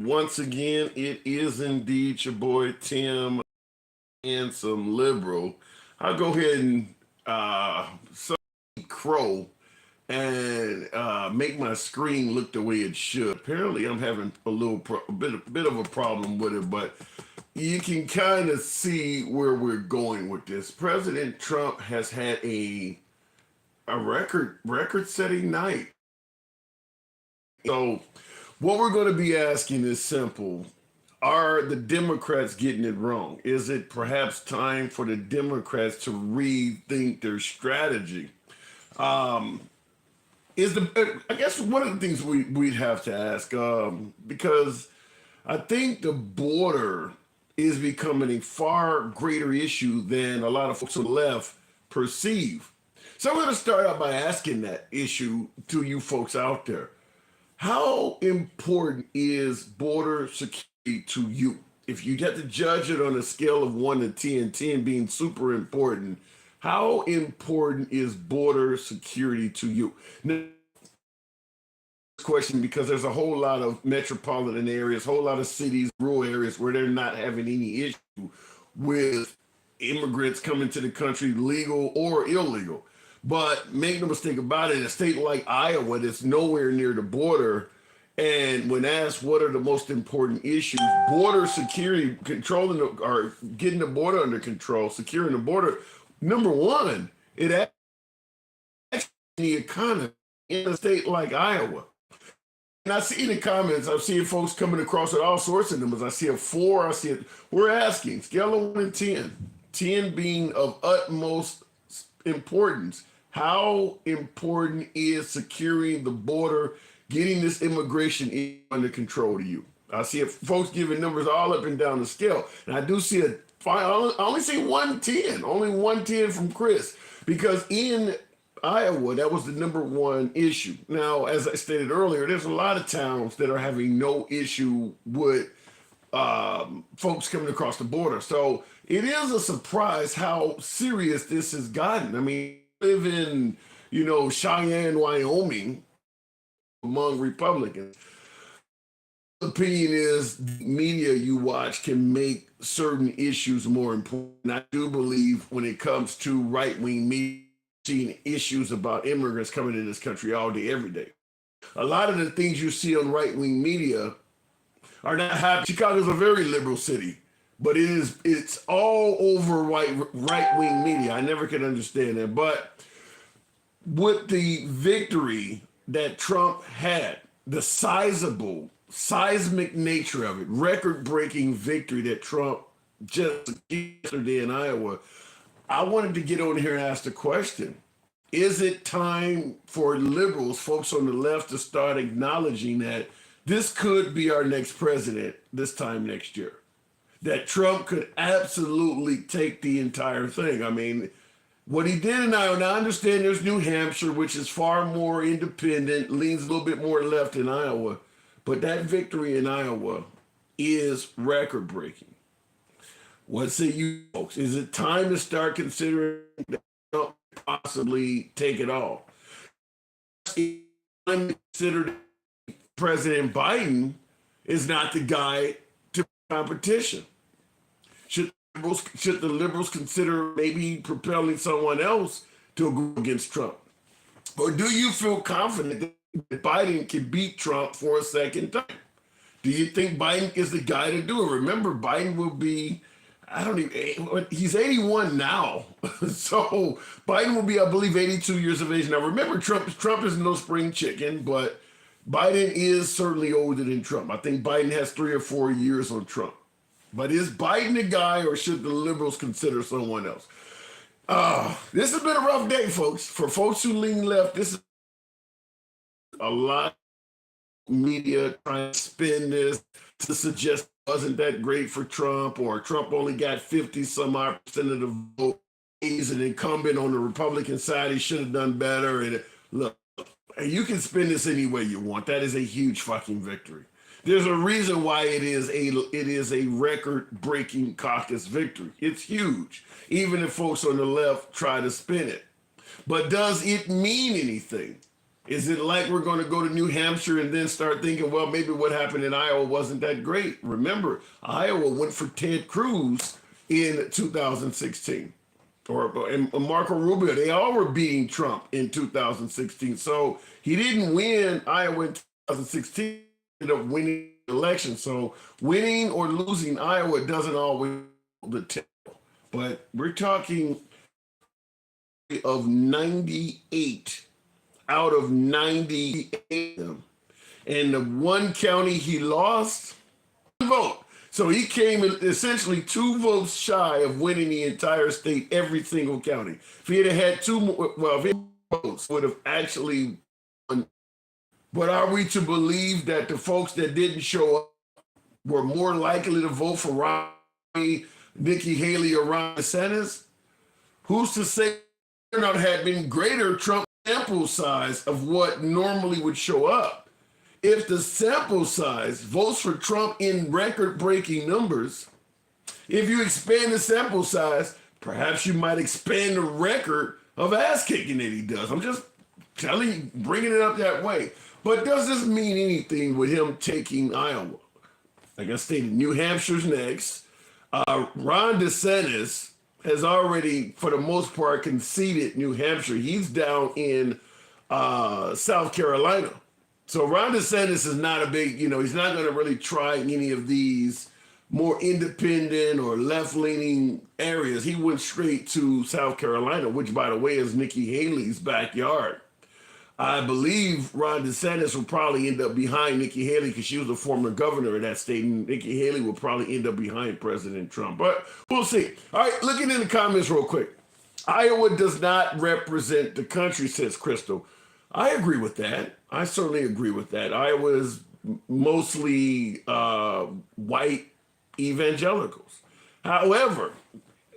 Once again, it is indeed your boy Tim, handsome liberal. I'll go ahead and so crow and make my screen look the way it should. Apparently, I'm having a bit of a problem with it, but you can kind of see where we're going with this. President Trump has had a record setting night. So, what we're going to be asking is simple. Are the Democrats getting it wrong? Is it perhaps time for the Democrats to rethink their strategy? Um, I guess one of the things we'd have to ask, because I think the border is becoming a far greater issue than a lot of folks on the left perceive. So I'm going to start out by asking that issue to you folks out there. How important is border security to you? If you get to judge it on a scale of 1 to 10, 10 being super important, how important is border security to you? Now, question because there's a whole lot of metropolitan areas, whole lot of cities, rural areas where they're not having any issue with immigrants coming to the country, legal or illegal. But make no mistake about it, a state like Iowa that's nowhere near the border, and when asked what are the most important issues, border security, controlling or getting the border under control, securing the border, number one, it actually the economy in a state like Iowa. And I see in the comments, I'm seeing folks coming across with all sorts of numbers. I see a 4, I see it. We're asking, scale of 1 to 10, 10 being of utmost importance. How important is securing the border, getting this immigration under control to you? I see folks giving numbers all up and down the scale. And I do see I only see 110, only 110 from Chris, because in Iowa, that was the number one issue. Now, as I stated earlier, there's a lot of towns that are having no issue with folks coming across the border. So it is a surprise how serious this has gotten. I mean, I live in, Cheyenne, Wyoming, among Republicans. The opinion is media you watch can make certain issues more important. I do believe when it comes to right-wing media, seeing issues about immigrants coming to this country all day, every day. A lot of the things you see on right-wing media are not happening. Chicago's a very liberal city, but it's all over right-wing media. I never can understand that. But with the victory that Trump had, the seismic nature of it, record-breaking victory that Trump just yesterday in Iowa, I wanted to get on here and ask the question, is it time for liberals, folks on the left, to start acknowledging that this could be our next president this time next year? That Trump could absolutely take the entire thing. I mean, what he did in Iowa, now I understand there's New Hampshire, which is far more independent, leans a little bit more left in Iowa, but that victory in Iowa is record breaking. What say you folks? Is it time to start considering that Trump possibly take it all? I'm considered President Biden is not the guy to competition. Should the liberals consider maybe propelling someone else to go against Trump? Or do you feel confident that Biden can beat Trump for a second time? Do you think Biden is the guy to do it? Remember, Biden will be, he's 81 now. So Biden will be, I believe, 82 years of age. Now, remember, Trump is no spring chicken, but Biden is certainly older than Trump. I think Biden has 3 or 4 years on Trump. But is Biden the guy, or should the liberals consider someone else? This has been a rough day, folks. For folks who lean left, this is a lot of media trying to spin this to suggest it wasn't that great for Trump, or Trump only got 50 some odd percent of the vote. He's an incumbent on the Republican side. He should have done better. And look, you can spin this any way you want. That is a huge fucking victory. There's a reason why it is a record-breaking caucus victory. It's huge, even if folks on the left try to spin it. But does it mean anything? Is it like we're going to go to New Hampshire and then start thinking, well, maybe what happened in Iowa wasn't that great? Remember, Iowa went for Ted Cruz in 2016, and Marco Rubio. They all were beating Trump in 2016. So he didn't win Iowa in 2016. Ended up winning the election. So winning or losing Iowa doesn't always the tell. But we're talking of 98 out of 98, and the one county he lost, one vote. So he came in essentially 2 votes shy of winning the entire state, every single county. If he had two more, well, if he had votes, would have actually won. But are we to believe that the folks that didn't show up were more likely to vote for Romney, Nikki Haley, or Ron DeSantis? Who's to say turnout had been greater Trump sample size of what normally would show up? If the sample size votes for Trump in record-breaking numbers, if you expand the sample size, perhaps you might expand the record of ass-kicking that he does. I'm just telling you, bringing it up that way. But does this mean anything with him taking Iowa? Like I stated, New Hampshire's next. Ron DeSantis has already, for the most part, conceded New Hampshire. He's down in South Carolina. So Ron DeSantis is not a big, he's not going to really try any of these more independent or left-leaning areas. He went straight to South Carolina, which, by the way, is Nikki Haley's backyard. I believe Ron DeSantis will probably end up behind Nikki Haley because she was the former governor of that state, and Nikki Haley will probably end up behind President Trump. But we'll see. All right, looking in the comments real quick. Iowa does not represent the country, says Crystal. I agree with that. I certainly agree with that. Iowa is mostly white evangelicals. However,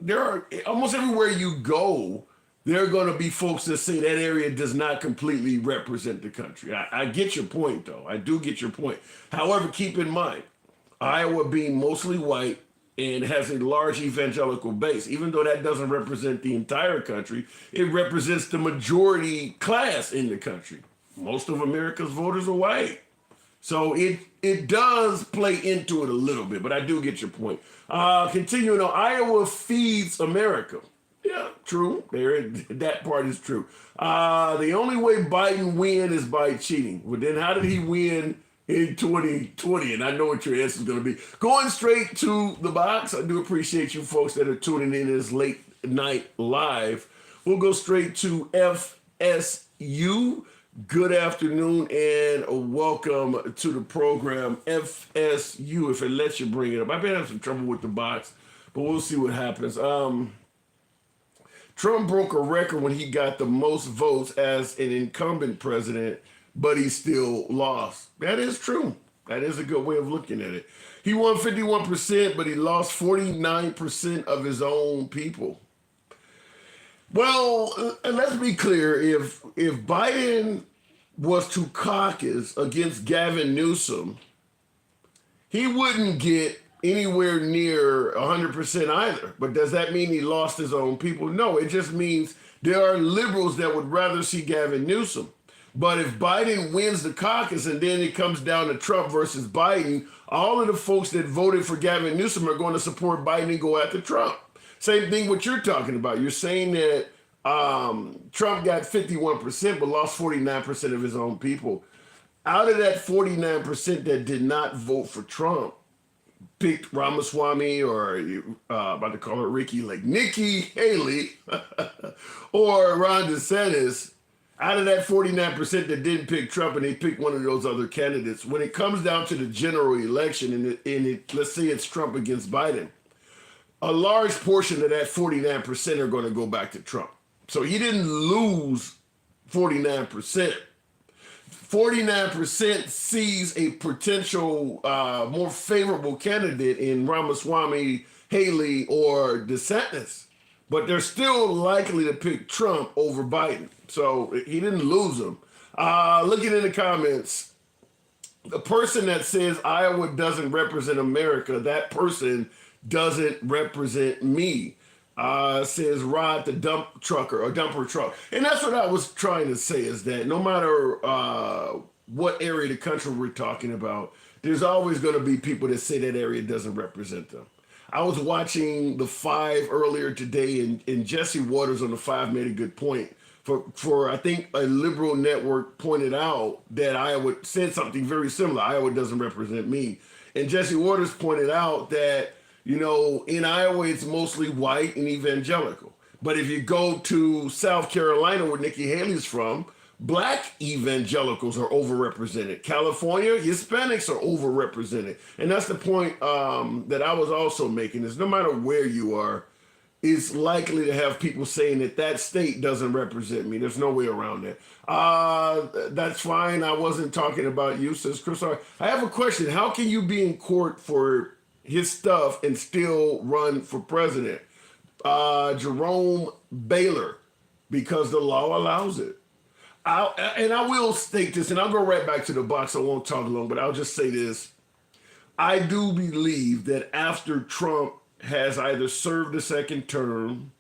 there are almost everywhere you go, there are going to be folks that say that area does not completely represent the country. I get your point, though. I do get your point. However, keep in mind, Iowa being mostly white and has a large evangelical base, even though that doesn't represent the entire country, it represents the majority class in the country. Most of America's voters are white. So it does play into it a little bit, but I do get your point. Continuing on, Iowa feeds America. Yeah, true. That part is true. The only way Biden win is by cheating. Well, then how did he win in 2020? And I know what your answer is going to be. Going straight to the box. I do appreciate you folks that are tuning in this late night live. We'll go straight to FSU. Good afternoon and welcome to the program. FSU, if it lets you bring it up. I've been having some trouble with the box, but we'll see what happens. Trump broke a record when he got the most votes as an incumbent president, but he still lost. That is true. That is a good way of looking at it. He won 51%, but he lost 49% of his own people. Well, let's be clear. If Biden was to caucus against Gavin Newsom, he wouldn't get anywhere near 100% either. But does that mean he lost his own people? No, it just means there are liberals that would rather see Gavin Newsom. But if Biden wins the caucus and then it comes down to Trump versus Biden, all of the folks that voted for Gavin Newsom are going to support Biden and go after Trump. Same thing what you're talking about. You're saying that Trump got 51% but lost 49% of his own people. Out of that 49% that did not vote for Trump, picked Ramaswamy or about to call her Nikki Haley or Ron DeSantis, out of that 49% that didn't pick Trump and they picked one of those other candidates, when it comes down to the general election and let's say it's Trump against Biden, a large portion of that 49% are going to go back to Trump. So he didn't lose 49%. 49% sees a potential more favorable candidate in Ramaswamy, Haley, or DeSantis. But they're still likely to pick Trump over Biden. So he didn't lose them. Looking in the comments, the person that says Iowa doesn't represent America, that person doesn't represent me. Says ride the dump trucker or dumper truck. And that's what I was trying to say is that no matter what area of the country we're talking about, there's always going to be people that say that area doesn't represent them. I was watching the Five earlier today, and Jesse Waters on the Five made a good point. For I think a liberal network pointed out that Iowa said something very similar. Iowa doesn't represent me. And Jesse Waters pointed out that, in Iowa, it's mostly white and evangelical. But if you go to South Carolina, where Nikki Haley's from, black evangelicals are overrepresented. California, Hispanics are overrepresented. And that's the point that I was also making is no matter where you are, it's likely to have people saying that state doesn't represent me. There's no way around that. That's fine. I wasn't talking about you, says Chris. I have a question. How can you be in court for his stuff and still run for president? Jerome Baylor, because the law allows it. I will state this, and I'll go right back to the box. I won't talk long, but I'll just say this. I do believe that after Trump has either served a second term,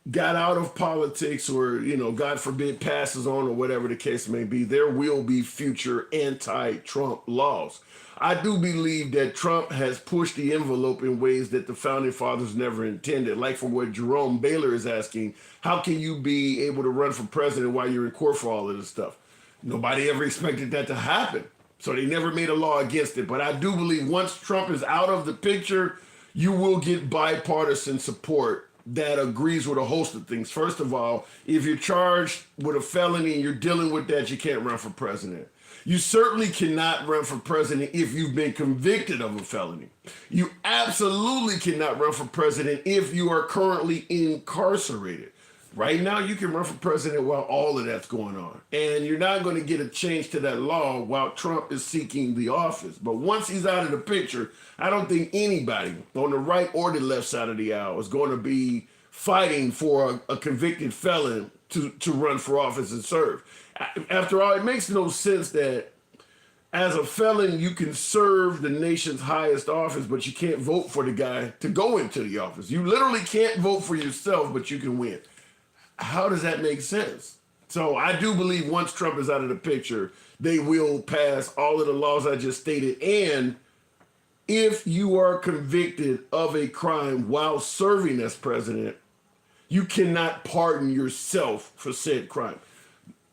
got out of politics, or, God forbid, passes on, or whatever the case may be, there will be future anti-Trump laws. I do believe that Trump has pushed the envelope in ways that the founding fathers never intended. Like for what Jerome Baylor is asking, how can you be able to run for president while you're in court for all of this stuff? Nobody ever expected that to happen. So they never made a law against it. But I do believe once Trump is out of the picture, you will get bipartisan support that agrees with a host of things. First of all, if you're charged with a felony and you're dealing with that, you can't run for president. You certainly cannot run for president if you've been convicted of a felony. You absolutely cannot run for president if you are currently incarcerated. Right now, you can run for president while all of that's going on. And you're not going to get a change to that law while Trump is seeking the office. But once he's out of the picture, I don't think anybody on the right or the left side of the aisle is going to be fighting for a convicted felon to run for office and serve. After all, it makes no sense that as a felon, you can serve the nation's highest office, but you can't vote for the guy to go into the office. You literally can't vote for yourself, but you can win. How does that make sense? So I do believe once Trump is out of the picture, they will pass all of the laws I just stated. And if you are convicted of a crime while serving as president, you cannot pardon yourself for said crime.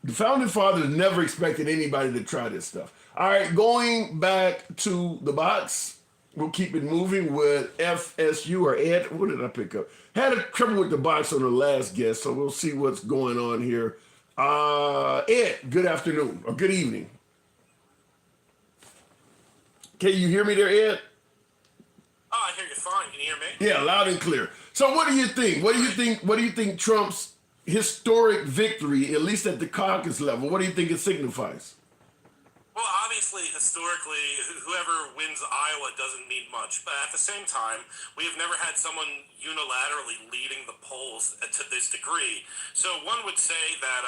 The founding fathers never expected anybody to try this stuff. All right, going back to the box, we'll keep it moving with FSU or Ed. What did I pick up? Had a trouble with the box on the last guest, so we'll see what's going on here. Ed, good afternoon or good evening. Can you hear me there, Ed? Oh, I hear you fine. Can you hear me? Yeah, loud and clear. So what do you think? What do you think Trump's historic victory, at least at the caucus level, what do you think it signifies? Well, obviously, historically, whoever wins Iowa doesn't mean much. But at the same time, we have never had someone unilaterally leading the polls to this degree. So one would say that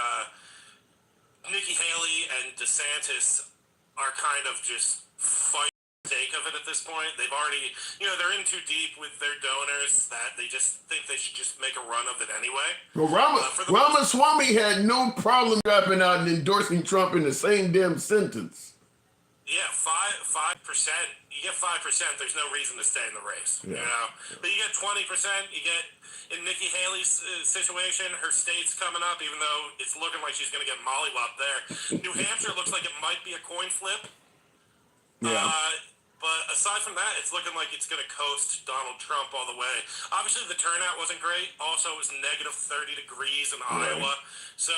Nikki Haley and DeSantis are kind of just fighting for the sake of it at this point. They've already, they're in too deep with their donors that they just think they should just make a run of it anyway. Well, Ramaswamy had no problem dropping out and endorsing Trump in the same damn sentence. Yeah, 5%. You get 5%. There's no reason to stay in the race. Yeah. But you get 20%. You get in Nikki Haley's situation, her state's coming up, even though it's looking like she's going to get mollywopped there. New Hampshire looks like it might be a coin flip. Yeah. But aside from that, it's looking like it's going to coast Donald Trump all the way. Obviously, the turnout wasn't great. Also, it was negative 30 degrees in Iowa. So,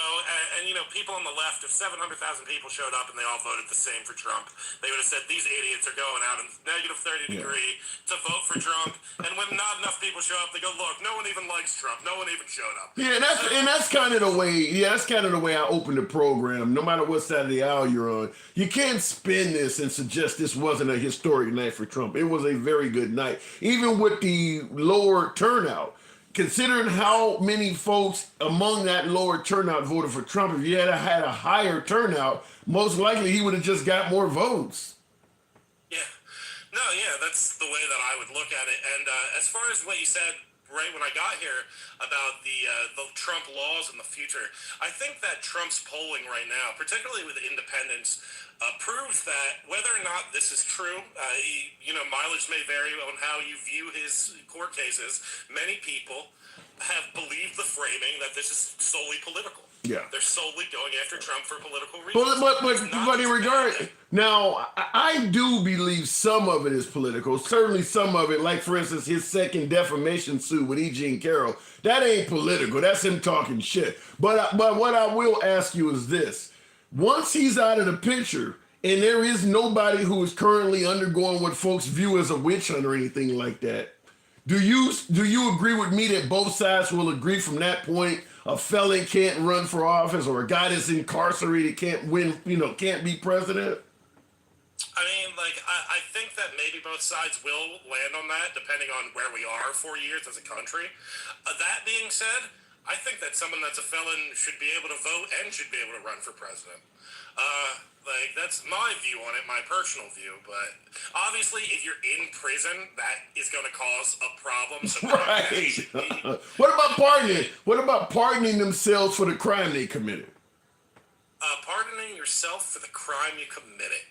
and people on the left, if 700,000 people showed up and they all voted the same for Trump, they would have said, these idiots are going out in negative 30 degree to vote for Trump. And when not enough people show up, they go, look, no one even likes Trump. No one even showed up. Yeah, that's kind of the way I open the program. No matter what side of the aisle you're on, you can't spin this and suggest this wasn't a historic night for Trump. It was a very good night, even with the lower turnout. Considering how many folks among that lower turnout voted for Trump, if you had a higher turnout, most likely he would have just got more votes. Yeah. No, yeah, that's the way that I would look at it. And as far as what you said right when I got here about the Trump laws in the future. I think that Trump's polling right now, particularly with independents, proves that whether or not this is true, mileage may vary on how you view his court cases. Many people have believed the framing that this is solely political. Yeah. They're solely going after Trump for political reasons. But in regard, now I do believe some of it is political. Certainly some of it, like for instance, his second defamation suit with E. Jean Carroll, that ain't political. That's him talking shit. But what I will ask you is this: once he's out of the picture, and there is nobody who is currently undergoing what folks view as a witch hunt or anything like that, do you agree with me that both sides will agree from that point a felon can't run for office or a guy that's incarcerated can't win, can't be president? I mean, I think that maybe both sides will land on that, depending on where we are 4 years as a country. That being said, I think that someone that's a felon should be able to vote and should be able to run for president. That's my view on it, my personal view. But obviously, if you're in prison, that is going to cause a problem. So right. What about pardoning? What about pardoning themselves for the crime they committed? Pardoning yourself for the crime you committed.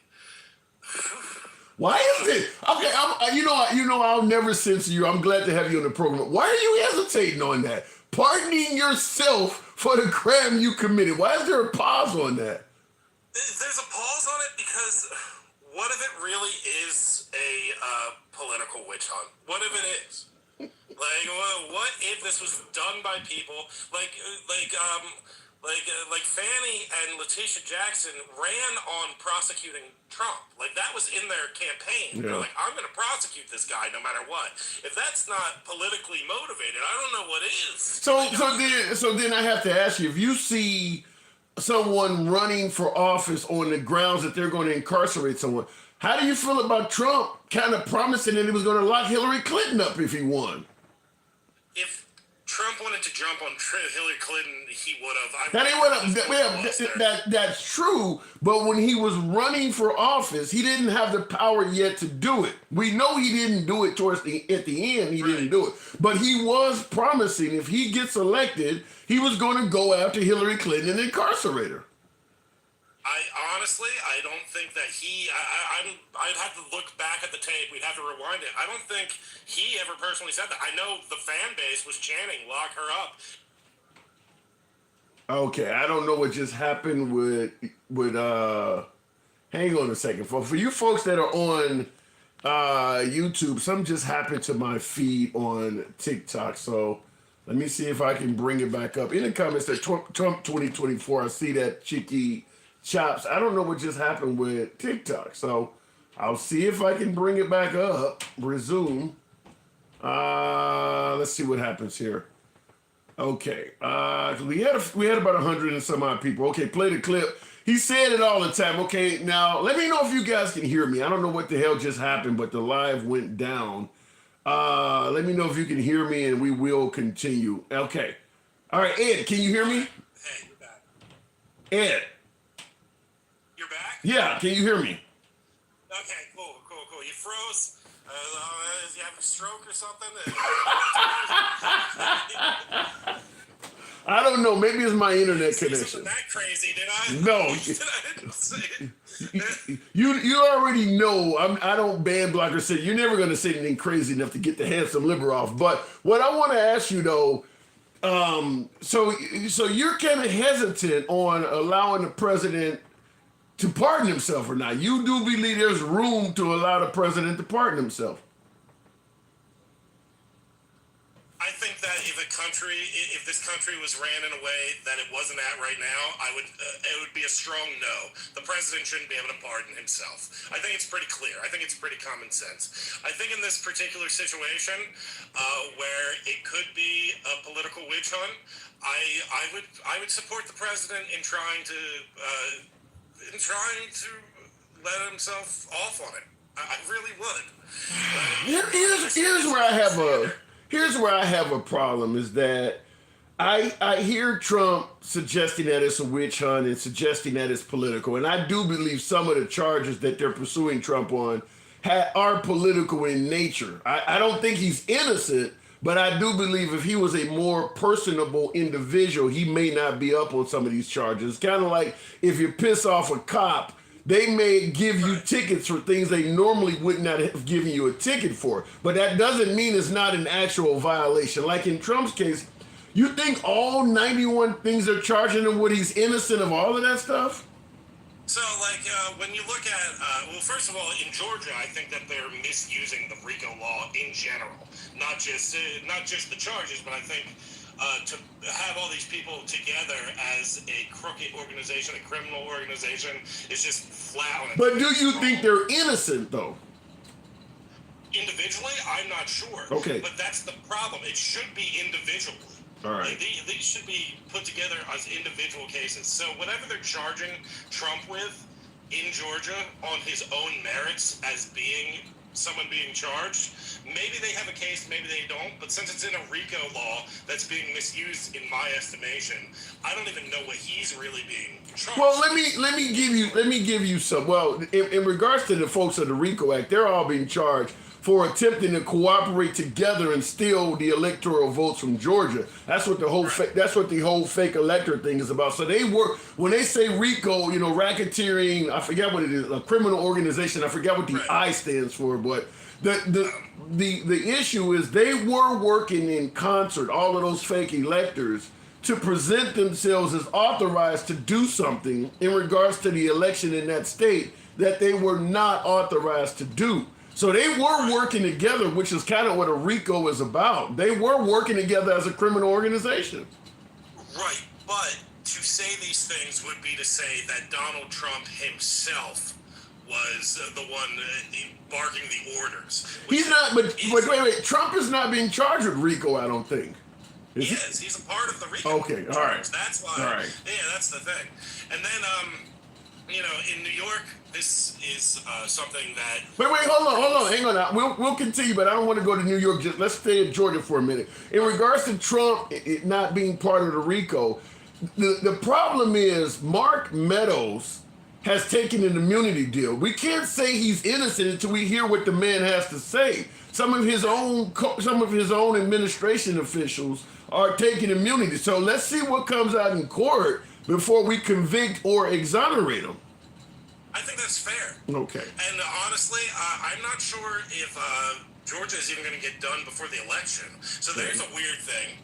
Why is it? Okay, I'll never censor you. I'm glad to have you on the program. Why are you hesitating on that? Pardoning yourself for the crime you committed. Why is there a pause on that? There's a pause on it because what if it really is a political witch hunt? What if it is? What if this was done by people like Fannie and Letitia Jackson ran on prosecuting Trump? That was in their campaign. Yeah. They're like, I'm going to prosecute this guy no matter what. If that's not politically motivated, I don't know what is. So then I have to ask you, if you see someone running for office on the grounds that they're going to incarcerate someone, how do you feel about Trump kind of promising that he was going to lock Hillary Clinton up if he won? If Trump wanted to jump on Hillary Clinton, he would have. That's true, but when he was running for office, he didn't have the power yet to do it. We know he didn't do it at the end. He didn't do it, but he was promising if he gets elected, he was going to go after Hillary Clinton and incarcerate her. I don't think that I'd have to look back at the tape. We'd have to rewind it. I don't think he ever personally said that. I know the fan base was chanting, lock her up. Okay, I don't know what just happened with hang on a second. For you folks that are on YouTube, something just happened to my feed on TikTok. So let me see if I can bring it back up. In the comments, that Trump 2024, I see that Chicky Chops. I don't know what just happened with TikTok. So I'll see if I can bring it back up. Resume. Let's see what happens here. Okay. We had about 100 and some odd people. Okay, play the clip. He said it all the time. Okay, now let me know if you guys can hear me. I don't know what the hell just happened, but the live went down. Let me know if you can hear me, and we will continue. Okay. All right, Ed, can you hear me? Hey, you're back. Ed. You're back? Yeah, can you hear me? Okay, cool. You froze. You have a stroke or something? I don't know. Maybe it's my internet connection. That crazy, did I? No. I didn't say it. You already know I don't ban block or say you're never going to say anything crazy enough to get the handsome liver off. But what I want to ask you though, so you're kind of hesitant on allowing the president to pardon himself or not. You do believe there's room to allow the president to pardon himself. I think that if this country was ran in a way that it wasn't at right now, it would be a strong no. The president shouldn't be able to pardon himself. I think it's pretty clear. I think it's pretty common sense. I think in this particular situation, where it could be a political witch hunt, I would support the president in trying to let himself off on it. I really would. Here's where I have a problem is that I hear Trump suggesting that it's a witch hunt and suggesting that it's political. And I do believe some of the charges that they're pursuing Trump on are political in nature. I don't think he's innocent, But I do believe if he was a more personable individual, he may not be up on some of these charges. Kind of like if you piss off a cop, they may give you tickets for things they normally would not have given you a ticket for. But that doesn't mean it's not an actual violation. Like in Trump's case, you think all 91 things they're charging him with, he's innocent of all of that stuff? So, when you look at, well, first of all, in Georgia, I think that they're misusing the RICO law in general, not just the charges, but I think to have all these people together as a crooked organization, a criminal organization, is just flat. But do you think they're innocent, though? Individually, I'm not sure. Okay. But that's the problem. It should be individual. All right. Like these should be put together as individual cases. So whatever they're charging Trump with in Georgia on his own merits as being someone being charged, maybe they have a case, maybe they don't. But since it's in a RICO law that's being misused, in my estimation, I don't even know what he's really being charged. Well, let me give you some. Well, in regards to the folks of the RICO Act, they're all being charged for attempting to cooperate together and steal the electoral votes from Georgia. That's what the whole fake elector thing is about. So they work when they say RICO, racketeering. I forget what it is, a criminal organization. I forget what the I stands for, but the issue is they were working in concert. All of those fake electors to present themselves as authorized to do something in regards to the election in that state that they were not authorized to do. So they were working together, which is kind of what a RICO is about. They were working together as a criminal organization. Right, but to say these things would be to say that Donald Trump himself was the one barking the orders. He's not, but wait, Trump is not being charged with RICO, I don't think. He is. He's a part of the RICO. Okay, all right. That's why. All right. Yeah, that's the thing. And then, in New York, this is something that. Wait, hold on, hang on. We'll continue, but I don't want to go to New York. Just let's stay in Georgia for a minute. In regards to Trump it not being part of the RICO, the problem is Mark Meadows has taken an immunity deal. We can't say he's innocent until we hear what the man has to say. Some of his own administration officials are taking immunity. So let's see what comes out in court before we convict or exonerate him. I think that's fair. Okay. And honestly, I'm not sure if Georgia is even going to get done before the election. So there's a weird thing.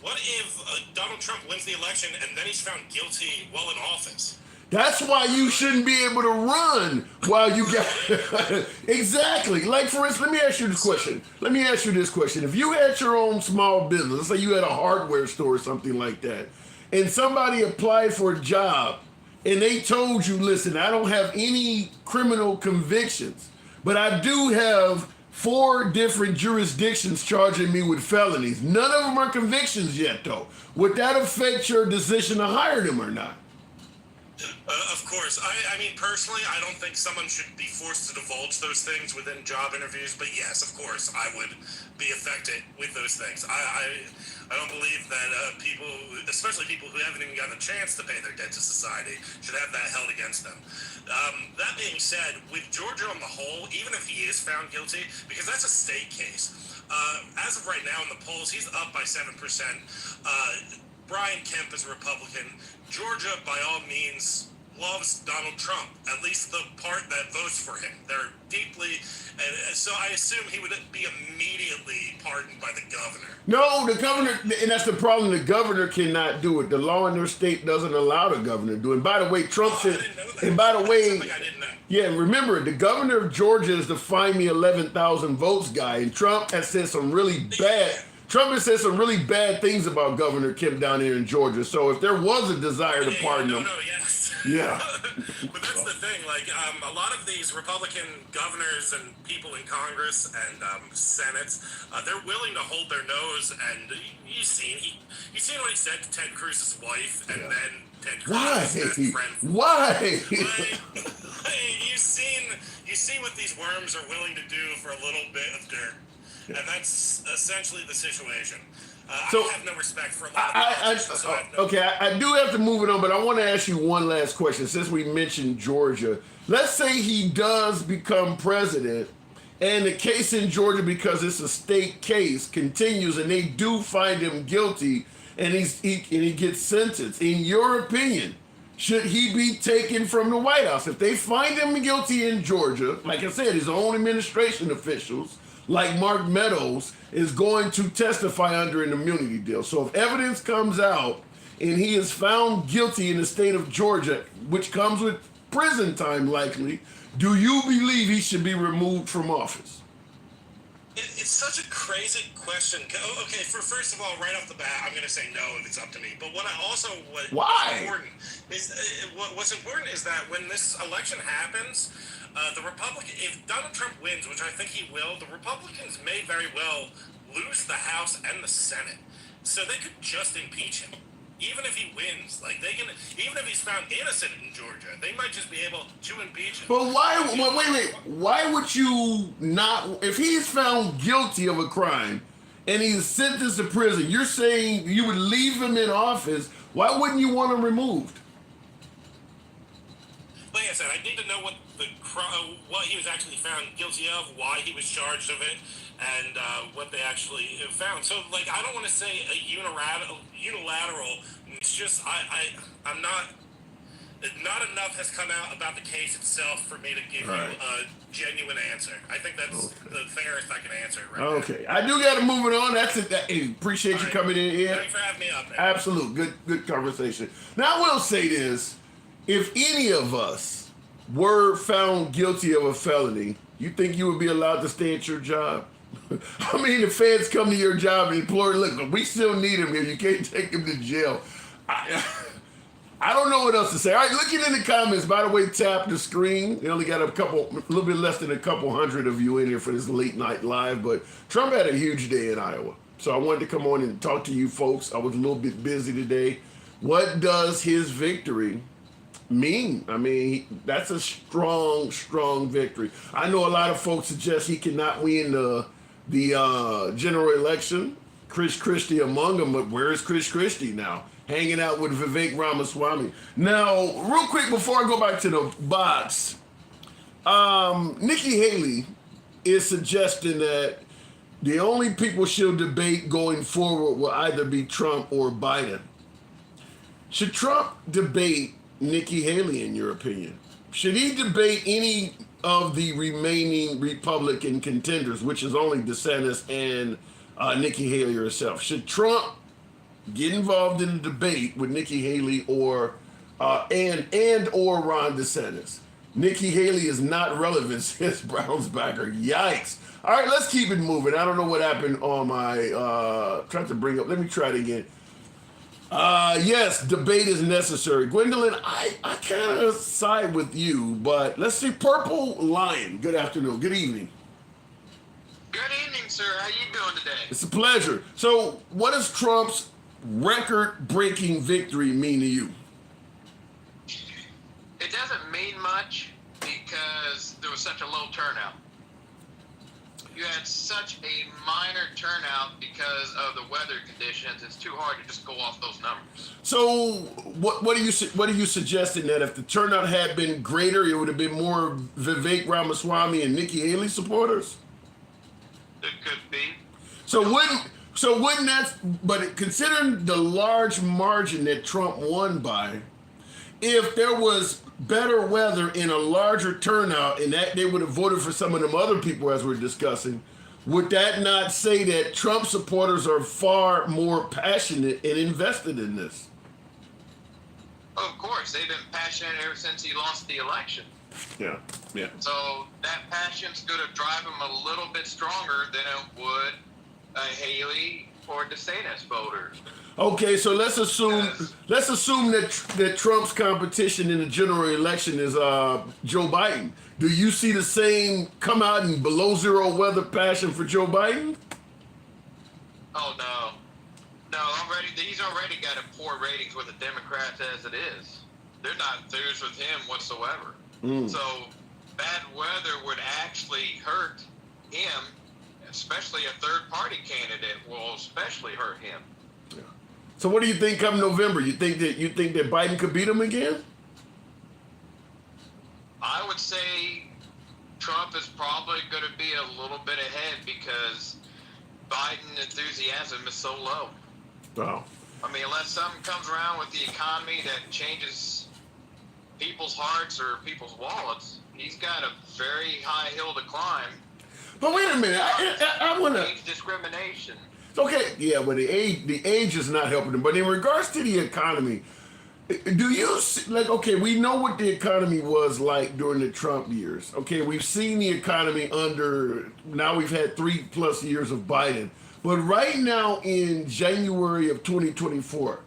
What if Donald Trump wins the election and then he's found guilty while in office? That's why you shouldn't be able to run while you got exactly. Like for instance, let me ask you this question. If you had your own small business, let's say you had a hardware store or something like that, and somebody applied for a job and they told you, listen, I don't have any criminal convictions, but I do have 4 different jurisdictions charging me with felonies. None of them are convictions yet, though. Would that affect your decision to hire them or not? Of course. I mean, personally, I don't think someone should be forced to divulge those things within job interviews. But yes, of course, I would be affected with those things. I don't believe that people, especially people who haven't even gotten a chance to pay their debt to society, should have that held against them. That being said, with Georgia on the whole, even if he is found guilty, because that's a state case, as of right now in the polls, he's up by 7%. Brian Kemp is a Republican. Georgia, by all means, loves Donald Trump, at least the part that votes for him. They're deeply, and so I assume he would be immediately pardoned by the governor. No, the governor, and that's the problem. The governor cannot do it. The law in their state doesn't allow the governor to do it. And by the way, Trump said, and by the way, I didn't know. Yeah, remember, the governor of Georgia is the find me 11,000 votes guy, and Trump has said some really bad things about Governor Kemp down here in Georgia. So if there was a desire to pardon him, Yes. Yeah. But that's the thing. A lot of these Republican governors and people in Congress and Senates, they're willing to hold their nose. And you've seen what he said to Ted Cruz's wife, and then Ted Cruz's best friend. Why? You see what these worms are willing to do for a little bit of dirt, and that's essentially the situation. So, I have no respect for a lot of politicians. I do have to move it on, but I want to ask you one last question since we mentioned Georgia. Let's say he does become president and the case in Georgia, because it's a state case, continues, and they do find him guilty, and he gets sentenced. In your opinion, should he be taken from the White House? If they find him guilty in Georgia, like I said, his own administration officials, like Mark Meadows, is going to testify under an immunity deal. So if evidence comes out and he is found guilty in the state of Georgia, which comes with prison time likely, do you believe he should be removed from office? It's such a crazy question. Okay, first of all, right off the bat, I'm going to say no if it's up to me. But Why? What's important is that when this election happens, if Donald Trump wins, which I think he will, the Republicans may very well lose the House and the Senate. So they could just impeach him. Even if he wins, even if he's found innocent in Georgia, they might just be able to impeach him. But why? Wait. Why would you not? If he's found guilty of a crime and he's sentenced to prison, you're saying you would leave him in office. Why wouldn't you want him removed? Like I said, I need to know what he was actually found guilty of, why he was charged of it, and what they actually found. So, I don't want to say a unilateral. It's just I'm not. Not enough has come out about the case itself for me to give you a genuine answer. I think that's the fairest I can answer right now. Okay, I do got to move it on. That's it. Appreciate you coming in here. Thanks for having me up, man. Absolute good conversation. Now I will say this: if any of us were found guilty of a felony, you think you would be allowed to stay at your job? I mean, the feds come to your job and implore, look, we still need him here. You can't take him to jail. I don't know what else to say. All right, looking in the comments, by the way, tap the screen. We only got a little bit less than a couple hundred of you in here for this late night live, but Trump had a huge day in Iowa. So I wanted to come on and talk to you folks. I was a little bit busy today. What does his victory mean? I mean, that's a strong victory. I know a lot of folks suggest he cannot win the general election. Chris Christie among them, but where is Chris Christie now? Hanging out with Vivek Ramaswamy. Now, real quick before I go back to the box, Nikki Haley is suggesting that the only people she'll debate going forward will either be Trump or Biden. Should Trump debate Nikki Haley, in your opinion? Should he debate any of the remaining Republican contenders, which is only DeSantis and Nikki Haley herself? Should Trump get involved in a debate with Nikki Haley or Ron DeSantis? Nikki Haley is not relevant, says Brownsbacker. Yikes. All right, let's keep it moving. I don't know what happened on my, trying to bring up, let me try it again. Yes, debate is necessary. Gwendolyn, I kind of side with you, but let's see. Purple Lion, good afternoon, good evening. Good evening, sir. How you doing today? It's a pleasure. So what does Trump's record-breaking victory mean to you? It doesn't mean much because there was such a low turnout. You had such a minor turnout because of the weather conditions. It's too hard to just go off those numbers. So what are you suggesting, that if the turnout had been greater, it would have been more Vivek Ramaswamy and Nikki Haley supporters? It could be. So wouldn't that, but considering the large margin that Trump won by, if there was better weather and a larger turnout and that they would have voted for some of them other people as we're discussing, would that not say that Trump supporters are far more passionate and invested in this? Of course, they've been passionate ever since he lost the election. Yeah. So that passion's going to drive him a little bit stronger than it would a Haley or DeSantis voter. Okay, so let's assume that Trump's competition in the general election is Joe Biden. Do you see the same come out in below zero weather passion for Joe Biden? Oh no, he's already got a poor ratings with the Democrats as it is. They're not enthused with him whatsoever. So bad weather would actually hurt him, especially a third-party candidate will especially hurt him. Yeah. So what do you think come November? You think that Biden could beat him again? I would say Trump is probably going to be a little bit ahead because Biden enthusiasm is so low. Wow. I mean, unless something comes around with the economy that changes people's hearts or people's wallets, he's got a very high hill to climb. But wait a minute, I want to. Age discrimination. Okay, yeah, but the age is not helping them. But in regards to the economy, do you see, like, okay, we know what the economy was like during the Trump years. Okay, we've seen the economy now we've had 3+ years of Biden. But right now in January of 2024,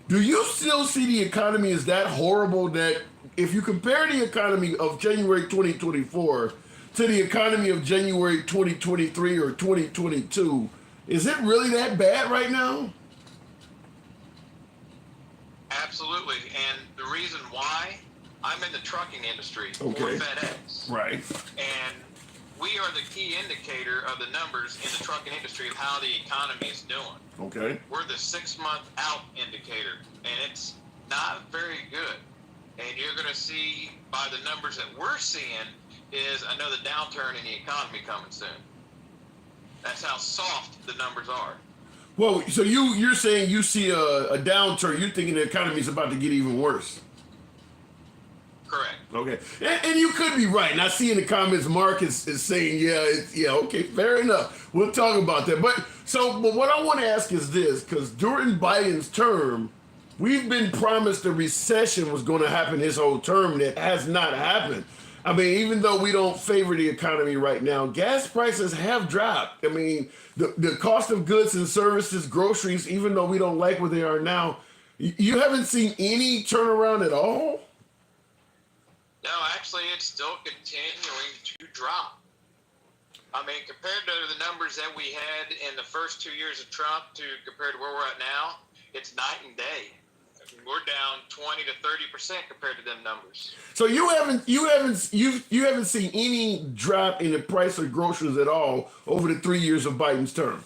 do you still see the economy as that horrible that if you compare the economy of January 2024 to the economy of January 2023 or 2022, is it really that bad right now? Absolutely. And the reason why, I'm in the trucking industry for Okay. FedEx. Right. And we are the key indicator of the numbers in the trucking industry of how the economy is doing. Okay. We're the 6-month out indicator, and it's not very good. And you're going to see by the numbers that we're seeing is another downturn in the economy coming soon. That's how soft the numbers are. Well, so you're saying you see a downturn. You're thinking the economy is about to get even worse. Correct. Okay, and you could be right. And I see in the comments, Mark is saying, yeah, okay, fair enough. We'll talk about that. But what I want to ask is this, because during Biden's term, we've been promised a recession was going to happen his whole term. That has not happened. I mean, even though we don't favor the economy right now, gas prices have dropped. I mean, the cost of goods and services, groceries, even though we don't like where they are now, you haven't seen any turnaround at all? No, actually, it's still continuing to drop. I mean, compared to the numbers that we had in the first 2 years of Trump compared to where we're at now, it's night and day. We're down 20 to 30% compared to them numbers. So you haven't seen any drop in the price of groceries at all over the 3 years of Biden's term.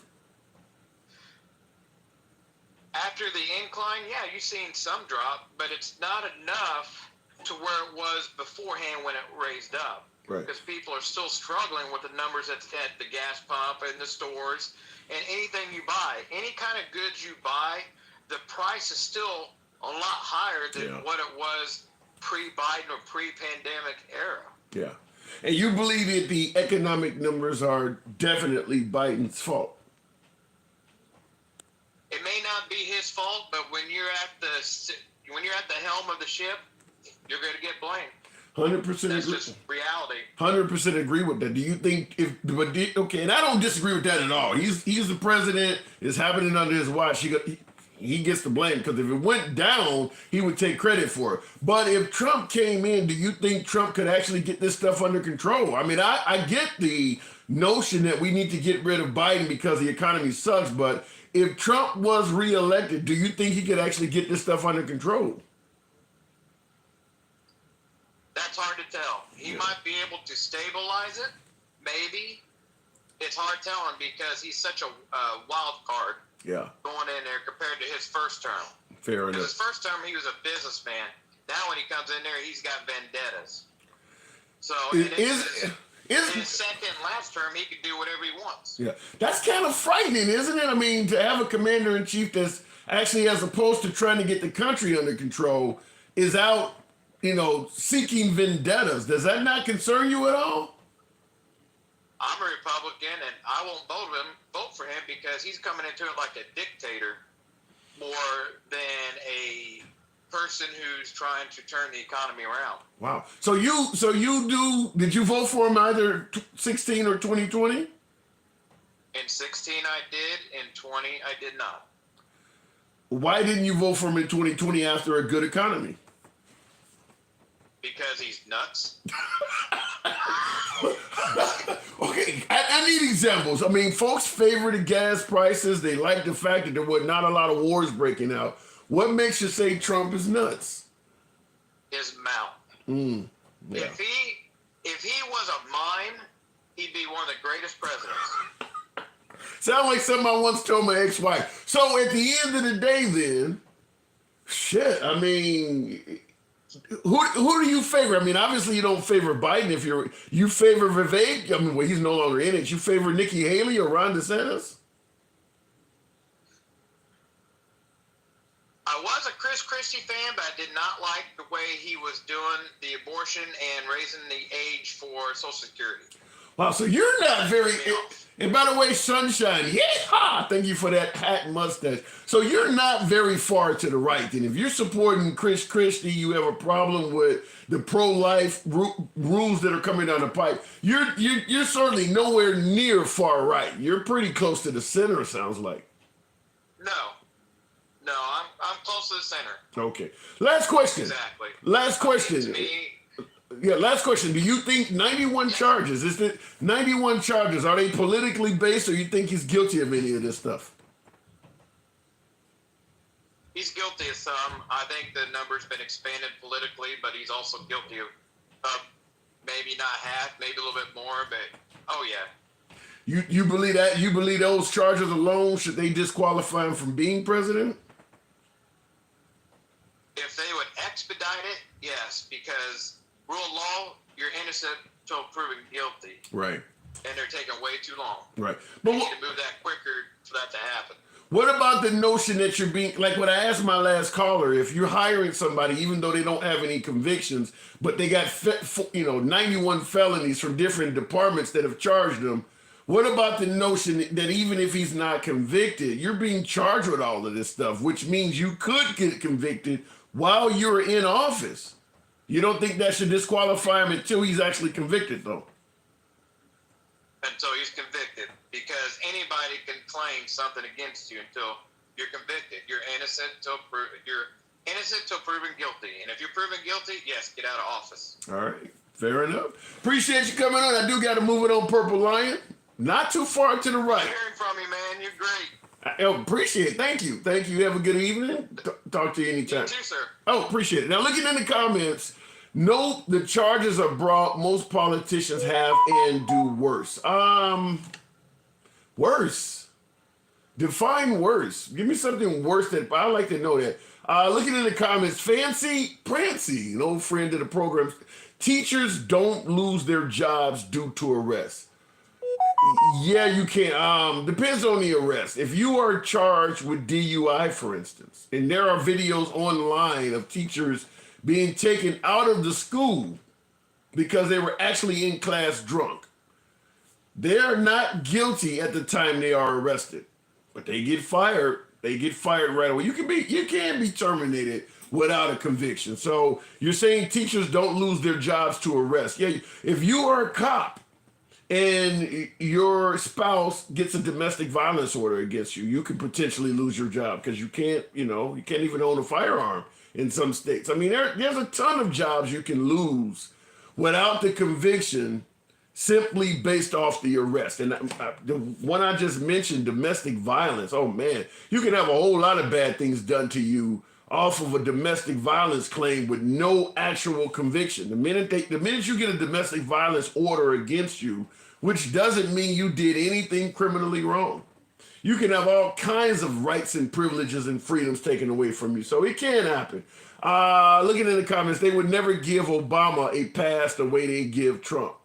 After the incline, yeah, you've seen some drop, but it's not enough to where it was beforehand when it raised up. Right. Because people are still struggling with the numbers that's at the gas pump and the stores and anything you buy. Any kind of goods you buy, the price is still a lot higher than what it was pre-Biden or pre-pandemic era. Yeah. And you believe that the economic numbers are definitely Biden's fault? It may not be his fault, but when you're at the helm of the ship, you're going to get blamed. 100% That's agree. just reality. 100% agree with that. Do you think okay, and I don't disagree with that at all. He's the president. It's happening under his watch. He gets the blame because if it went down, he would take credit for it. But if Trump came in, do you think Trump could actually get this stuff under control? I mean, I get the notion that we need to get rid of Biden because the economy sucks. But if Trump was reelected, do you think he could actually get this stuff under control? That's hard to tell. He might be able to stabilize it, maybe. It's hard telling because he's such a wild card. Yeah. Going in there compared to his first term. Fair Because enough. his first term, he was a businessman. Now when he comes in there, he's got vendettas. So his second and last term, he can do whatever he wants. Yeah, that's kind of frightening, isn't it? I mean, to have a commander-in-chief that's actually, as opposed to trying to get the country under control, is out, seeking vendettas. Does that not concern you at all? I'm a Republican, and I won't vote for him because he's coming into it like a dictator more than a person who's trying to turn the economy around. Wow. So did you vote for him either 16 or 2020? In 16, I did. In 20, I did not. Why didn't you vote for him in 2020 after a good economy? Because he's nuts. Okay, I need examples. I mean, folks favor the gas prices. They like the fact that there were not a lot of wars breaking out. What makes you say Trump is nuts? His mouth. Yeah. If he was a mime, he'd be one of the greatest presidents. Sound like something I once told my ex-wife. So at the end of the day then, shit, I mean, Who do you favor? I mean, obviously you don't favor Biden. If you favor Vivek, I mean, well, he's no longer in it. You favor Nikki Haley or Ron DeSantis? I was a Chris Christie fan, but I did not like the way he was doing the abortion and raising the age for Social Security. Wow, so you're not very. And by the way, Sunshine, yeah, thank you for that hat and mustache. So you're not very far to the right. And if you're supporting Chris Christie, you have a problem with the pro-life rules that are coming down the pipe. You're certainly nowhere near far right. You're pretty close to the center, sounds like. No, I'm close to the center. Okay. Last question. Exactly. Last question. To me, Yeah, last question. Do you think 91 charges, is it 91 charges, are they politically based, or you think he's guilty of any of this stuff? he's guilty of some. I think the number's been expanded politically, but he's also guilty of maybe not half, maybe a little bit more, but oh yeah. You believe that? You believe those charges alone, should they disqualify him from being president? If they would expedite it, yes, because rule of law, you're innocent until proven guilty. Right. And they're taking way too long. Right. But But we need to move that quicker for that to happen. what about the notion that you're being, like what I asked my last caller, if you're hiring somebody, even though they don't have any convictions, but they got 91 felonies from different departments that have charged them, what about the notion that even if he's not convicted, you're being charged with all of this stuff, which means you could get convicted while you're in office? You don't think that should disqualify him until he's actually convicted, though? Until he's convicted. Because anybody can claim something against you until you're convicted. You're innocent until proven guilty. And if you're proven guilty, yes, get out of office. All right. Fair enough. Appreciate you coming on. I do got to move it on Purple Lion. Not too far to the right. Hearing from you, man. You're great. I appreciate it. Thank you. Thank you. Have a good evening. Talk to you anytime. You too, sir. Oh, appreciate it. Now, looking in the comments, no, the charges are brought. Most politicians have and do worse. Worse. Define worse. Give me something worse that I like to know that. Looking in the comments, Fancy Prancy, an old friend of the program. Teachers don't lose their jobs due to arrest. Yeah, you can. Depends on the arrest. If you are charged with DUI, for instance, and there are videos online of teachers being taken out of the school because they were actually in class drunk, they are not guilty at the time they are arrested, but they get fired. They get fired right away. You can be terminated without a conviction. So you're saying teachers don't lose their jobs to arrest? Yeah, if you are a cop and your spouse gets a domestic violence order against you, you could potentially lose your job because you can't even own a firearm in some states. I mean, there's a ton of jobs you can lose without the conviction simply based off the arrest. And the one I just mentioned, domestic violence, oh man, you can have a whole lot of bad things done to you off of a domestic violence claim with no actual conviction. The minute you get a domestic violence order against you, which doesn't mean you did anything criminally wrong, you can have all kinds of rights and privileges and freedoms taken away from you. So it can happen. Looking in the comments, they would never give Obama a pass the way they give Trump.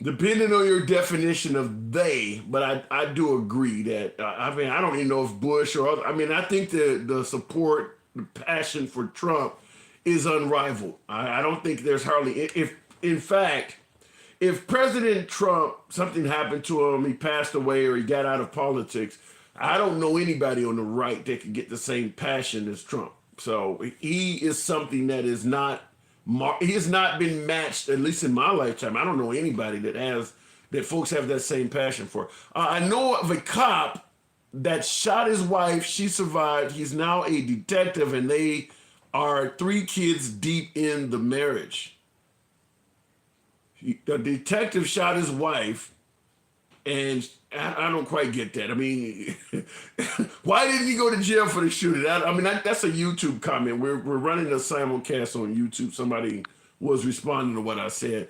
Depending on your definition of they, but I do agree that, I don't even know if Bush or other, I think the support, the passion for Trump is unrivaled. I don't think there's hardly, in fact, if President Trump, something happened to him, he passed away or he got out of politics, I don't know anybody on the right that could get the same passion as Trump. So he is something that is not, he has not been matched, at least in my lifetime. I don't know anybody that folks have that same passion for. I know of a cop that shot his wife. She survived. He's now a detective, and they are 3 kids deep in the marriage. The detective shot his wife, and I don't quite get that. I mean, why didn't he go to jail for the shooting? That's a YouTube comment. We're running a simulcast on YouTube. Somebody was responding to what I said.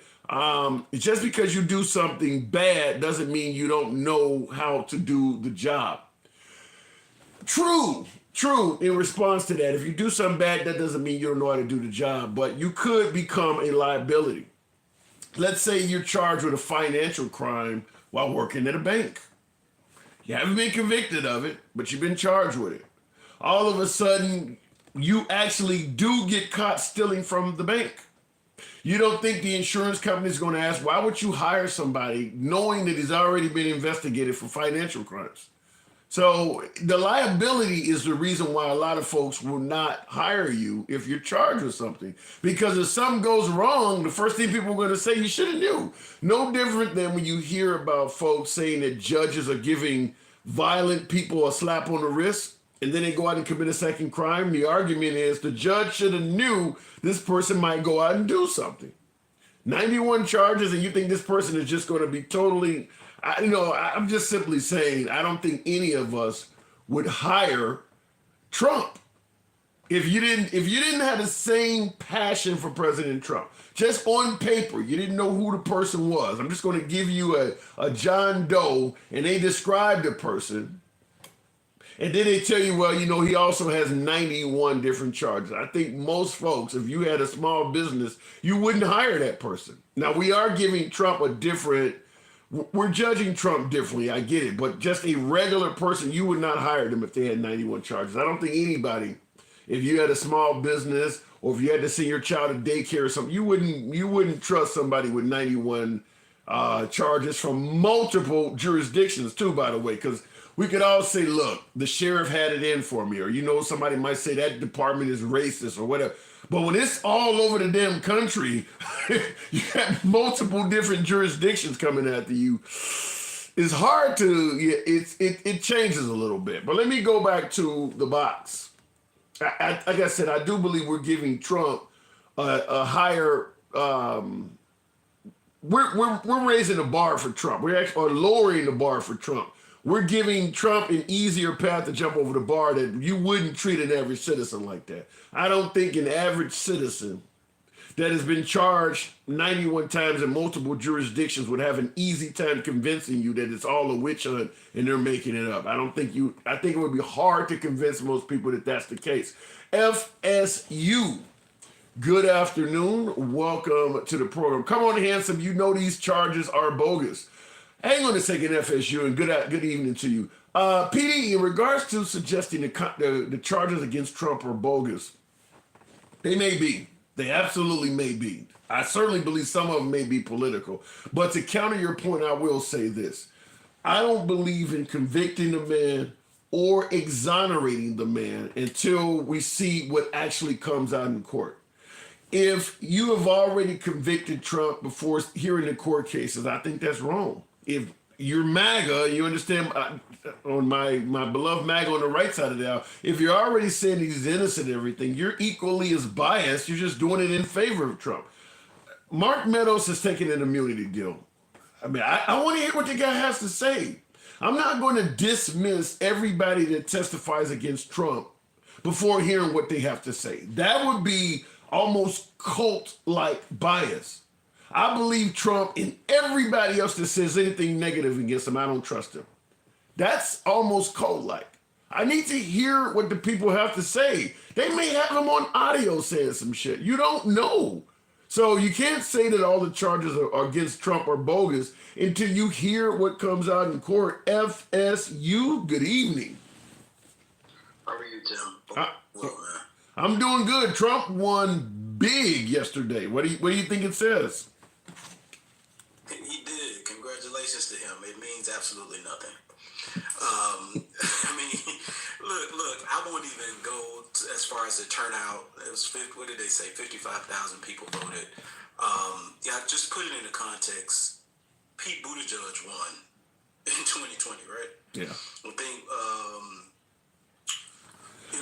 Just because you do something bad doesn't mean you don't know how to do the job. True. True, in response to that, if you do something bad, that doesn't mean you don't know how to do the job, but you could become a liability. Let's say you're charged with a financial crime while working at a bank. You haven't been convicted of it, but you've been charged with it. All of a sudden, you actually do get caught stealing from the bank. You don't think the insurance company is going to ask, why would you hire somebody knowing that he's already been investigated for financial crimes? So the liability is the reason why a lot of folks will not hire you if you're charged with something. Because if something goes wrong, the first thing people are going to say, you should have knew. No different than when you hear about folks saying that judges are giving violent people a slap on the wrist and then they go out and commit a second crime. The argument is the judge should have knew this person might go out and do something. 91 charges, and you think this person is just going to be totally... I'm just simply saying, I don't think any of us would hire Trump if you didn't have the same passion for President Trump. Just on paper, you didn't know who the person was. I'm just going to give you a John Doe, and they describe the person, and then they tell you, well, he also has 91 different charges. I think most folks, if you had a small business, you wouldn't hire that person. Now, we are giving Trump we're judging Trump differently, I get it, but just a regular person, you would not hire them if they had 91 charges. I don't think anybody, if you had a small business or if you had to send your child to daycare or something, you wouldn't trust somebody with 91 charges from multiple jurisdictions too, by the way, because we could all say, look, the sheriff had it in for me, or somebody might say that department is racist or whatever. But when it's all over the damn country, you have multiple different jurisdictions coming after you. It's hard to, it changes a little bit. But let me go back to the box. Like I said, I do believe we're giving Trump a higher, we're raising the bar for Trump. We're actually lowering the bar for Trump. We're giving Trump an easier path to jump over the bar that you wouldn't treat an average citizen like that. I don't think an average citizen that has been charged 91 times in multiple jurisdictions would have an easy time convincing you that it's all a witch hunt and they're making it up. I think it would be hard to convince most people that that's the case. FSU, good afternoon. Welcome to the program. Come on, handsome. You know these charges are bogus. Hang on a second, FSU, and good evening to you. PD, in regards to suggesting the charges against Trump are bogus, they may be. They absolutely may be. I certainly believe some of them may be political. But to counter your point, I will say this. I don't believe in convicting the man or exonerating the man until we see what actually comes out in court. If you have already convicted Trump before hearing the court cases, I think that's wrong. If you're MAGA, you understand, on my beloved MAGA on the right side of the aisle, if you're already saying he's innocent and everything, you're equally as biased. You're just doing it in favor of Trump. Mark Meadows has taken an immunity deal. I mean, I want to hear what the guy has to say. I'm not going to dismiss everybody that testifies against Trump before hearing what they have to say. That would be almost cult-like bias. I believe Trump and everybody else that says anything negative against him, I don't trust him. That's almost cult-like. I need to hear what the people have to say. They may have him on audio saying some shit. You don't know. So you can't say that all the charges are against Trump are bogus until you hear what comes out in court. FSU, good evening. How are you, Tim? I'm doing good. Trump won big yesterday. What do you think it says? He did. Congratulations to him. It means absolutely nothing. I mean, look. I won't even go as far as the turnout. It was, what did they say? 55,000 people voted. Yeah, just put it into context. Pete Buttigieg won in 2020, right? Yeah. I think.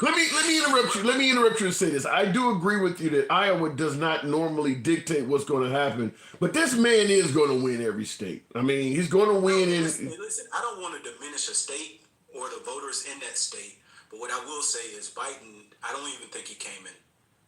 Let me interrupt you. Let me interrupt you and say this. I do agree with you that Iowa does not normally dictate what's going to happen, but this man is going to win every state. I mean, he's going to win in. Listen, I don't want to diminish a state or the voters in that state, but what I will say is Biden, I don't even think he came in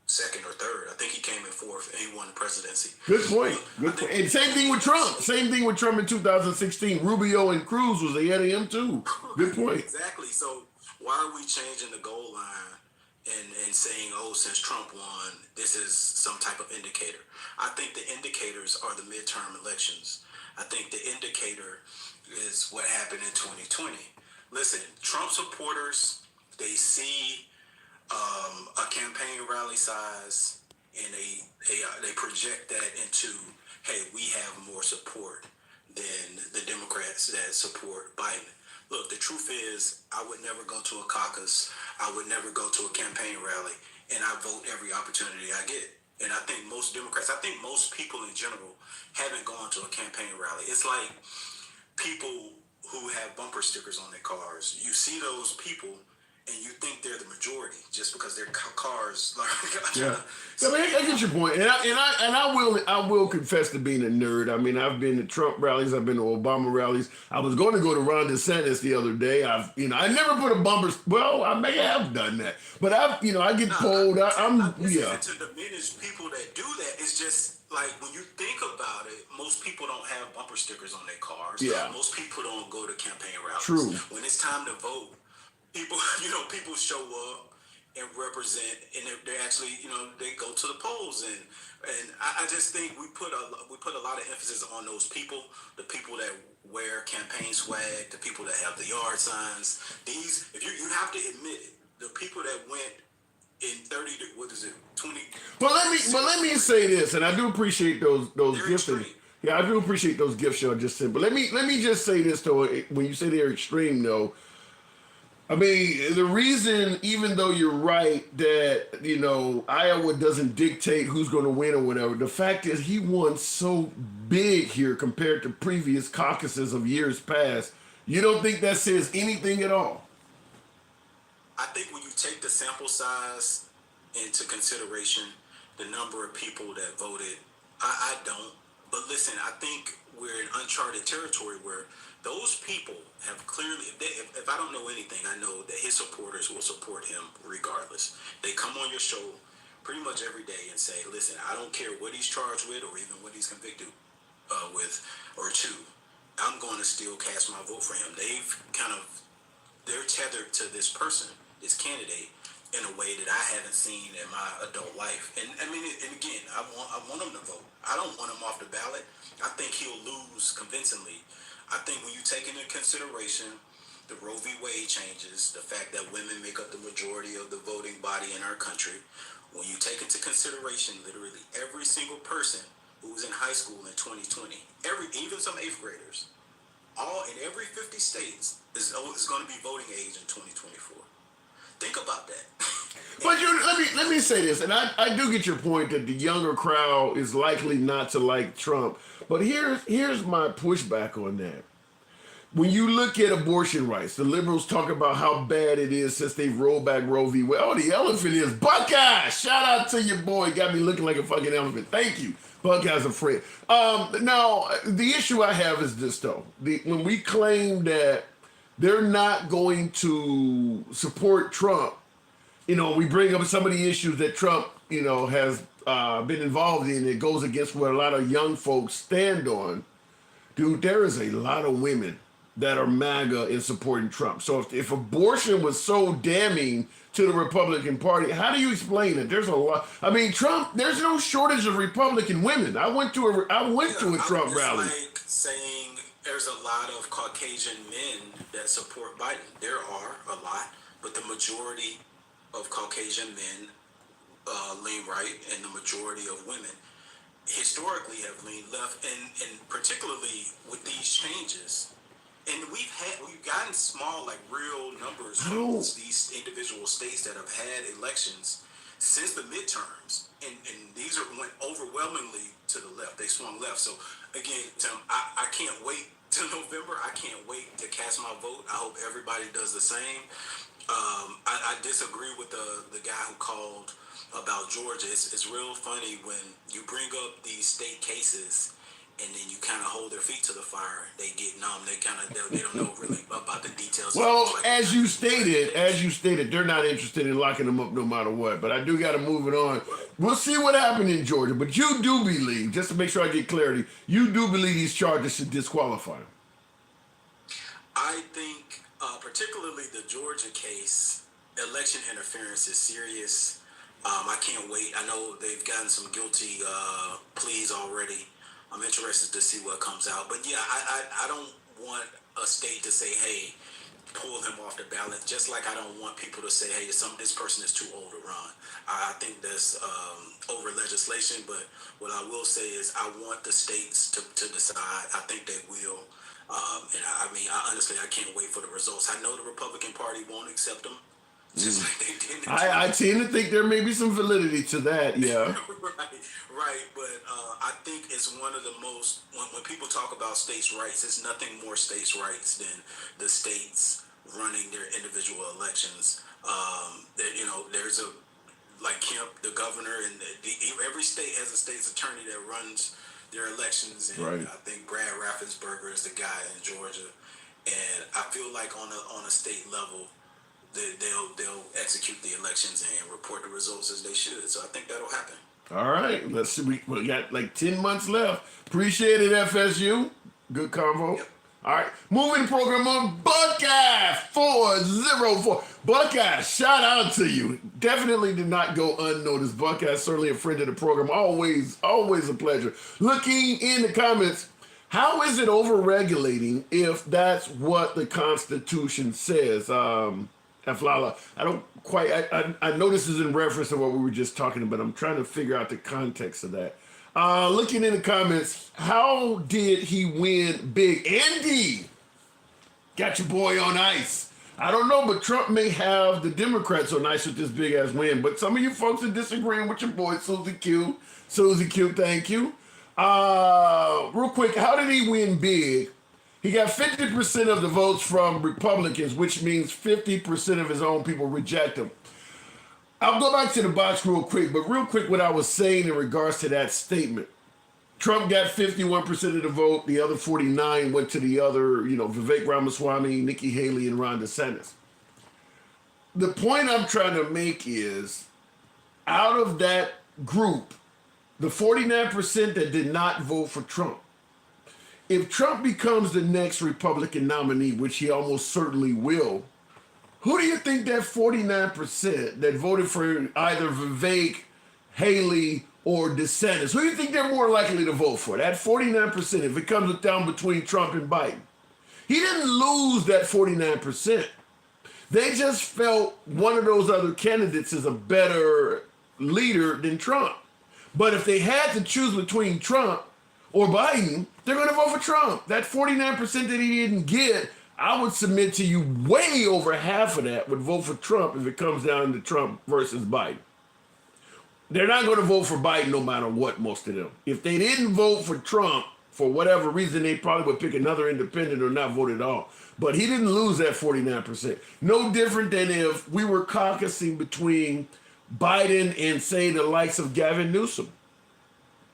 second or third. I think he came in fourth and he won the presidency. Good point. Good point. And same thing with Trump. Same thing with Trump in 2016. Rubio and Cruz was ahead of him too. Good point. Exactly. So why are we changing the goal line and saying, oh, since Trump won, this is some type of indicator? I think the indicators are the midterm elections. I think the indicator is what happened in 2020. Listen, Trump supporters, they see a campaign rally size, and they project that into, hey, we have more support than the Democrats that support Biden. Look, the truth is, I would never go to a caucus. I would never go to a campaign rally, and I vote every opportunity I get. And I think most Democrats, I think most people in general haven't gone to a campaign rally. It's like people who have bumper stickers on their cars. You see those people, and you think they're the majority just because their cars. Yeah, I mean, I get your point, and I will confess to being a nerd. I mean, I've been to Trump rallies, I've been to Obama rallies. I was going to go to Ron DeSantis the other day. I never put a bumper. Well, I may have done that, but I get polled. I'm yeah. To diminish people that do that, it's just like when you think about it, most people don't have bumper stickers on their cars. Yeah. Most people don't go to campaign rallies. True. When it's time to vote, people show up and represent, and they actually, they go to the polls, and I just think we put a lot of emphasis on those people, the people that wear campaign swag, the people that have the yard signs. These, if you have to admit it, the people that went in 20. Well, let me say this, and I do appreciate those gifts. Yeah, I do appreciate those gifts y'all just sent. But let me just say this though. When you say they're extreme, though, I mean, the reason, even though you're right that, Iowa doesn't dictate who's going to win or whatever, the fact is he won so big here compared to previous caucuses of years past. You don't think that says anything at all? I think when you take the sample size into consideration, the number of people that voted, I don't. But listen, I think we're in uncharted territory where those people have clearly, if I don't know anything, I know that his supporters will support him regardless. They come on your show pretty much every day and say, listen, I don't care what he's charged with or even what he's convicted with or to. I'm going to still cast my vote for him. They're tethered to this person, this candidate, in a way that I haven't seen in my adult life. And I mean, and again, I want him to vote. I don't want him off the ballot. I think he'll lose convincingly. I think when you take into consideration the Roe v. Wade changes, the fact that women make up the majority of the voting body in our country, when you take into consideration literally every single person who was in high school in 2020, even some 8th graders, all in every 50 states is going to be voting age in 2024. Think about that. But let me say this, and I do get your point that the younger crowd is likely not to like Trump. But here's my pushback on that. When you look at abortion rights, the liberals talk about how bad it is since they've rolled back Roe v. Wade. Oh, the elephant is Buckeye. Shout out to your boy. Got me looking like a fucking elephant. Thank you. Buckeye's a friend. Now, the issue I have is this, though. When we claim that they're not going to support Trump, we bring up some of the issues that Trump, has been involved in. It goes against what a lot of young folks stand on. Dude, there is a lot of women that are MAGA in supporting Trump. So if abortion was so damning to the Republican Party, how do you explain it? There's a lot. I mean, Trump. There's no shortage of Republican women. I went to a Trump rally. Like saying there's a lot of Caucasian men that support Biden. There are a lot, but the majority of Caucasian men lean right, and the majority of women historically have leaned left, and particularly with these changes. And we've gotten small, like real numbers from these individual states that have had elections since the midterms, and these went overwhelmingly to the left. They swung left. So again, Tim, I can't wait till November. I can't wait to cast my vote. I hope everybody does the same. I disagree with the guy who called about Georgia. It's real funny when you bring up these state cases and then you kind of hold their feet to the fire. They get numb. They don't know really about the details. Well, as you stated, they're not interested in locking them up no matter what. But I do got to move it on. We'll see what happened in Georgia. But you do believe, just to make sure I get clarity, you do believe these charges should disqualify him. I I think, particularly the Georgia case, election interference is serious. I can't wait. I know they've gotten some guilty pleas already. I'm interested to see what comes out. But yeah, I don't want a state to say, hey, pull him off the ballot, just like I don't want people to say, hey, this person is too old to run. I think that's over legislation, but what I will say is I want the states to decide. I think they will. And I mean, honestly, I can't wait for the results. I know the Republican Party won't accept them, just like they did. I tend to think there may be some validity to that, yeah. Right. But I think it's one of the most, when people talk about states' rights, it's nothing more states' rights than the states running their individual elections. There's like Kemp, the governor, and every state has a state's attorney that runs their elections. And right. I think Brad Raffensperger is the guy in Georgia. And I feel like on a state level, they'll execute the elections and report the results as they should. So I think that'll happen. All right, let's see. We got like 10 months left. Appreciate it, FSU. Good convo. Yep. All right, moving program on Buckeye 404. Buckeye, shout out to you. Definitely did not go unnoticed. Buckeye, certainly a friend of the program. Always a pleasure. Looking in the comments, how is it over-regulating if that's what the Constitution says? Aflala, I don't quite, I know this is in reference to what we were just talking about. I'm trying to figure out the context of that. Looking in the comments, how did he win big? Andy, got your boy on ice. I don't know, but Trump may have the Democrats on ice with this big ass win. But some of you folks are disagreeing with your boy, Susie Q. Susie Q, thank you. Real quick, how did he win big? He got 50% of the votes from Republicans, which means 50% of his own people reject him. I'll go back to the box real quick, but real quick what I was saying in regards to that statement. Trump got 51% of the vote. The other 49 went to the other, Vivek Ramaswamy, Nikki Haley, and Ron DeSantis. The point I'm trying to make is, out of that group, the 49% that did not vote for Trump, if Trump becomes the next Republican nominee, which he almost certainly will, who do you think that 49% that voted for either Vivek, Haley, or DeSantis, who do you think they're more likely to vote for? That 49%, if it comes down between Trump and Biden. He didn't lose that 49%. They just felt one of those other candidates is a better leader than Trump. But if they had to choose between Trump or Biden, they're going to vote for Trump. That 49% that he didn't get, I would submit to you way over half of that would vote for Trump if it comes down to Trump versus Biden. They're not going to vote for Biden no matter what, most of them. If they didn't vote for Trump, for whatever reason, they probably would pick another independent or not vote at all. But he didn't lose that 49%. No different than if we were caucusing between Biden and, say, the likes of Gavin Newsom.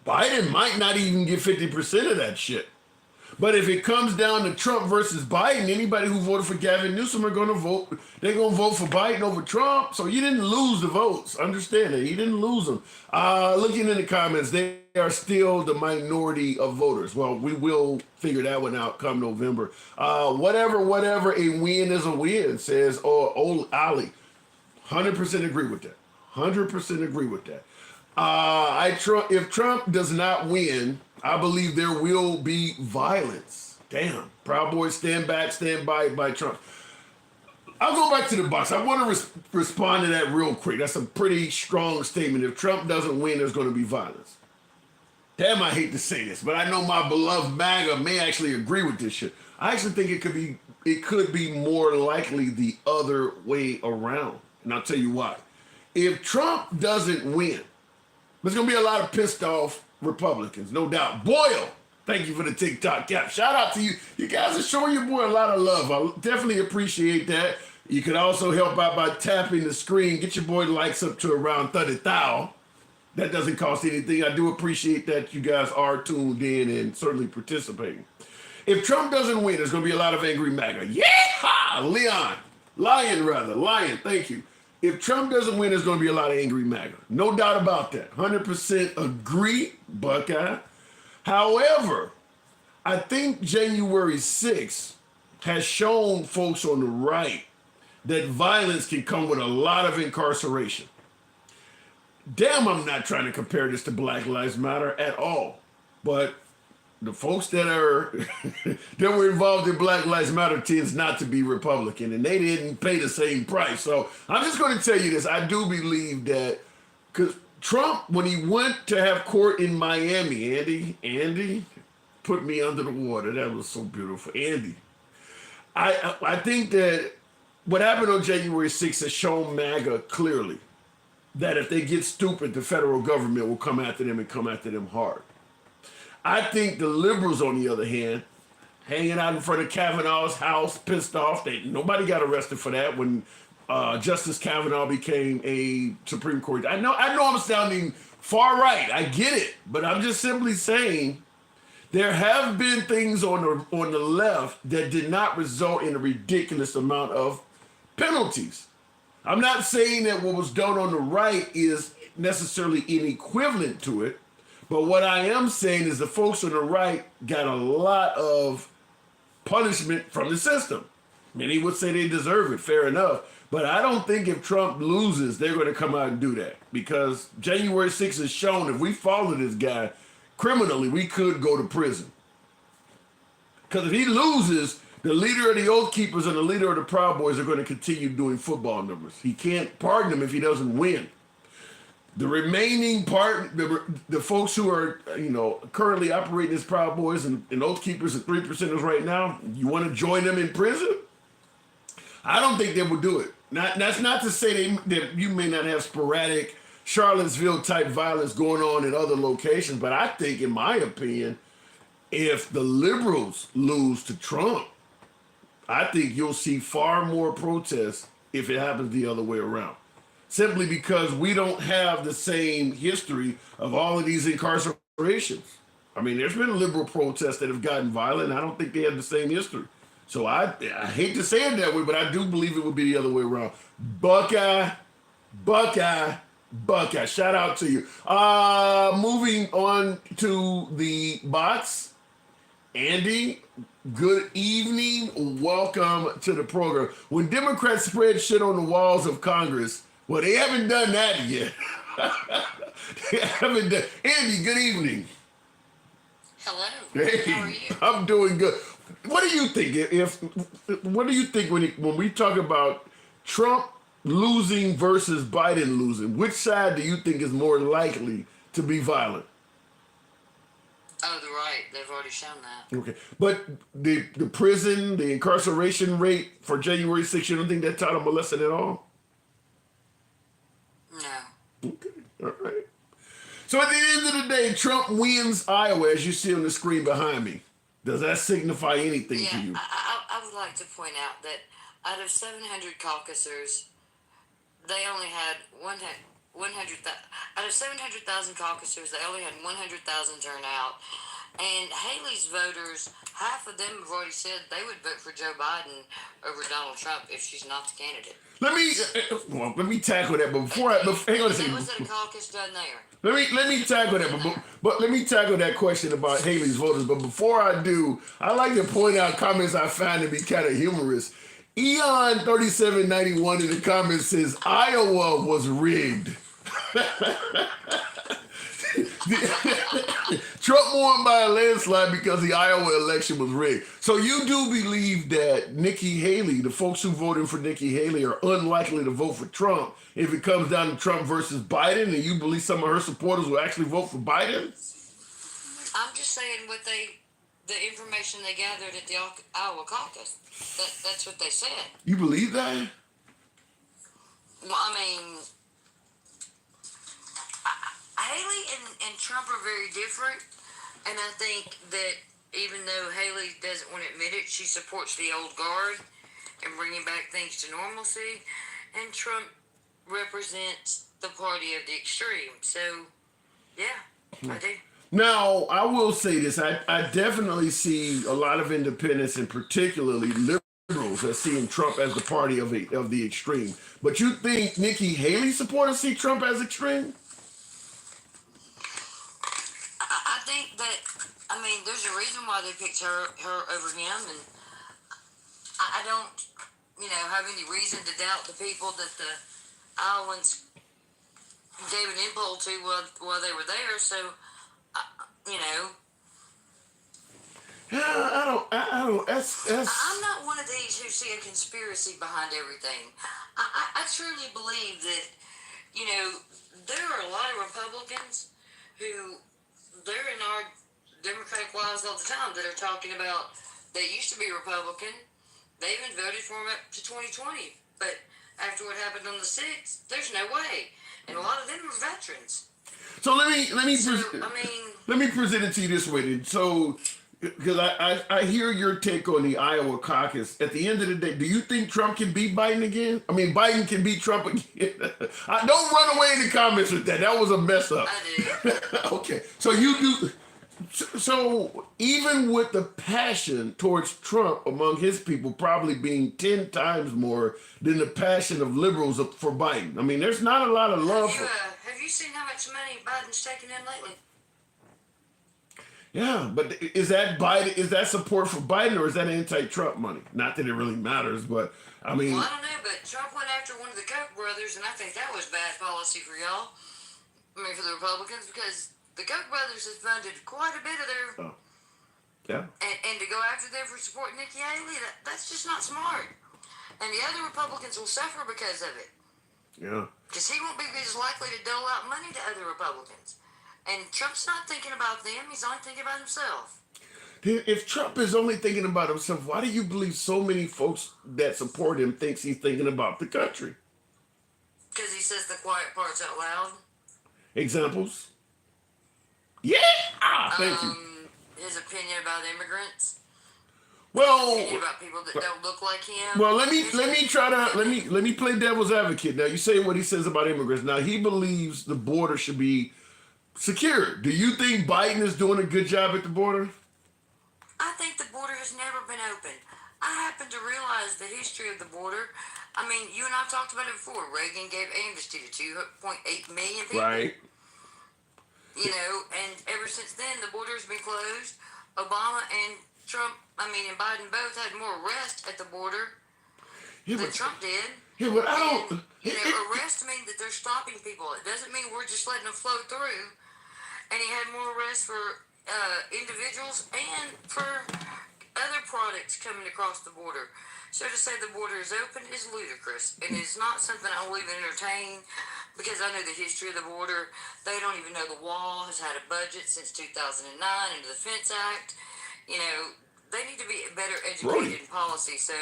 Biden might not even get 50% of that shit. But if it comes down to Trump versus Biden, anybody who voted for Gavin Newsom are going to vote. They're going to vote for Biden over Trump. So you didn't lose the votes. Understand that. You didn't lose them. Looking in the comments, they are still the minority of voters. Well, we will figure that one out come November. Whatever, a win is a win, says old Ali. 100% agree with that. 100% agree with that. If Trump does not win, I believe there will be violence. Damn. Proud Boys stand by Trump. I'll go back to the box. I want to respond to that real quick. That's a pretty strong statement. If Trump doesn't win, there's going to be violence. Damn, I hate to say this, but I know my beloved MAGA may actually agree with this shit. I actually think it could be more likely the other way around. And I'll tell you why. If Trump doesn't win, there's going to be a lot of pissed off Republicans, no doubt. Boyle, thank you for the TikTok cap. Shout out to you. You guys are showing your boy a lot of love. I definitely appreciate that. You could also help out by tapping the screen. Get your boy likes up to around 30,000. That doesn't cost anything. I do appreciate that you guys are tuned in and certainly participating. If Trump doesn't win, there's going to be a lot of angry MAGA. Yeah! Lion, thank you. If Trump doesn't win, there's going to be a lot of angry MAGA. No doubt about that. 100% agree, Buckeye. However, I think January 6th has shown folks on the right that violence can come with a lot of incarceration. Damn, I'm not trying to compare this to Black Lives Matter at all. But the folks that are that were involved in Black Lives Matter tends not to be Republican, and they didn't pay the same price. So I'm just going to tell you this. I do believe that because Trump, when he went to have court in Miami, Andy put me under the water. That was so beautiful. Andy. I think that what happened on January 6th has shown MAGA clearly that if they get stupid, the federal government will come after them and come after them hard. I think the liberals, on the other hand, hanging out in front of Kavanaugh's house, pissed off. Nobody got arrested for that when Justice Kavanaugh became a Supreme Court. I know I'm sounding far right. I get it, but I'm just simply saying there have been things on the left that did not result in a ridiculous amount of penalties. I'm not saying that what was done on the right is necessarily inequivalent to it, but what I am saying is the folks on the right got a lot of punishment from the system. Many would say they deserve it, fair enough. But I don't think if Trump loses, they're going to come out and do that. Because January 6th has shown if we follow this guy criminally, we could go to prison. Because if he loses, the leader of the Oath Keepers and the leader of the Proud Boys are going to continue doing football numbers. He can't pardon him if he doesn't win. The remaining part, the folks who are, currently operating as Proud Boys and Oath Keepers and 3%ers right now, you want to join them in prison? I don't think they would do it. That's not to say that you may not have sporadic Charlottesville type violence going on in other locations, but I think, in my opinion, if the liberals lose to Trump, I think you'll see far more protests if it happens the other way around. Simply because we don't have the same history of all of these incarcerations. I mean, there's been liberal protests that have gotten violent. I don't think they have the same history. So I hate to say it that way, but I do believe it would be the other way around. Buckeye. Shout out to you. Moving on to the bots. Andy, good evening. Welcome to the program. When Democrats spread shit on the walls of Congress, well, they haven't done that yet. They haven't done. Andy, good evening. Hello. Hey, how are you? I'm doing good. What do you think? What do you think when we talk about Trump losing versus Biden losing? Which side do you think is more likely to be violent? Oh, the right. They've already shown that. Okay, but the prison, the incarceration rate for January 6th, you don't think that taught them a lesson at all? No. Okay, all right. So at the end of the day, Trump wins Iowa, as you see on the screen behind me. Does that signify anything to you? I would like to point out that out of 700 caucusers, they only had 100,000. Out of 700,000 caucusers, they only had 100,000 turn out. And Haley's voters, half of them have already said they would vote for Joe Biden over Donald Trump if she's not the candidate. Let me tackle that. But before hang on a second. That was at a caucus done there. Let me tackle that. But let me tackle that question about Haley's voters. But before I do, I like to point out comments I find to be kind of humorous. Eon3791 in the comments says Iowa was rigged. Trump won by a landslide because the Iowa election was rigged. So you do believe that Nikki Haley, the folks who voted for Nikki Haley, are unlikely to vote for Trump if it comes down to Trump versus Biden, and you believe some of her supporters will actually vote for Biden? I'm just saying the information they gathered at the Iowa caucus. That's what they said. You believe that? Well, I mean, Haley and Trump are very different, and I think that even though Haley doesn't want to admit it, she supports the old guard and bringing back things to normalcy, and Trump represents the party of the extreme. So, yeah, I do. Now, I will say this. I definitely see a lot of independents, and particularly liberals, as seeing Trump as the party of the extreme. But you think Nikki Haley supporters see Trump as extreme? I think that, I mean, there's a reason why they picked her over him, and I don't, have any reason to doubt the people that the Iowans gave an impulse to while they were there. So, you know, Yeah, I don't. That's. I'm not one of these who see a conspiracy behind everything. I truly believe that, there are a lot of Republicans who, they're in our Democratic wives all the time that are talking about they used to be Republican. They even voted for him up to 2020. But after what happened on the 6th, there's no way. And a lot of them are veterans. So let me let me present it to you this way. Then. So, because I hear your take on the Iowa caucus. At the end of the day, do you think Trump can beat Biden again? I mean, Biden can beat Trump again. Don't run away in the comments with that. That was a mess up. I do. Okay, so you do. So even with the passion towards Trump among his people probably being 10 times more than the passion of liberals for Biden. I mean, there's not a lot of love. Have you seen how much money Biden's taken in lately? Yeah, but is that Biden? Is that support for Biden or is that anti-Trump money? Not that it really matters, but I mean. Well, I don't know, but Trump went after one of the Koch brothers, and I think that was bad policy for y'all. I mean, for the Republicans, because the Koch brothers has funded quite a bit of their. Oh. Yeah. And to go after them for supporting Nikki Haley, that's just not smart. And the other Republicans will suffer because of it. Yeah. Because he won't be as likely to dole out money to other Republicans. And Trump's not thinking about them, he's only thinking about himself. If Trump is only thinking about himself, why do you believe so many folks that support him thinks he's thinking about the country? Because he says the quiet parts out loud. Examples? Yeah! Thank you. His opinion about immigrants. Well, Opinion about people that don't look like him. well, let me play devil's advocate. Now, you say what he says about immigrants. Now, he believes the border should be secure. Do you think Biden is doing a good job at the border? I think the border has never been open. I happen to realize the history of the border. I mean, you and I talked about it before. Reagan gave amnesty to 2.8 million people. Right. And ever since then, the border has been closed. Obama and and Biden both had more arrests at the border than Trump did. Yeah, but I don't. Arrests mean that they're stopping people. It doesn't mean we're just letting them flow through. And he had more arrests for individuals and for other products coming across the border. So to say the border is open is ludicrous, and it's not something I will even entertain because I know the history of the border. They don't even know the wall has had a budget since 2009 under the Defense Act. They need to be better educated in policy so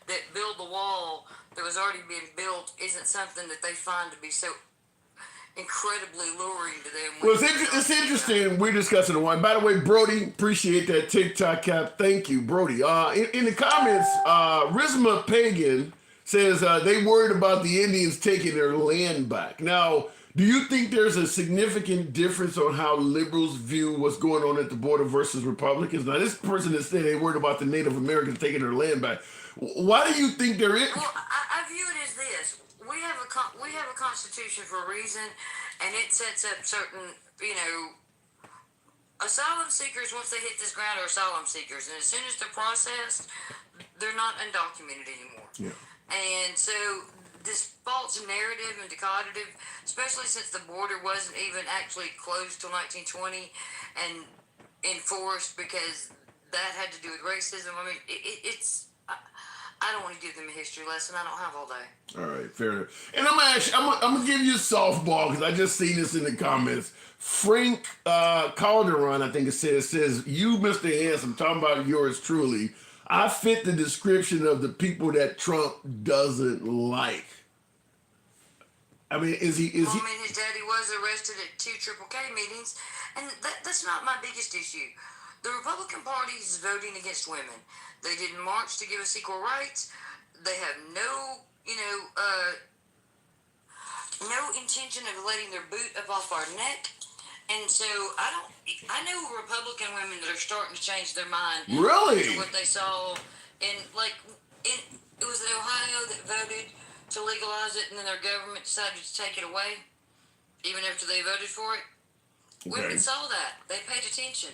that build the wall that was already being built isn't something that they find to be so incredibly luring to them. Well, it's interesting. We're discussing the one. By the way, Brody, appreciate that TikTok cap. Thank you, Brody. In the comments, Rizma Pagan says they worried about the Indians taking their land back. Now, do you think there's a significant difference on how liberals view what's going on at the border versus Republicans? Now, this person is saying they worried about the Native Americans taking their land back. Why do you think there is? Well, I view it as this. We have a constitution for a reason, and it sets up certain, asylum seekers, once they hit this ground, are asylum seekers. And as soon as they're processed, they're not undocumented anymore. Yeah. And so this false narrative and dichotomy, especially since the border wasn't even actually closed till 1920 and enforced because that had to do with racism. I mean, it's... I don't want to give them a history lesson. I don't have all day. All right, fair enough. And I'm gonna give you a softball because I just seen this in the comments. Frank Calderon, I think it says, you, Mr. Handsome, talking about yours truly. I fit the description of the people that Trump doesn't like. I mean, is he? His daddy was arrested at 2 Triple K meetings, and that's not my biggest issue. The Republican Party is voting against women. They didn't march to give us equal rights. They have no intention of letting their boot up off our neck. And so I know Republican women that are starting to change their mind. Really? To what they saw it was Ohio that voted to legalize it, and then their government decided to take it away, even after they voted for it. Okay. Women saw that. They paid attention.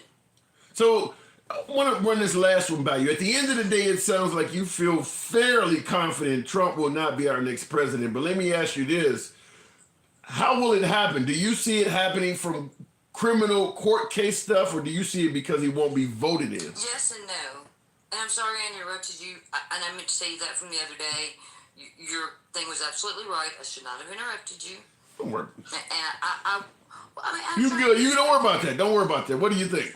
So I want to run this last one by you. At the end of the day, it sounds like you feel fairly confident Trump will not be our next president. But let me ask you this. How will it happen? Do you see it happening from criminal court case stuff, or do you see it because he won't be voted in? Yes and no. And I'm sorry I interrupted you, and I meant to say that from the other day. Your thing was absolutely right. I should not have interrupted you. Don't worry. And You good. You don't worry about that. Don't worry about that. What do you think?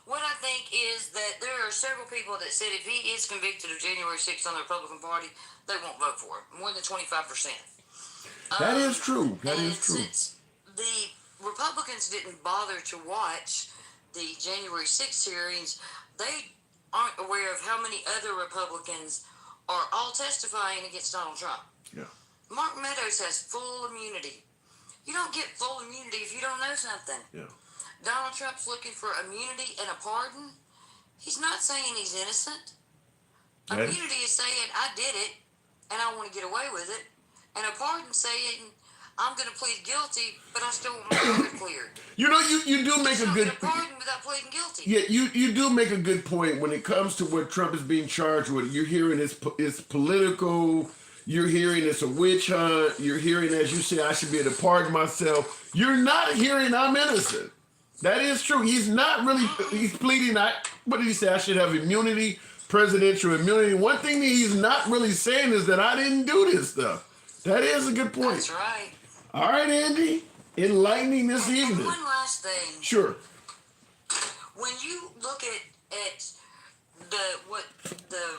What I think is that there are several people that said if he is convicted of January 6th on the Republican Party, they won't vote for him. More than 25%. That is true. That and is true. Since the Republicans didn't bother to watch the January 6th hearings, they aren't aware of how many other Republicans are all testifying against Donald Trump. Yeah. Mark Meadows has full immunity. You don't get full immunity if you don't know something. Yeah. Donald Trump's looking for immunity and a pardon. He's not saying he's innocent. Right. Immunity is saying, I did it, and I want to get away with it. And a pardon saying, I'm going to plead guilty, but I still want my record cleared. You know, you do make You a don't good. get a pardon without pleading guilty. Yeah, you do make a good point when it comes to what Trump is being charged with. You're hearing it's political. You're hearing it's a witch hunt. You're hearing, as you say, I should be able to pardon myself. You're not hearing I'm innocent. That is true. He's not really. He's pleading. What did he say? I should have immunity, presidential immunity. One thing that he's not really saying is that I didn't do this stuff. That is a good point. That's right. All right, Andy. Enlightening this And evening. one last thing. Sure. When you look at what the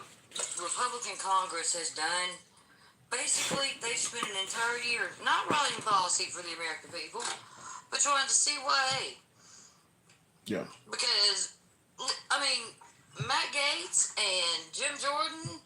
Republican Congress has done, basically they've spent an entire year not writing policy for the American people, but trying to see why. Yeah. Because, I mean, Matt Gaetz and Jim Jordan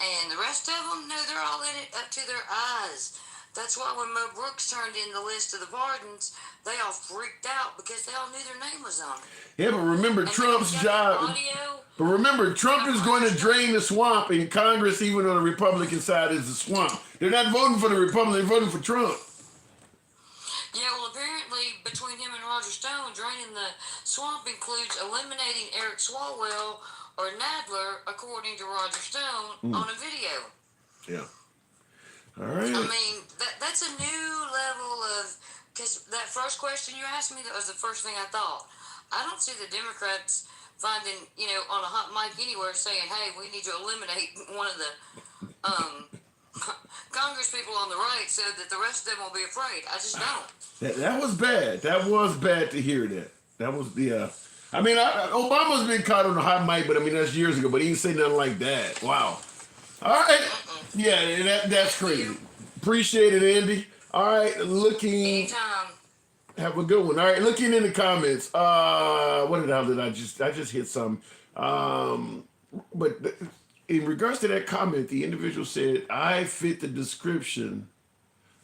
and the rest of them, no, they're all in it up to their eyes. That's why when Mo Brooks turned in the list of the pardons, they all freaked out because they all knew their name was on it. Yeah, but remember And Trump's then you got job. audio. But remember, Trump is going to drain the swamp, and Congress, even on the Republican side, is the swamp. They're not voting for the Republican; they're voting for Trump. Yeah, well, apparently between him and Roger Stone, draining the swamp includes eliminating Eric Swalwell or Nadler, according to Roger Stone, on a video. Yeah. All right. I mean, that's a new level of, because that first question you asked me, that was the first thing I thought. I don't see the Democrats finding, on a hot mic anywhere saying, hey, we need to eliminate one of the Congress people on the right so that the rest of them will be afraid. I just don't. That was bad. That was bad to hear that. That was the. I mean, Obama's been caught on the hot mic, but I mean that's years ago. But he didn't say nothing like that. Wow. All right. Yeah, that's crazy. Appreciate it, Andy. All right, looking. Anytime. Have a good one. All right, looking in the comments. What the hell did I just hit some? But in regards to that comment, the individual said, I fit the description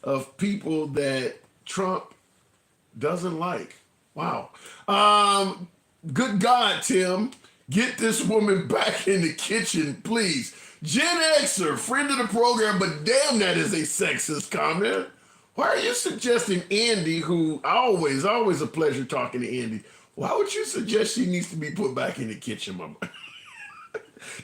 of people that Trump doesn't like. Wow. Good God, Tim. Get this woman back in the kitchen, please. Gen Xer, friend of the program, but damn, that is a sexist comment. Why are you suggesting Andy, who always a pleasure talking to Andy, why would you suggest she needs to be put back in the kitchen, mama?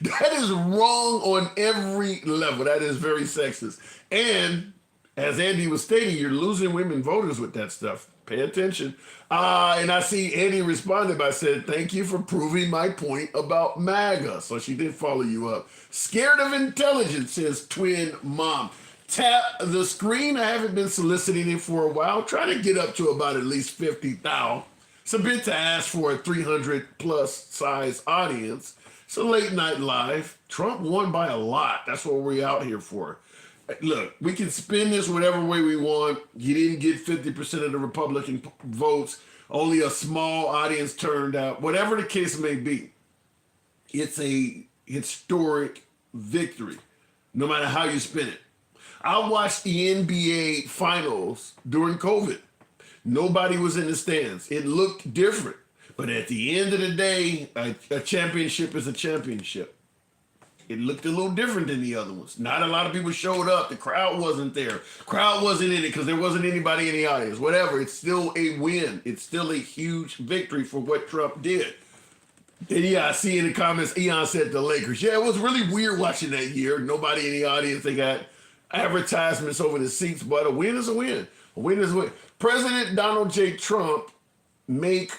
That is wrong on every level. That is very sexist. And as Andy was stating, you're losing women voters with that stuff. Pay attention. And I see Andy responded by saying, thank you for proving my point about MAGA. So she did follow you up. Scared of intelligence, says Twin Mom. Tap the screen. I haven't been soliciting it for a while. Trying to get up to about at least 50,000. It's a bit to ask for a 300 plus size audience. It's a late night live. Trump won by a lot. That's what we're out here for. Look, we can spin this whatever way we want. You didn't get 50% of the Republican votes. Only a small audience turned out. Whatever the case may be, it's a historic victory, no matter how you spin it. I watched the NBA finals during COVID. Nobody was in the stands. It looked different. But at the end of the day, a championship is a championship. It looked a little different than the other ones. Not a lot of people showed up. The crowd wasn't there. Crowd wasn't in it because there wasn't anybody in the audience. Whatever. It's still a win. It's still a huge victory for what Trump did. And yeah, I see in the comments, Eon said the Lakers. Yeah, it was really weird watching that year. Nobody in the audience, they got advertisements over the seats, but a win is a win. A win is a win. President Donald J. Trump make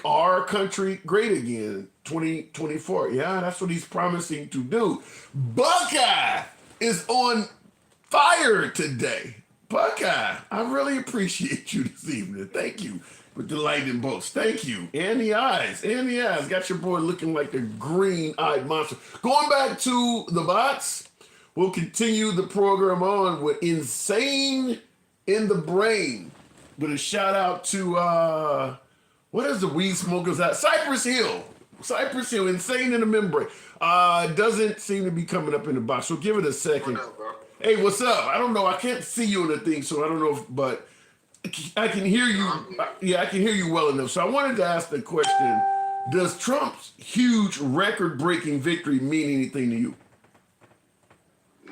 our country great again 2024. Yeah, that's what he's promising to do. Buckeye is on fire today. Buckeye, I really appreciate you this evening. Thank you with the lightning bolts. Thank you. And the eyes. And the eyes. Got your boy looking like a green-eyed monster. Going back to the bots, we'll continue the program on with Insane in the Brain. With a shout out to, what is the weed smokers at? Cypress Hill. Cypress Hill, Insane in the Membrane. Doesn't seem to be coming up in the box, so give it a second. What up, bro? Hey, what's up? I don't know. I can't see you on the thing, so I don't know but I can hear you. Yeah, I can hear you well enough. So I wanted to ask the question, does Trump's huge record-breaking victory mean anything to you?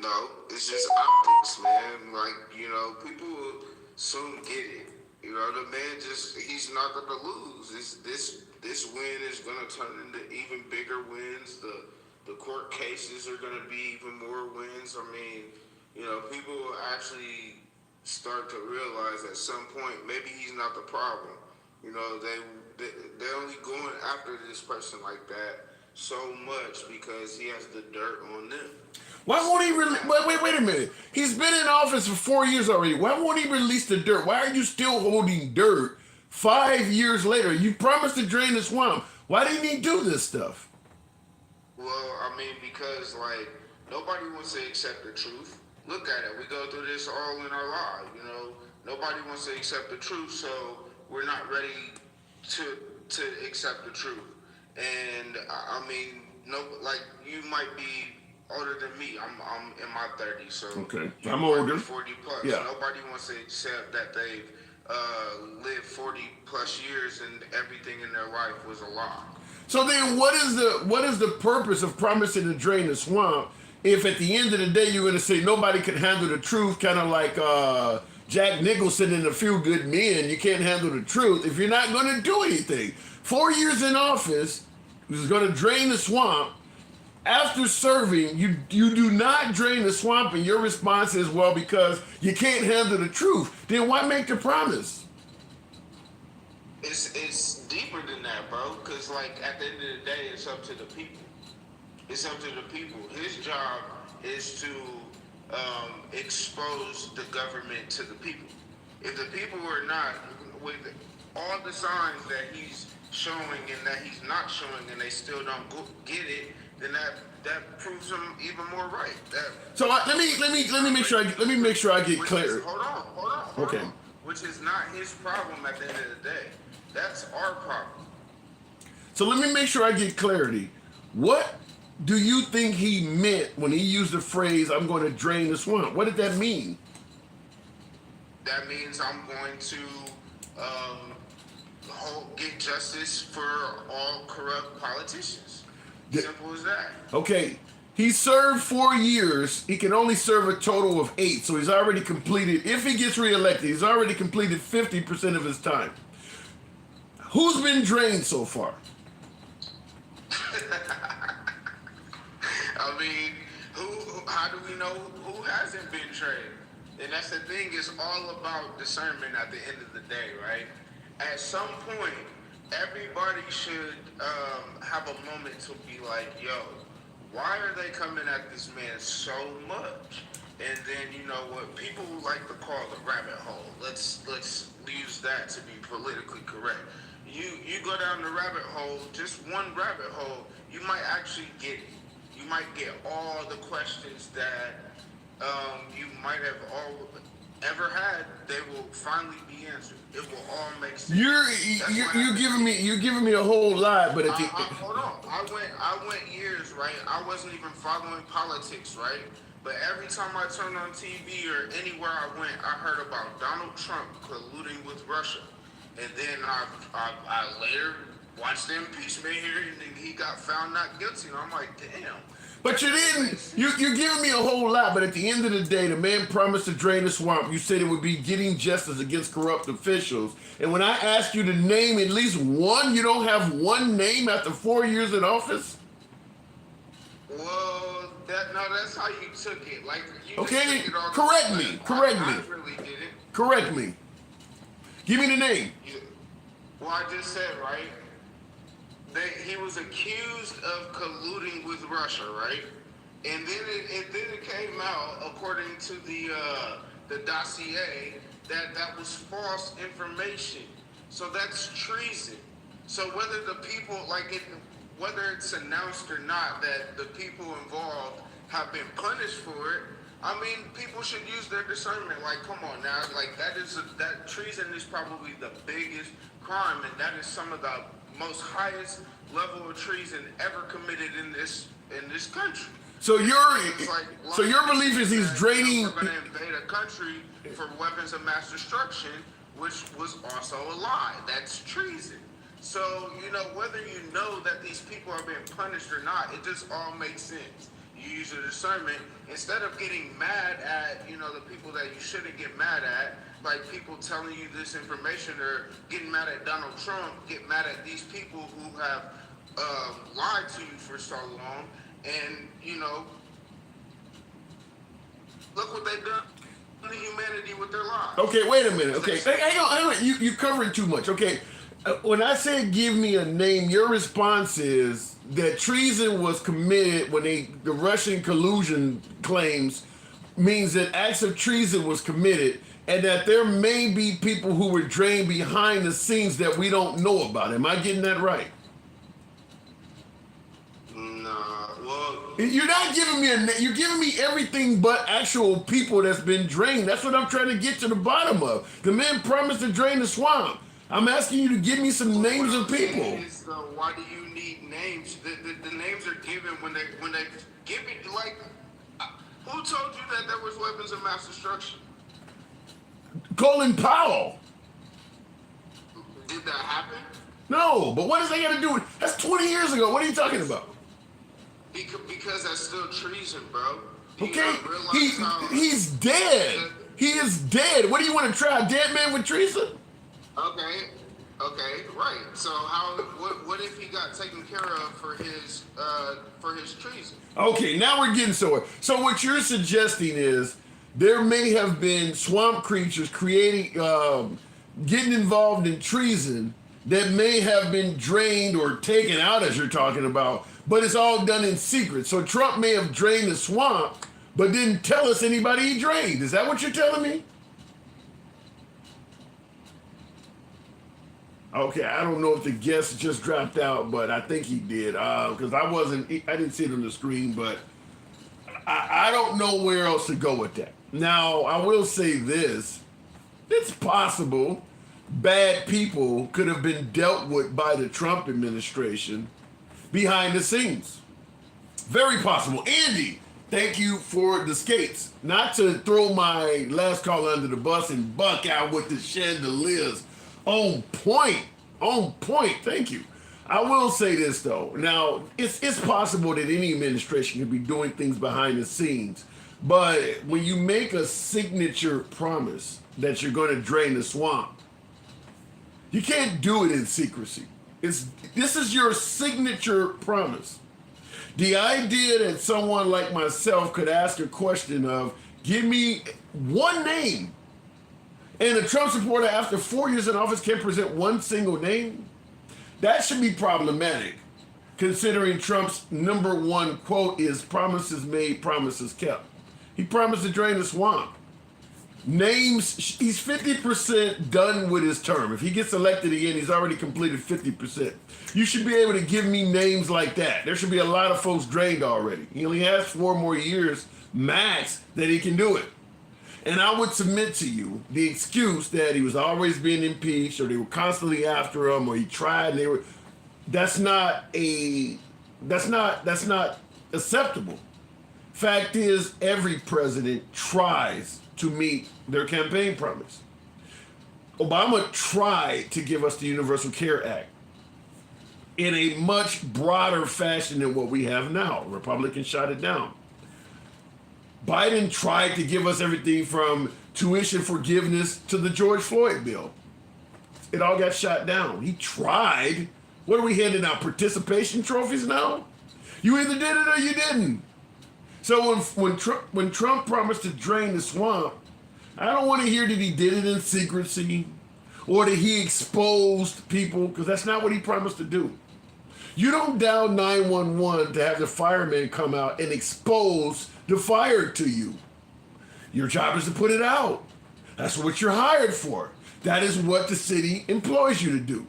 No, it's just optics, man. Like, people will soon get it. The man he's not going to lose. This win is going to turn into even bigger wins. The court cases are going to be even more wins. I mean, people will actually start to realize at some point maybe he's not the problem. They're only going after this person like that so much because he has the dirt on them. Why won't he wait a minute. He's been in office for 4 years already. Why won't he release the dirt? Why are you still holding dirt 5 years later? You promised to drain the swamp. Why didn't he do this stuff? Well, I mean, because, nobody wants to accept the truth. Look at it. We go through this all in our lives, Nobody wants to accept the truth, so we're not ready to accept the truth. And, I mean, you might be older than me. I'm in my 30s, so okay. I'm older. 40 plus. Yeah. Nobody wants to accept that they've lived 40 plus years and everything in their life was a lie. So then what is the purpose of promising to drain the swamp if at the end of the day you're going to say nobody can handle the truth, kind of like Jack Nicholson in A Few Good Men, you can't handle the truth if you're not going to do anything. 4 years in office, he's going to drain the swamp. After serving, you do not drain the swamp, and your response is, well, because you can't handle the truth. Then why make the promise? It's deeper than that, bro. Because at the end of the day, it's up to the people. It's up to the people. His job is to expose the government to the people. If the people are not, with all the signs that he's showing and that he's not showing, and they still don't get it, then that proves him even more right. So let me make sure I get clear. Hold Okay. on. Which is not his problem at the end of the day. That's our problem. So let me make sure I get clarity. What do you think he meant when he used the phrase, I'm going to drain the swamp? What did that mean? That means I'm going to get justice for all corrupt politicians. Simple as that. Okay. He served 4 years. He can only serve a total of 8. So he's already completed, if he gets reelected, he's already completed 50% of his time. Who's been drained so far? I mean, how do we know who hasn't been drained? And that's the thing, it's all about discernment at the end of the day, right? At some point, everybody should have a moment to be like, yo, why are they coming at this man so much? And then, you know what people like to call the rabbit hole. Let's use that to be politically correct. You go down the rabbit hole, just one rabbit hole, you might actually get it. You might get all the questions that you might have ever had. They will finally be answered. It will all make sense. You're giving me a whole lot, but at the hold on. I went years, right? I wasn't even following politics, right? But every time I turned on TV or anywhere I went, I heard about Donald Trump colluding with Russia. And then I later watched the impeachment hearing, and he got found not guilty. And I'm like, damn. But you didn't. You're giving me a whole lot. But at the end of the day, the man promised to drain the swamp. You said it would be getting justice against corrupt officials. And when I asked you to name at least one, you don't have one name after 4 years in office? Well, that's how you took it. Like, you Okay, just took it all correct the me, way. correct me. I really didn't. Correct me. Give me the name. Well, I just said, right? He was accused of colluding with Russia, right? And then it came out, according to the dossier, that was false information. So that's treason. So whether the people whether it's announced or not that the people involved have been punished for it, I mean, people should use their discernment. Like, come on now, like that treason is probably the biggest crime, and that is some of the most highest level of treason ever committed in this country. So It's your belief is he's draining. We're going to invade a country for weapons of mass destruction, which was also a lie. That's treason. So, whether you know that these people are being punished or not, it just all makes sense. You use your discernment instead of getting mad at, the people that you shouldn't get mad at, like people telling you this information, or getting mad at Donald Trump, get mad at these people who have lied to you for so long, and, look what they've done to humanity with their lives. Okay, wait a minute. Okay, hang on. You're covering too much. Okay, when I say give me a name, your response is that treason was committed when the Russian collusion claims means that acts of treason was committed, and that there may be people who were drained behind the scenes that we don't know about. Am I getting that right? Nah, well, You're not giving me a name. You're giving me everything but actual people that's been drained. That's what I'm trying to get to the bottom of. The man promised to drain the swamp. I'm asking you to give me some names of people. Why do you need names? The names are given when they give it. Like, who told you that there was weapons of mass destruction? Colin Powell. Did that happen? No, but what does that got to do with? That's 20 years ago. What are you talking about? Because that's still treason, bro. Do you Okay, not realize how- he's dead. He is dead. What do you want to try a dead man with treason? Okay, right. So what if he got taken care of for his treason? Okay, now we're getting somewhere. So what you're suggesting is there may have been swamp creatures creating, getting involved in treason that may have been drained or taken out, as you're talking about, but it's all done in secret. So Trump may have drained the swamp, but didn't tell us anybody he drained. Is that what you're telling me? Okay, I don't know if the guest just dropped out, but I think he did, because I didn't see it on the screen, but I don't know where else to go with that. Now, I will say this. It's possible bad people could have been dealt with by the Trump administration behind the scenes. Very possible. Andy, thank you for the skates. Not to throw my last caller under the bus and buck out with the chandeliers. On point. Thank you. I will say this though. Now, it's possible that any administration could be doing things behind the scenes, but when you make a signature promise that you're going to drain the swamp, you can't do it in secrecy. This is your signature promise. The idea that someone like myself could ask a question of, give me one name, and a Trump supporter after 4 years in office can't present one single name, that should be problematic, considering Trump's number one quote is promises made, promises kept. He promised to drain the swamp. Names, he's 50% done with his term. If he gets elected again, he's already completed 50%. You should be able to give me names like that. There should be a lot of folks drained already. He only has 4 more years max that he can do it. And I would submit to you the excuse that he was always being impeached, or they were constantly after him, or he tried and they were. That's not acceptable. Fact is, every president tries to meet their campaign promise. Obama tried to give us the Universal Care Act. in a much broader fashion than what we have now. Republicans shot it down. Biden tried to give us everything from tuition forgiveness to the George Floyd bill. It all got shot down. He tried. What are we handing out? Participation trophies now? You either did it or you didn't. So when Trump promised to drain the swamp, I don't want to hear that he did it in secrecy or that he exposed people, because that's not what he promised to do. You don't dial 911 to have the firemen come out and expose the fire to you. Your job is to put it out. That's what you're hired for. That is what the city employs you to do.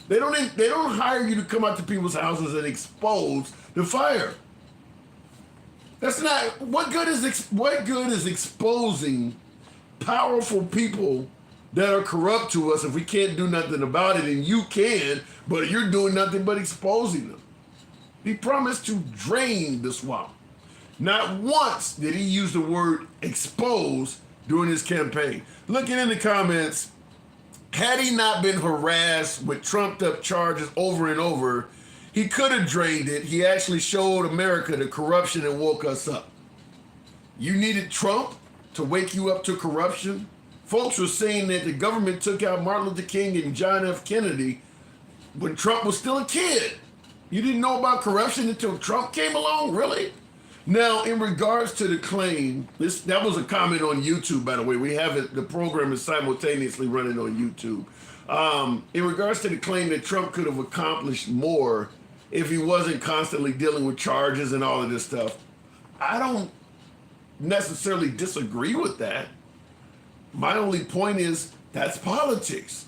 They don't hire you to come out to people's houses and expose the fire. That's not what good is exposing powerful people that are corrupt to us if we can't do nothing about it, and you can, but you're doing nothing but exposing them. He promised to drain the swamp. Not once did he use the word expose during his campaign. Looking in the comments, had he not been harassed with trumped up charges over and over, he could have drained it. He actually showed America the corruption and woke us up. You needed Trump to wake you up to corruption? Folks were saying that the government took out Martin Luther King and John F. Kennedy when Trump was still a kid. You didn't know about corruption until Trump came along? Really? Now, in regards to the claim, that was a comment on YouTube, by the way. We have it, the program is simultaneously running on YouTube. In regards to the claim that Trump could have accomplished more if he wasn't constantly dealing with charges and all of this stuff, I don't necessarily disagree with that. My only point is that's politics.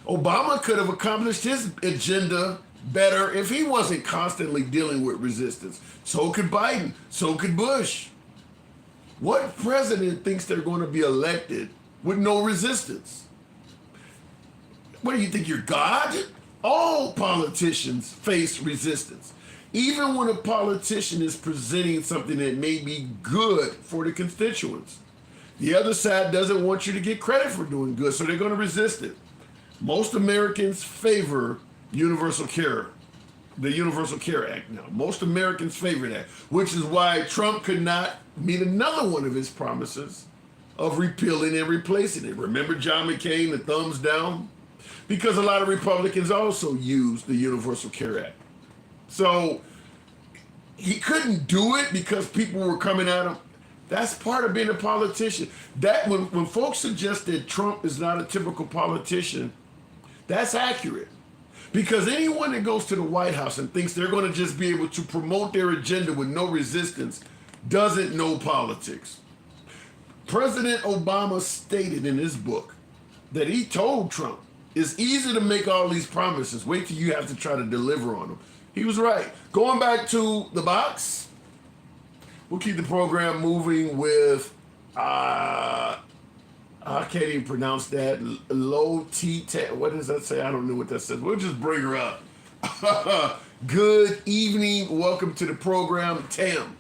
Obama could have accomplished his agenda better if he wasn't constantly dealing with resistance. So could Biden. So could Bush. What president thinks they're going to be elected with no resistance? What do you think, you're God? All politicians face resistance. Even when a politician is presenting something that may be good for the constituents. The other side doesn't want you to get credit for doing good, so they're going to resist it. Most Americans favor universal care, the Universal Care Act now. Most Americans favor that, which is why Trump could not meet another one of his promises of repealing and replacing it. Remember John McCain, the thumbs down? Because a lot of Republicans also used the Universal Care Act. So he couldn't do it because people were coming at him. That's part of being a politician. That when folks suggest that Trump is not a typical politician, that's accurate. Because anyone that goes to the White House and thinks they're going to just be able to promote their agenda with no resistance doesn't know politics. President Obama stated in his book that he told Trump, it's easy to make all these promises. Wait till you have to try to deliver on them. He was right. Going back to the box, we'll keep the program moving with, I can't even pronounce that. Low T. What does that say? I don't know what that says. We'll just bring her up. Good evening. Welcome to the program, Tam.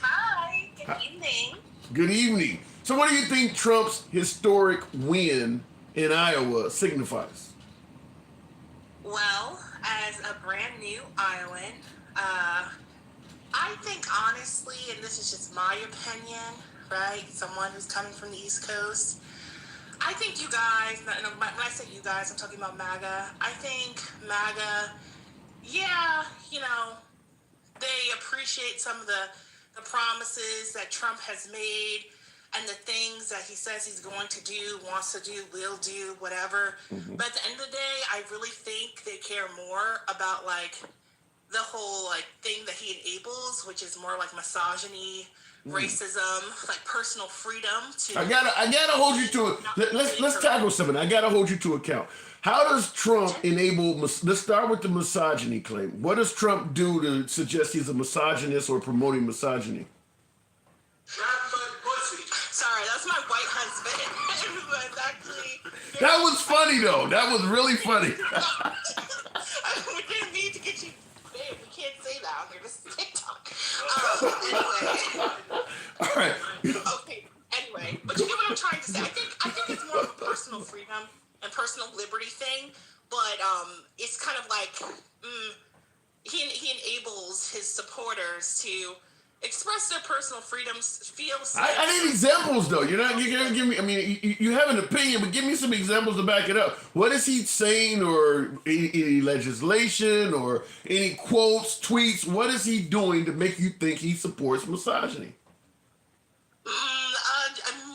Hi. Good evening. Good evening. So what do you think Trump's historic win in Iowa signifies? Well, as a brand new Iowan, I think honestly, and this is just my opinion, right? Someone who's coming from the East Coast. I think you guys, when I say you guys, I'm talking about MAGA. I think MAGA, yeah, they appreciate some of the promises that Trump has made and the things that he says he's going to do, wants to do, will do, whatever. Mm-hmm. But at the end of the day, I really think they care more about the whole thing that he enables, which is more like misogyny, racism, personal freedom. I gotta hold you to it. Let's tackle something. I gotta hold you to account. How does Trump enable? Let's start with the misogyny claim. What does Trump do to suggest he's a misogynist or promoting misogyny? Sorry, that's my white husband. That was funny though. That was really funny. We didn't need to get you. Babe, we can't say that on here. This is TikTok. Anyway. All right. Okay. Anyway, but you get what I'm trying to say. I think it's more of a personal freedom and personal liberty thing. But it's kind of like he enables his supporters to express their personal freedoms, feel safe. I need examples though. You're gonna give me. I mean, you have an opinion, but give me some examples to back it up. What is he saying, or any legislation, or any quotes, tweets? What is he doing to make you think he supports misogyny?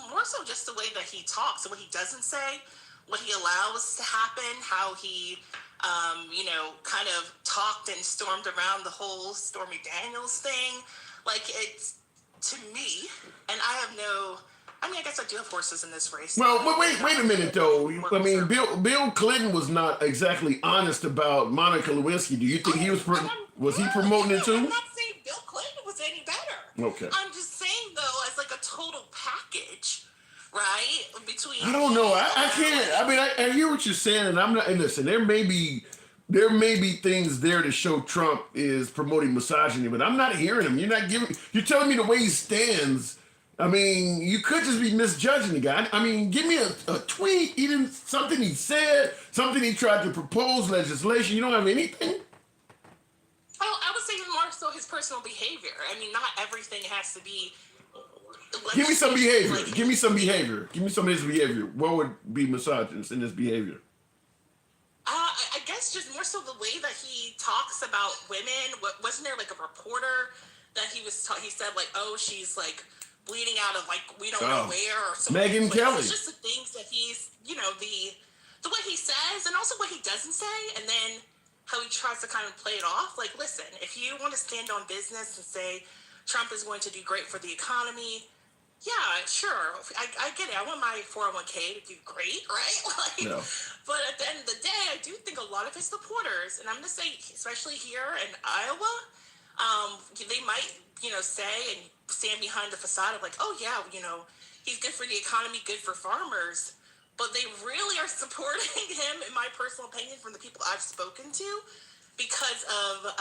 More so just the way that he talks, what he doesn't say, what he allows to happen, how he, kind of talked and stormed around the whole Stormy Daniels thing. Like, it's, to me, and I guess I do have horses in this race. Well, but wait a minute though. I mean, Bill Clinton was not exactly honest about Monica Lewinsky. Do you think he was he promoting it too? I'm not saying Bill Clinton was any better. Okay. I'm just saying though, as like a total package, right? Between I don't know. I can't. I mean, I hear what you're saying, and I'm not. And listen, there may be things there to show Trump is promoting misogyny, but I'm not hearing him. You're telling me the way he stands. I mean, you could just be misjudging the guy. I mean, give me a tweet, even something he said, something he tried to propose, legislation. You don't have anything? Oh, I was saying more so his personal behavior. I mean, not everything has to be. Give me some behavior. Like, Give me some behavior. Give me some of his behavior. What would be misogynist in his behavior? I guess just more so the way that he talks about women. Wasn't there like a reporter that he said like, oh, she's like bleeding out of like we don't know where or something. Megyn Kelly. It's just the things that he's, the way he says and also what he doesn't say, and then how he tries to kind of play it off. Like, listen, if you want to stand on business and say Trump is going to do great for the economy, yeah, sure. I get it. I want my 401k to do great, right? No. But at the end of the day, I do think a lot of his supporters, and I'm going to say, especially here in Iowa, they might, say and stand behind the facade of like, oh yeah, he's good for the economy, good for farmers. But they really are supporting him, in my personal opinion, from the people I've spoken to, because of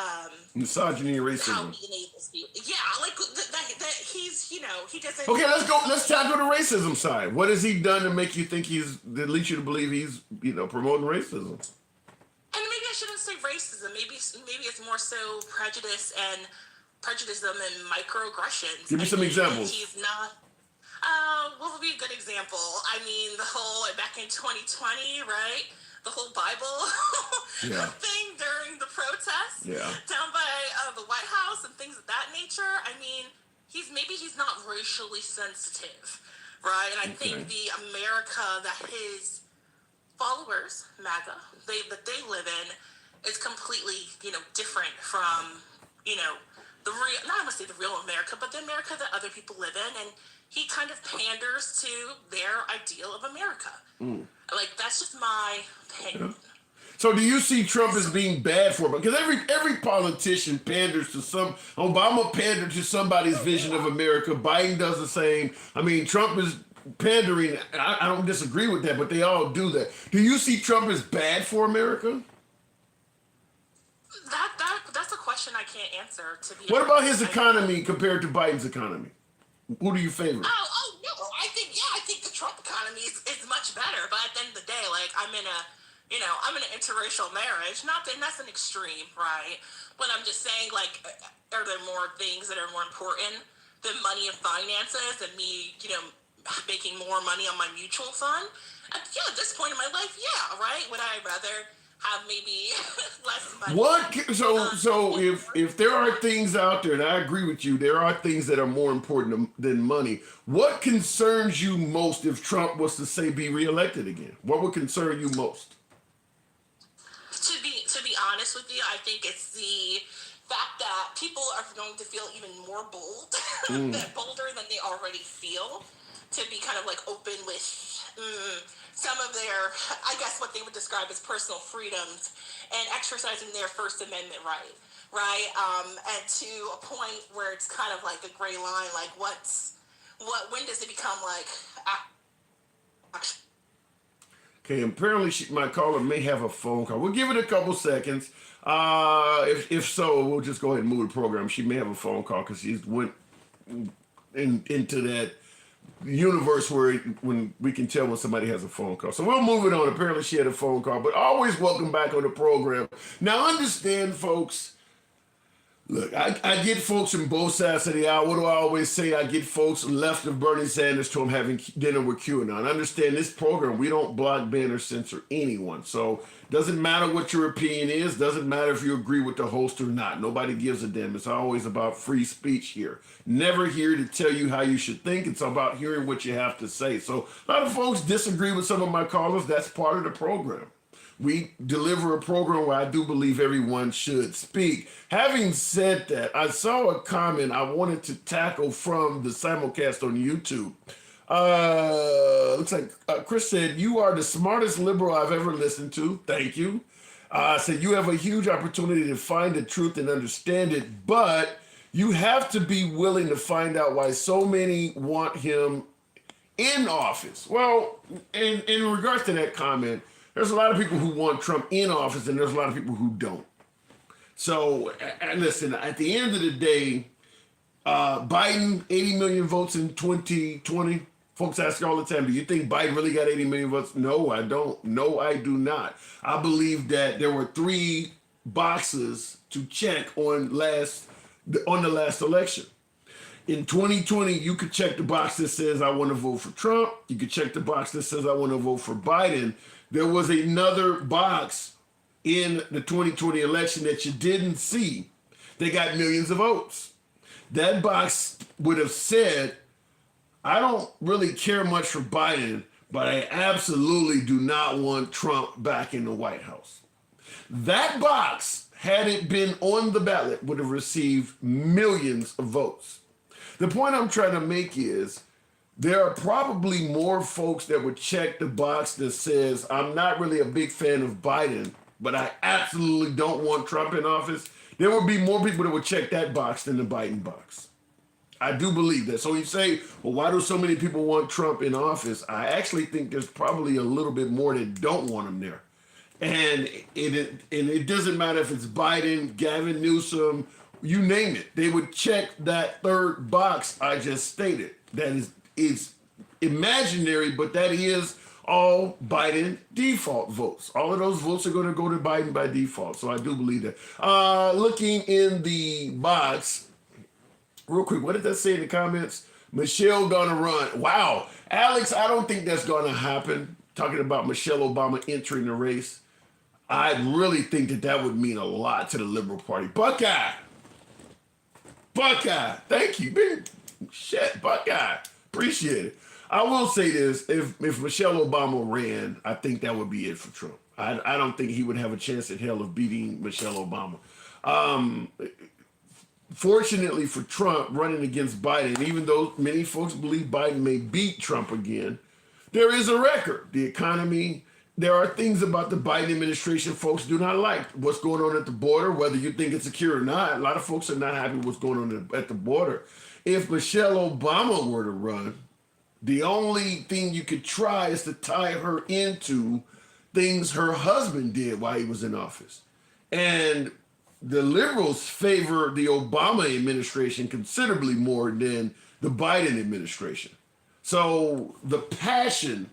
Misogyny and how racism. he enables you. Yeah, like that he's, he doesn't. Okay, let's go. Let's tackle the racism side. What has he done to make you think that leads you to believe he's, promoting racism? And maybe I shouldn't say racism. Maybe it's more so prejudice and microaggressions. Give me some examples. He's not. What would be a good example? I mean, the whole back in 2020, right? The whole Bible thing during the protests down by the White House and things of that nature. I mean, he's not racially sensitive, right? And I think the America that his followers, MAGA, that they live in, is completely, different from, the real, not I must say the real America, but the America that other people live in, and he kind of panders to their ideal of America. Like, that's just my opinion. So do you see Trump as being bad for it? Because every politician panders to some. Obama pandered to somebody's vision of America. Biden does the same. I mean, Trump is pandering. I don't disagree with that, but they all do that. Do you see Trump as bad for America? That's a question I can't answer, to be What honest. about his economy compared to Biden's economy? Who do you favor? Oh no! I think the Trump economy is much better. But at the end of the day, like I'm in an interracial marriage. Not that that's an extreme, right? But I'm just saying, like, are there more things that are more important than money and finances and me, making more money on my mutual fund? At this point in my life, yeah, right. Would I rather have maybe less money? What? So if there are things out there, and I agree with you, there are things that are more important than money. What concerns you most if Trump was to say be reelected again? What would concern you most? To be honest with you, I think it's the fact that people are going to feel even more bold, bolder than they already feel, to be kind of like open with some of their, I guess what they would describe as personal freedoms and exercising their First Amendment right? And to a point where it's kind of like a gray line, like when does it become like Okay, apparently my caller may have a phone call. We'll give it a couple seconds. If so, we'll just go ahead and move the program. She may have a phone call because she's went into that universe where when we can tell when somebody has a phone call. So we'll move it on. Apparently she had a phone call, but always welcome back on the program. Now understand, folks, look, I get folks from both sides of the aisle. What do I always say? I get folks left of Bernie Sanders to him having dinner with QAnon. Understand this program, we don't block, ban, or censor anyone. So doesn't matter what your opinion is. Doesn't matter if you agree with the host or not. Nobody gives a damn. It's always about free speech here. Never here to tell you how you should think. It's about hearing what you have to say. So a lot of folks disagree with some of my callers. That's part of the program. We deliver a program where I do believe everyone should speak. Having said that, I saw a comment I wanted to tackle from the simulcast on YouTube. Looks like Chris said, "You are the smartest liberal I've ever listened to." Thank you. Said, "You have a huge opportunity to find the truth and understand it, but you have to be willing to find out why so many want him in office." Well, in regards to that comment, there's a lot of people who want Trump in office, and there's a lot of people who don't. So, listen, at the end of the day, Biden, 80 million votes in 2020. Folks ask all the time, do you think Biden really got 80 million votes? No, I don't. No, I do not. I believe that there were 3 boxes to check on the last election. In 2020, you could check the box that says, I want to vote for Trump. You could check the box that says, I want to vote for Biden. There was another box in the 2020 election that you didn't see. They got millions of votes. That box would have said, I don't really care much for Biden, but I absolutely do not want Trump back in the White House. That box, had it been on the ballot, would have received millions of votes. The point I'm trying to make is, there are probably more folks that would check the box that says, I'm not really a big fan of Biden, but I absolutely don't want Trump in office. There would be more people that would check that box than the Biden box. I do believe that. So you say, well, why do so many people want Trump in office? I actually think there's probably a little bit more that don't want him there. And it doesn't matter if it's Biden, Gavin Newsom, you name it. They would check that third box I just stated. That is imaginary, but that is all Biden default votes. All of those votes are going to go to Biden by default. So I do believe that. Looking in the box, real quick, what did that say in the comments? Michelle gonna run. Wow. Alex, I don't think that's going to happen. Talking about Michelle Obama entering the race. I really think that would mean a lot to the Liberal Party. Buckeye. Thank you. Big shit, Buckeye. Appreciate it. I will say this, if Michelle Obama ran, I think that would be it for Trump. I don't think he would have a chance in hell of beating Michelle Obama. Fortunately for Trump, running against Biden, even though many folks believe Biden may beat Trump again, there is a record. The economy, there are things about the Biden administration folks do not like. What's going on at the border, whether you think it's secure or not, a lot of folks are not happy with what's going on at the border. If Michelle Obama were to run, the only thing you could try is to tie her into things her husband did while he was in office. And the liberals favor the Obama administration considerably more than the Biden administration. So the passion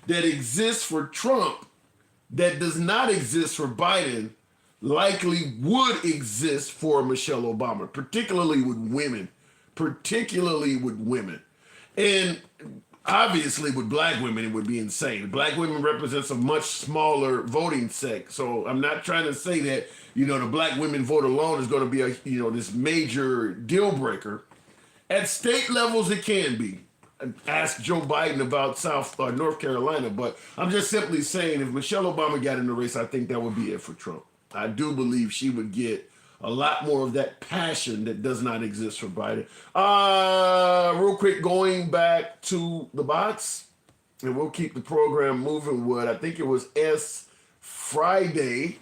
that exists for Trump that does not exist for Biden likely would exist for Michelle Obama, particularly with women. And obviously with black women, it would be insane. Black women represents a much smaller voting sect. So I'm not trying to say that, the black women vote alone is going to be this major deal breaker. At state levels, it can be. Ask Joe Biden about North Carolina, but I'm just simply saying if Michelle Obama got in the race, I think that would be it for Trump. I do believe she would get a lot more of that passion that does not exist for Biden. Real quick, going back to the box, and we'll keep the program moving. I think it was S Friday.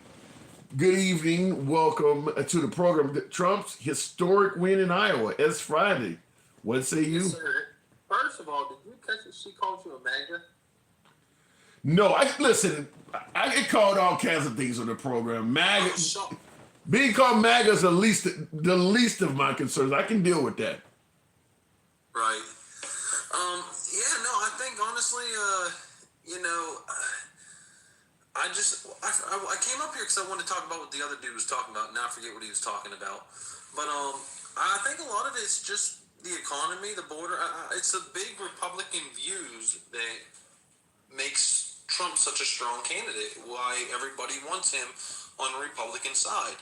Good evening. Welcome to the program. Trump's historic win in Iowa. S Friday. What say you? Yes, sir. First of all, did you catch that she called you a MAGA? No, I get called all kinds of things on the program. MAGA. Being called MAGA is the least of my concerns. I can deal with that. Right. honestly, you know, I came up here because I wanted to talk about what the other dude was talking about. Now I forget what he was talking about. But I think a lot of it's just the economy, the border. It's the big Republican views that makes Trump such a strong candidate. Why everybody wants him on the Republican side.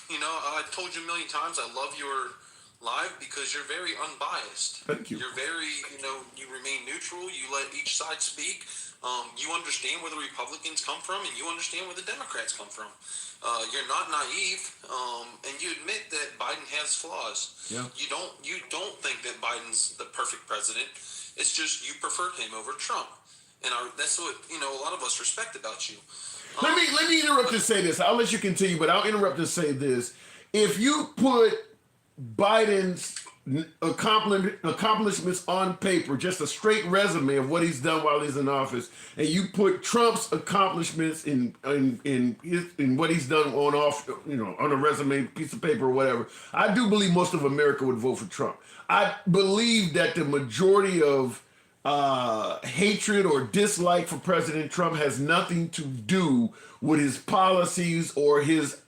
You know, I've told you a million times, I love your live because you're very unbiased. Thank you. You're very, you know, you remain neutral. You let each side speak. You understand where the Republicans come from, and you understand where the Democrats come from. You're not naive, and you admit that Biden has flaws. Yeah. You don't think that Biden's the perfect president. It's just you preferred him over Trump, and that's what, you know, a lot of us respect about you. Let me interrupt to say this. I'll let you continue, but I'll interrupt to say this. If you put Biden's accomplishments on paper, just a straight resume of what he's done while he's in office, and you put Trump's accomplishments in what he's done on a resume, piece of paper or whatever, I do believe most of America would vote for Trump. I believe that the majority of hatred or dislike for President Trump has nothing to do with his policies or his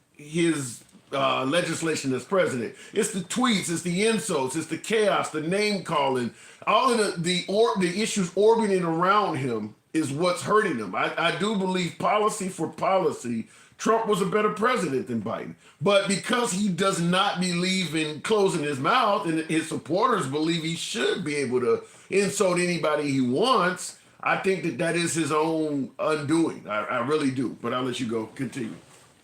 legislation as president. It's the tweets, it's the insults, it's the chaos, the name calling, all of the issues orbiting around him is what's hurting him. I do believe policy for policy, Trump was a better president than Biden. But because he does not believe in closing his mouth, and his supporters believe he should be able to insult anybody he wants, I think that is his own undoing. I really do. But I'll let you go. Continue.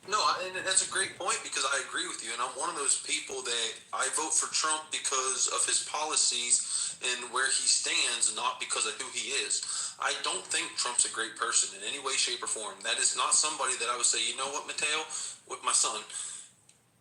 No, and that's a great point because I agree with you, and I'm one of those people that I vote for Trump because of his policies and where he stands, not because of who he is. I don't think Trump's a great person in any way, shape, or form. That is not somebody that I would say, you know what, Mateo, with my son,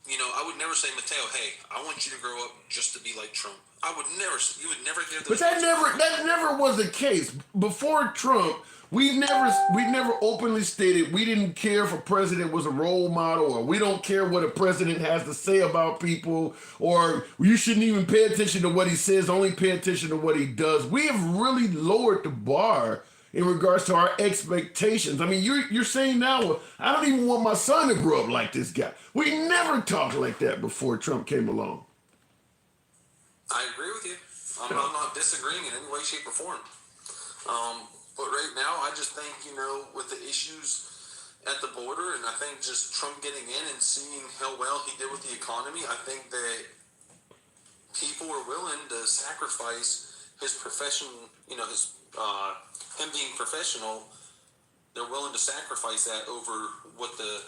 you know, I would never say, Mateo, hey, I want you to grow up just to be like Trump. You would never hear those. But that never was the case. Before Trump, we never openly stated we didn't care if a president was a role model, or we don't care what a president has to say about people, or you shouldn't even pay attention to what he says, only pay attention to what he does. We have really lowered the bar in regards to our expectations. I mean, you're saying now, well, I don't even want my son to grow up like this guy. We never talked like that before Trump came along. I agree with you. I'm not disagreeing in any way, shape, or form. But right now, I just think, you know, with the issues at the border, and I think just Trump getting in and seeing how well he did with the economy, I think that people are willing to sacrifice his profession, you know, him being professional. They're willing to sacrifice that over what the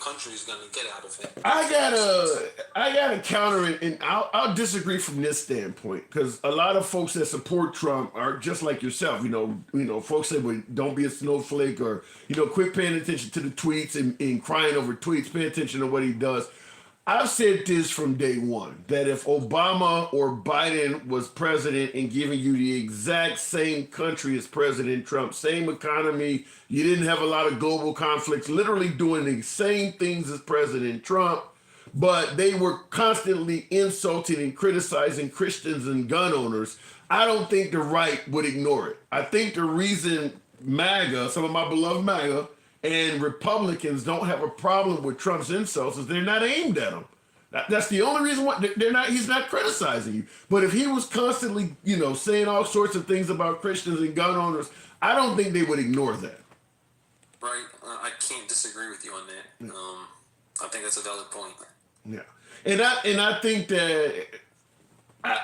country is going to get out of him. I gotta counter it, and I'll disagree from this standpoint, because a lot of folks that support Trump are just like yourself. You know, folks say, well, don't be a snowflake, or, you know, quit paying attention to the tweets and crying over tweets. Pay attention to what he does. I've said this from day one, that if Obama or Biden was president and giving you the exact same country as President Trump, same economy, you didn't have a lot of global conflicts, literally doing the same things as President Trump, but they were constantly insulting and criticizing Christians and gun owners, I don't think the right would ignore it. I think the reason MAGA, some of my beloved MAGA, and Republicans don't have a problem with Trump's insults is they're not aimed at him. That's the only reason why he's not criticizing you. But if he was constantly, you know, saying all sorts of things about Christians and gun owners, I don't think they would ignore that. Right. I can't disagree with you on that. I think that's a valid point. Yeah. And I think that,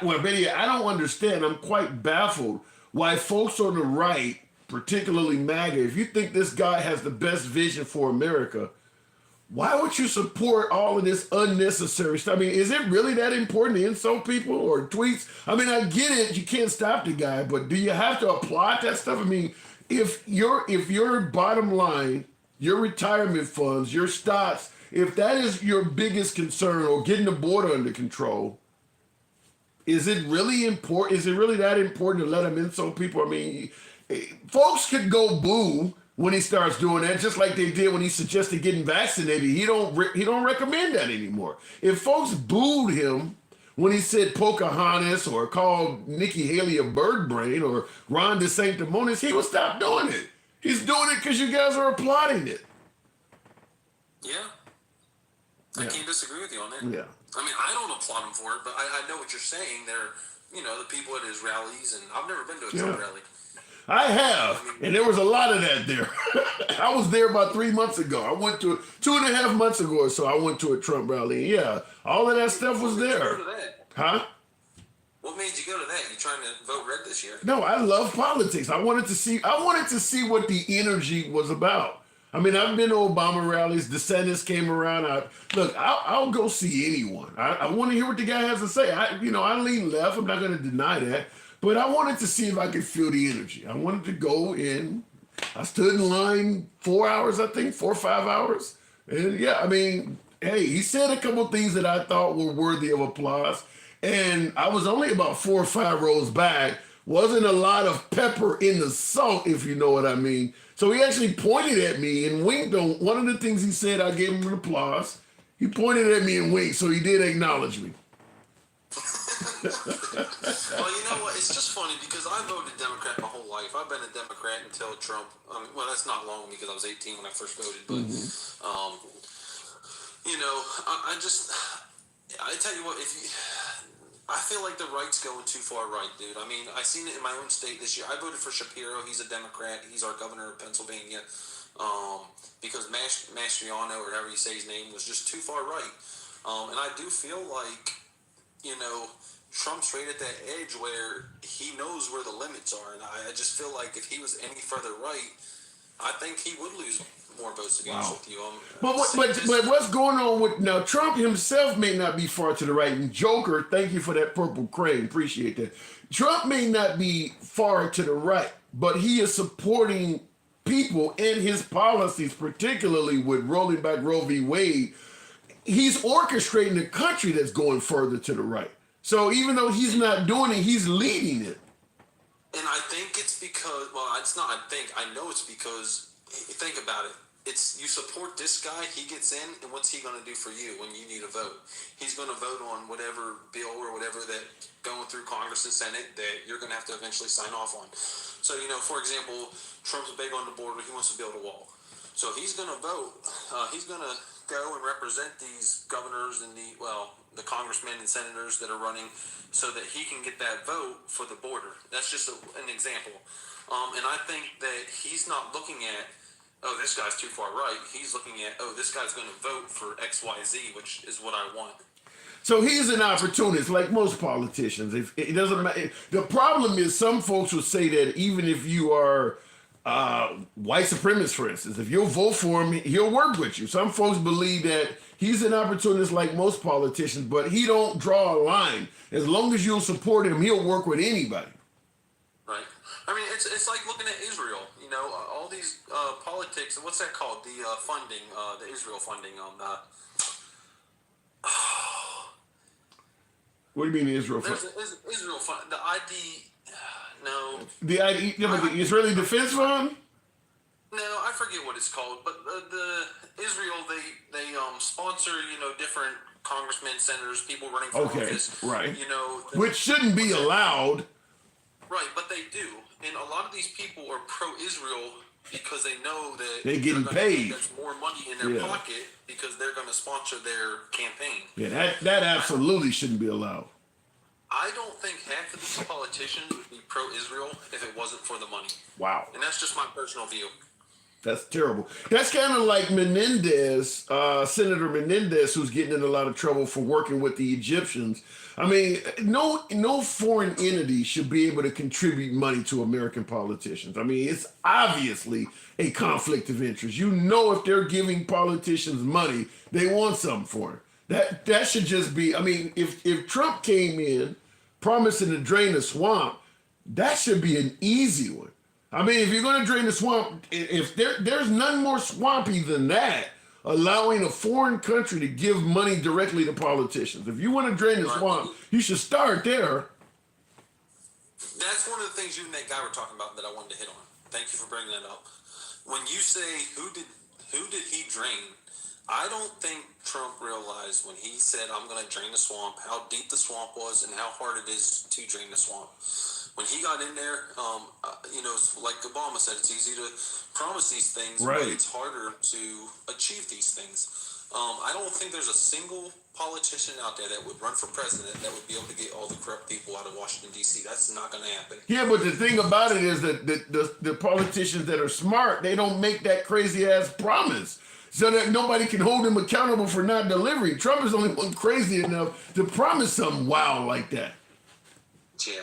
Betty, I don't understand. I'm quite baffled why folks on the right, particularly MAGA, if you think this guy has the best vision for America, why would you support all of this unnecessary stuff? I mean, is it really that important to insult people or tweets? I mean, I get it, you can't stop the guy, but do you have to applaud that stuff? I mean, if your bottom line, your retirement funds, your stocks, if that is your biggest concern, or getting the border under control, is it really important? Is it really that important to let him insult people? I mean, folks could go boo when he starts doing that, just like they did when he suggested getting vaccinated. He don't recommend that anymore. If folks booed him when he said Pocahontas or called Nikki Haley a bird brain or Ron DeSanctimonious, he would stop doing it. He's doing it because you guys are applauding it. Yeah. I can't disagree with you on that. Yeah. I mean, I don't applaud him for it, but I know what you're saying. They're, the people at his rallies, and I've never been to a Trump rally. I have, and there was a lot of that there. I was there about 3 months ago. I went to 2.5 months ago or so. I went to a Trump rally. Yeah, all of that stuff was there. Go to that? Huh? What made you go to that? You trying to vote red this year? No, I love politics. I wanted to see what the energy was about. I mean, I've been to Obama rallies. DeSantis came around. I'll go see anyone. I want to hear what the guy has to say. I lean left. I'm not going to deny that. But I wanted to see if I could feel the energy. I wanted to go in. I stood in line 4 hours, I think, 4 or 5 hours. And yeah, I mean, hey, he said a couple things that I thought were worthy of applause. And I was only about 4 or 5 rows back. Wasn't a lot of pepper in the salt, if you know what I mean. So he actually pointed at me and winked on one of the things he said. I gave him an applause. He pointed at me and winked, so he did acknowledge me. Well, you know what? It's just funny because I voted Democrat my whole life. I've been a Democrat until Trump. Well, that's not long because I was 18 when I first voted. But, I tell you what, I feel like the right's going too far right, dude. I mean, I seen it in my own state this year. I voted for Shapiro. He's a Democrat. He's our governor of Pennsylvania. Because Mastriano, or however you say his name, was just too far right. And I do feel like, Trump's right at that edge where he knows where the limits are. And I just feel like if he was any further right, I think he would lose more votes against with you. But what's going on with now? Trump himself may not be far to the right. And Joker, thank you for that purple crane. Appreciate that. Trump may not be far to the right, but he is supporting people in his policies, particularly with rolling back Roe v. Wade. He's orchestrating a country that's going further to the right. So even though he's not doing it, he's leading it. And I think it's because, I know it's because, think about it. It's you support this guy, he gets in, and what's he going to do for you when you need a vote? He's going to vote on whatever bill or whatever that going through Congress and Senate that you're going to have to eventually sign off on. So, for example, Trump's big on the border. He wants to build a wall. So he's going to vote. He's going to go and represent these governors and the congressmen and senators that are running so that he can get that vote for the border. That's just an example. And I think that he's not looking at, oh, this guy's too far right. He's looking at, oh, this guy's going to vote for XYZ, which is what I want. So he's an opportunist, like most politicians. If it doesn't matter. The problem is some folks will say that even if you are white supremacist, for instance, if you'll vote for him, he'll work with you. Some folks believe that he's an opportunist like most politicians, but he don't draw a line. As long as you'll support him, he'll work with anybody. Right. I mean, it's like looking at Israel. All these politics. What's that called? The funding, the Israel funding. What do you mean Israel? Israel fund. The ID. No. The ID. The Israeli Defense Fund. No, I forget what it's called, but the Israel they sponsor different congressmen, senators, people running for office. Right. Which shouldn't be allowed. Right, but they do, and a lot of these people are pro-Israel because they know that they're getting paid. There's more money in their pocket because they're going to sponsor their campaign. Yeah, that absolutely shouldn't be allowed. I don't think half of these politicians would be pro-Israel if it wasn't for the money. Wow. And that's just my personal view. That's terrible. That's kind of like Menendez, Senator Menendez, who's getting in a lot of trouble for working with the Egyptians. I mean, no foreign entity should be able to contribute money to American politicians. I mean, it's obviously a conflict of interest. If they're giving politicians money, they want something for it. That should just be, I mean, if Trump came in promising to drain the swamp, that should be an easy one. I mean, if you're going to drain the swamp, if there's none more swampy than that, allowing a foreign country to give money directly to politicians. If you want to drain the swamp, you should start there. That's one of the things you and that guy were talking about that I wanted to hit on. Thank you for bringing that up. When you say who did he drain, I don't think Trump realized when he said, I'm going to drain the swamp, how deep the swamp was and how hard it is to drain the swamp. When he got in there, it's like Obama said, it's easy to promise these things, Right. but it's harder to achieve these things. I don't think there's a single politician out there that would run for president that would be able to get all the corrupt people out of Washington, D.C. That's not going to happen. Yeah, but the thing about it is that the politicians that are smart, they don't make that crazy ass promise, so that nobody can hold him accountable for not delivering. Trump is the only one crazy enough to promise something wild like that. Yeah.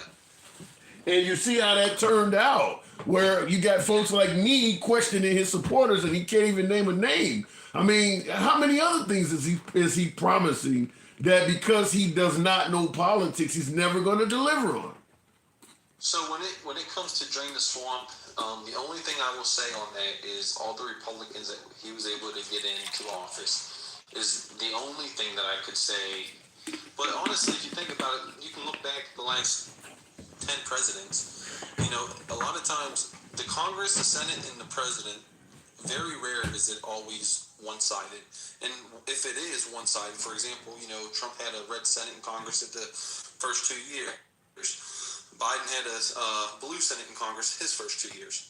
And you see how that turned out, where you got folks like me questioning his supporters, and he can't even name a name. I mean, how many other things is he promising that because he does not know politics, he's never going to deliver on? So when it comes to drain the swamp, the only thing I will say on that is all the Republicans that he was able to get into office is the only thing that I could say. But honestly, if you think about it, you can look back at the last 10 presidents. A lot of times the Congress, the Senate, and the president, very rare is it always one-sided. And if it is one-sided, for example, Trump had a red Senate and Congress at the first 2 years. Biden had a blue Senate and Congress his first 2 years.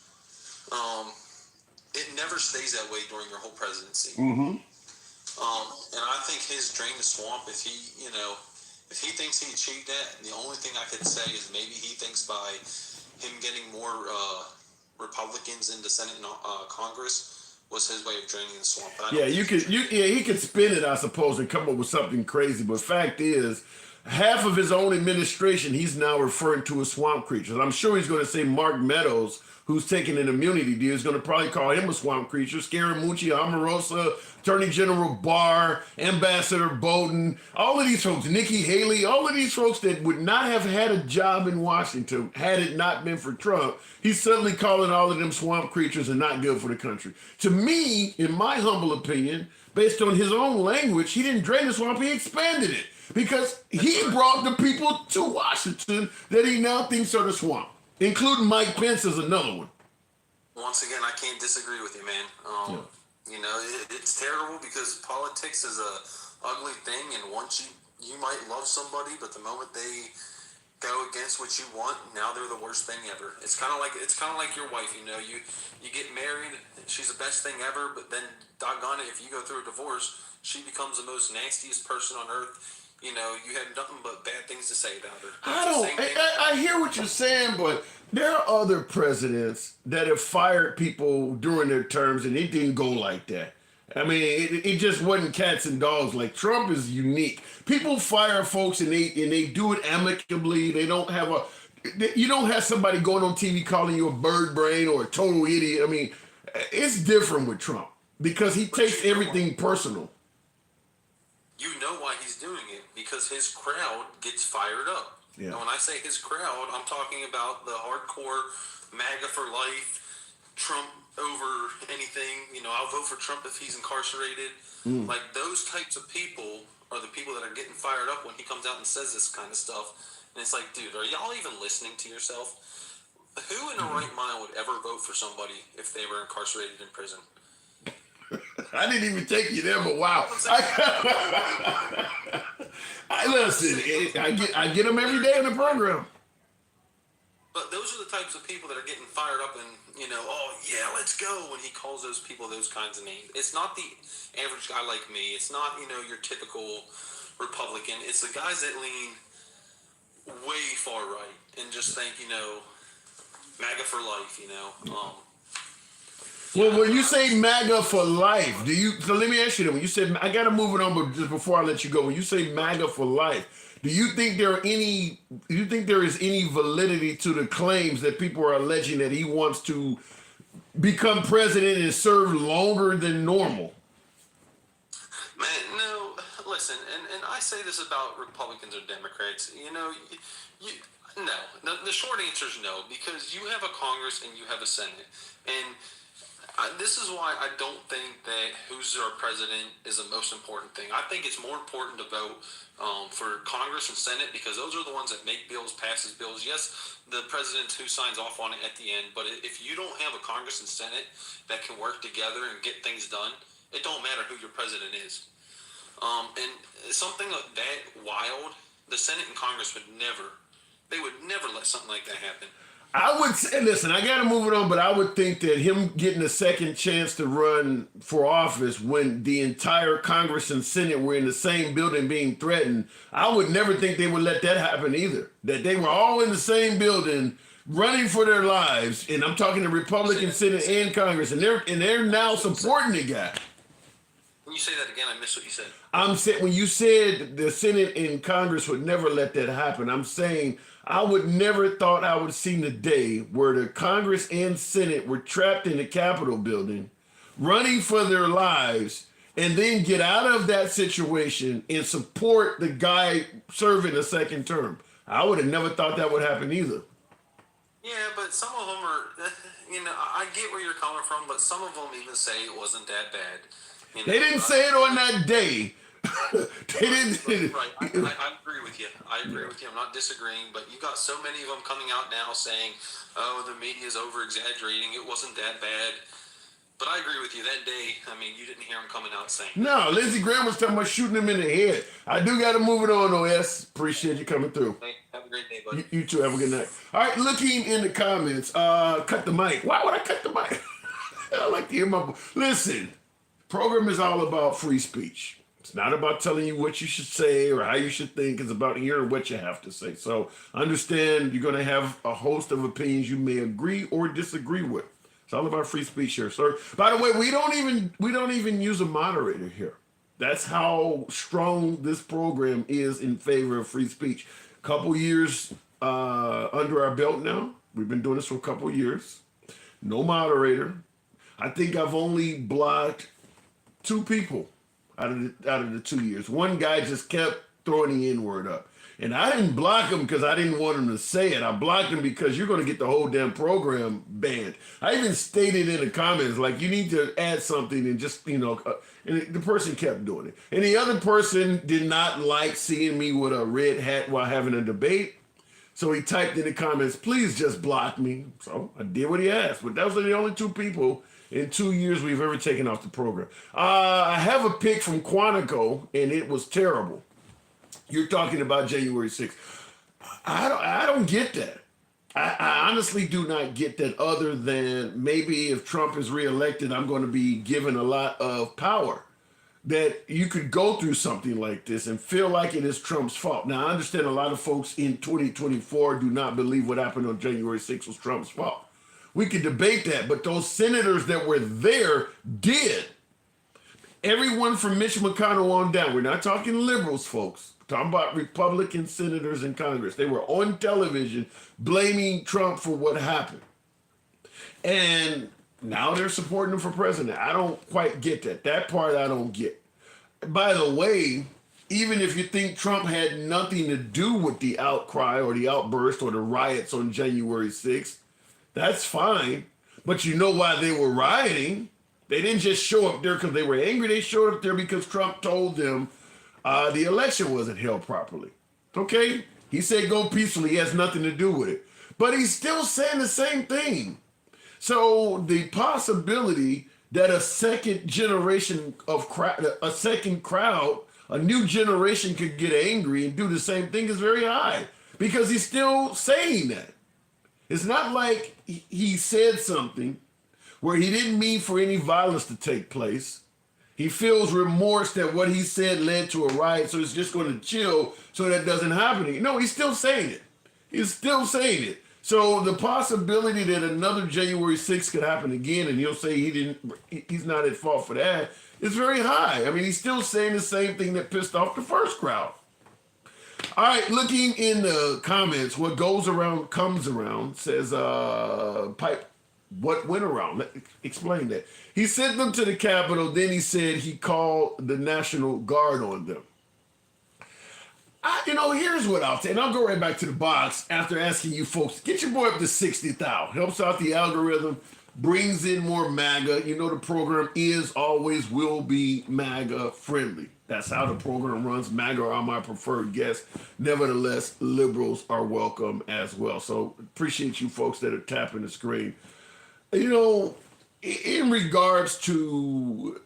It never stays that way during your whole presidency. Mm-hmm. And I think his drain the swamp, if he thinks he achieved that, the only thing I could say is maybe he thinks by him getting more Republicans in the Senate and Congress was his way of draining the swamp. Yeah, he could spin it, I suppose, and come up with something crazy. But fact is, half of his own administration, he's now referring to as swamp creatures. I'm sure he's going to say Mark Meadows, who's taking an immunity deal, is going to probably call him a swamp creature. Scaramucci, Omarosa, Attorney General Barr, Ambassador Bolton, all of these folks, Nikki Haley, all of these folks that would not have had a job in Washington had it not been for Trump, he's suddenly calling all of them swamp creatures and not good for the country. To me, in my humble opinion, based on his own language, he didn't drain the swamp, he expanded it. Because he brought the people to Washington that he now thinks are the swamp, including Mike Pence as another one. Once again, I can't disagree with you, man. It's terrible because politics is a ugly thing, and once you might love somebody, but the moment they go against what you want, now they're the worst thing ever. It's kind of like your wife. You get married, she's the best thing ever, but then doggone it, if you go through a divorce, she becomes the most nastiest person on earth. You have nothing but bad things to say about her. I hear what you're saying, but there are other presidents that have fired people during their terms, and it didn't go like that. I mean, it just wasn't cats and dogs. Like, Trump is unique. People fire folks, and they do it amicably. They don't have you don't have somebody going on TV calling you a bird brain or a total idiot. I mean, it's different with Trump because he takes everything personal. You know why he's doing it, because his crowd gets fired up. Yeah. And when I say his crowd, I'm talking about the hardcore MAGA for life, Trump over anything. I'll vote for Trump if he's incarcerated. Like, those types of people are the people that are getting fired up when he comes out and says this kind of stuff. And it's like, dude, are y'all even listening to yourself? Who in their right mind would ever vote for somebody if they were incarcerated in prison? I didn't even take you there, but wow. Listen, I get them every day in the program. But those are the types of people that are getting fired up and, oh, yeah, let's go, when he calls those people those kinds of names. It's not the average guy like me. It's not, your typical Republican. It's the guys that lean way far right and just think, MAGA for life, Well, when you say MAGA for life, so let me ask you that. When you said, I got to move it on, but just before I let you go, when you say MAGA for life, do you think there is any validity to the claims that people are alleging that he wants to become president and serve longer than normal? Man, no, listen, and I say this about Republicans or Democrats, no. The short answer is no, because you have a Congress and you have a Senate, and this is why I don't think that who's our president is the most important thing. I think it's more important to vote for Congress and Senate, because those are the ones that make bills, passes bills. Yes, the president who signs off on it at the end, but if you don't have a Congress and Senate that can work together and get things done, It don't matter who your president is. And something like that wild, the Senate and Congress would never let something like that happen. I would say, listen, I got to move it on, but I would think that him getting a second chance to run for office when the entire Congress and Senate were in the same building being threatened, I would never think they would let that happen either. That they were all in the same building running for their lives, and I'm talking to Republican Senate and Congress, and they're now supporting the guy. When you say that again, I missed what you said. I'm saying when you said the Senate and Congress would never let that happen, I'm saying I would never thought I would see the day where the Congress and Senate were trapped in the Capitol building, running for their lives, and then get out of that situation and support the guy serving a second term. I would have never thought that would happen either. Yeah, but some of them are, I get where you're coming from, but some of them even say it wasn't that bad. They didn't say it on that day. They didn't. Right. I agree with you. I'm not disagreeing, but you got so many of them coming out now saying, "Oh, the media's over exaggerating. It wasn't that bad." But I agree with you. That day, you didn't hear them coming out saying. No, Lindsey Graham was talking about shooting him in the head. I do got to move it on, OS. Appreciate you coming through. Hey, have a great day, buddy. You too. Have a good night. All right, looking in the comments. Cut the mic. Why would I cut the mic? I like to hear my. Listen, program is all about free speech. It's not about telling you what you should say or how you should think. It's about hearing what you have to say. So understand you're going to have a host of opinions you may agree or disagree with. It's all about free speech here, sir. By the way, we don't even use a moderator here. That's how strong this program is in favor of free speech. Couple years under our belt now. We've been doing this for a couple years. No moderator. I think I've only blocked 2 people out of the 2 years. One guy just kept throwing the N-word up. And I didn't block him because I didn't want him to say it. I blocked him because you're going to get the whole damn program banned. I even stated in the comments, like, you need to add something and just, and the person kept doing it. And the other person did not like seeing me with a red hat while having a debate. So he typed in the comments, please just block me. So I did what he asked. But those are the only 2 people in 2 years we've ever taken off the program. I have a pic from Quantico, and it was terrible. You're talking about January 6th. I don't get that. I honestly do not get that, other than maybe if Trump is reelected, I'm going to be given a lot of power. That you could go through something like this and feel like it is Trump's fault. Now, I understand a lot of folks in 2024 do not believe what happened on January 6th was Trump's fault. We could debate that, but those senators that were there did. Everyone from Mitch McConnell on down. We're not talking liberals, folks. We're talking about Republican senators in Congress. They were on television blaming Trump for what happened. And now they're supporting him for president. I don't quite get that. That part I don't get. By the way, even if you think Trump had nothing to do with the outcry or the outburst or the riots on January 6th, that's fine. But you know why they were rioting. They didn't just show up there because they were angry. They showed up there because Trump told them the election wasn't held properly. Okay? He said go peacefully. He has nothing to do with it. But he's still saying the same thing. So the possibility that a second generation of a second crowd, a new generation could get angry and do the same thing is very high, because he's still saying that. It's not like he said something where he didn't mean for any violence to take place. He feels remorse that what he said led to a riot, so he's just going to chill so that doesn't happen again. No, he's still saying it. He's still saying it. So the possibility that another January 6th could happen again, and he'll say he's not at fault for that, is very high. I mean, he's still saying the same thing that pissed off the first crowd. All right, looking in the comments, what goes around comes around, says Pipe. What went around? Explain that. He sent them to the Capitol, then he said he called the National Guard on them. Here's what I'll say, and I'll go right back to the box after asking you folks, get your boy up to 60,000. Helps out the algorithm, brings in more MAGA. You know the program is, always will be MAGA friendly. That's how the program runs. MAGA are my preferred guests. Nevertheless, liberals are welcome as well. So appreciate you folks that are tapping the screen. In regards to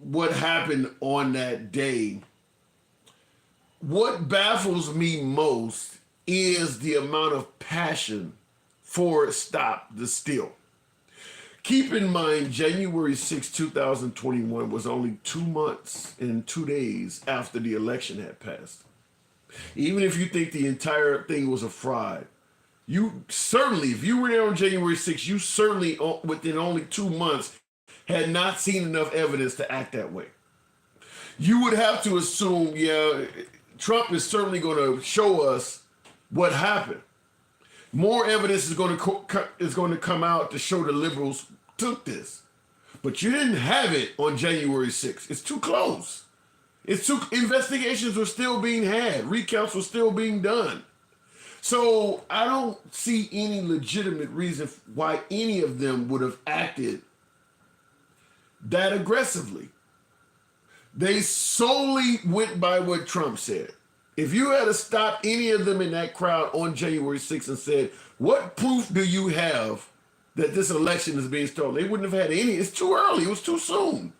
what happened on that day, what baffles me most is the amount of passion for Stop the Steal. Keep in mind, January 6, 2021 was only 2 months and 2 days after the election had passed. Even if you think the entire thing was a fraud, you certainly, if you were there on January 6th, you certainly, within only 2 months, had not seen enough evidence to act that way. You would have to assume, yeah, Trump is certainly going to show us what happened. More evidence is going to come out to show the liberals took this. But you didn't have it on January 6th. It's too close. Investigations were still being had. Recounts were still being done. So I don't see any legitimate reason why any of them would have acted that aggressively. They solely went by what Trump said. If you had to stop any of them in that crowd on January 6th and said, what proof do you have that this election is being stolen? They wouldn't have had any. It's too early. It was too soon.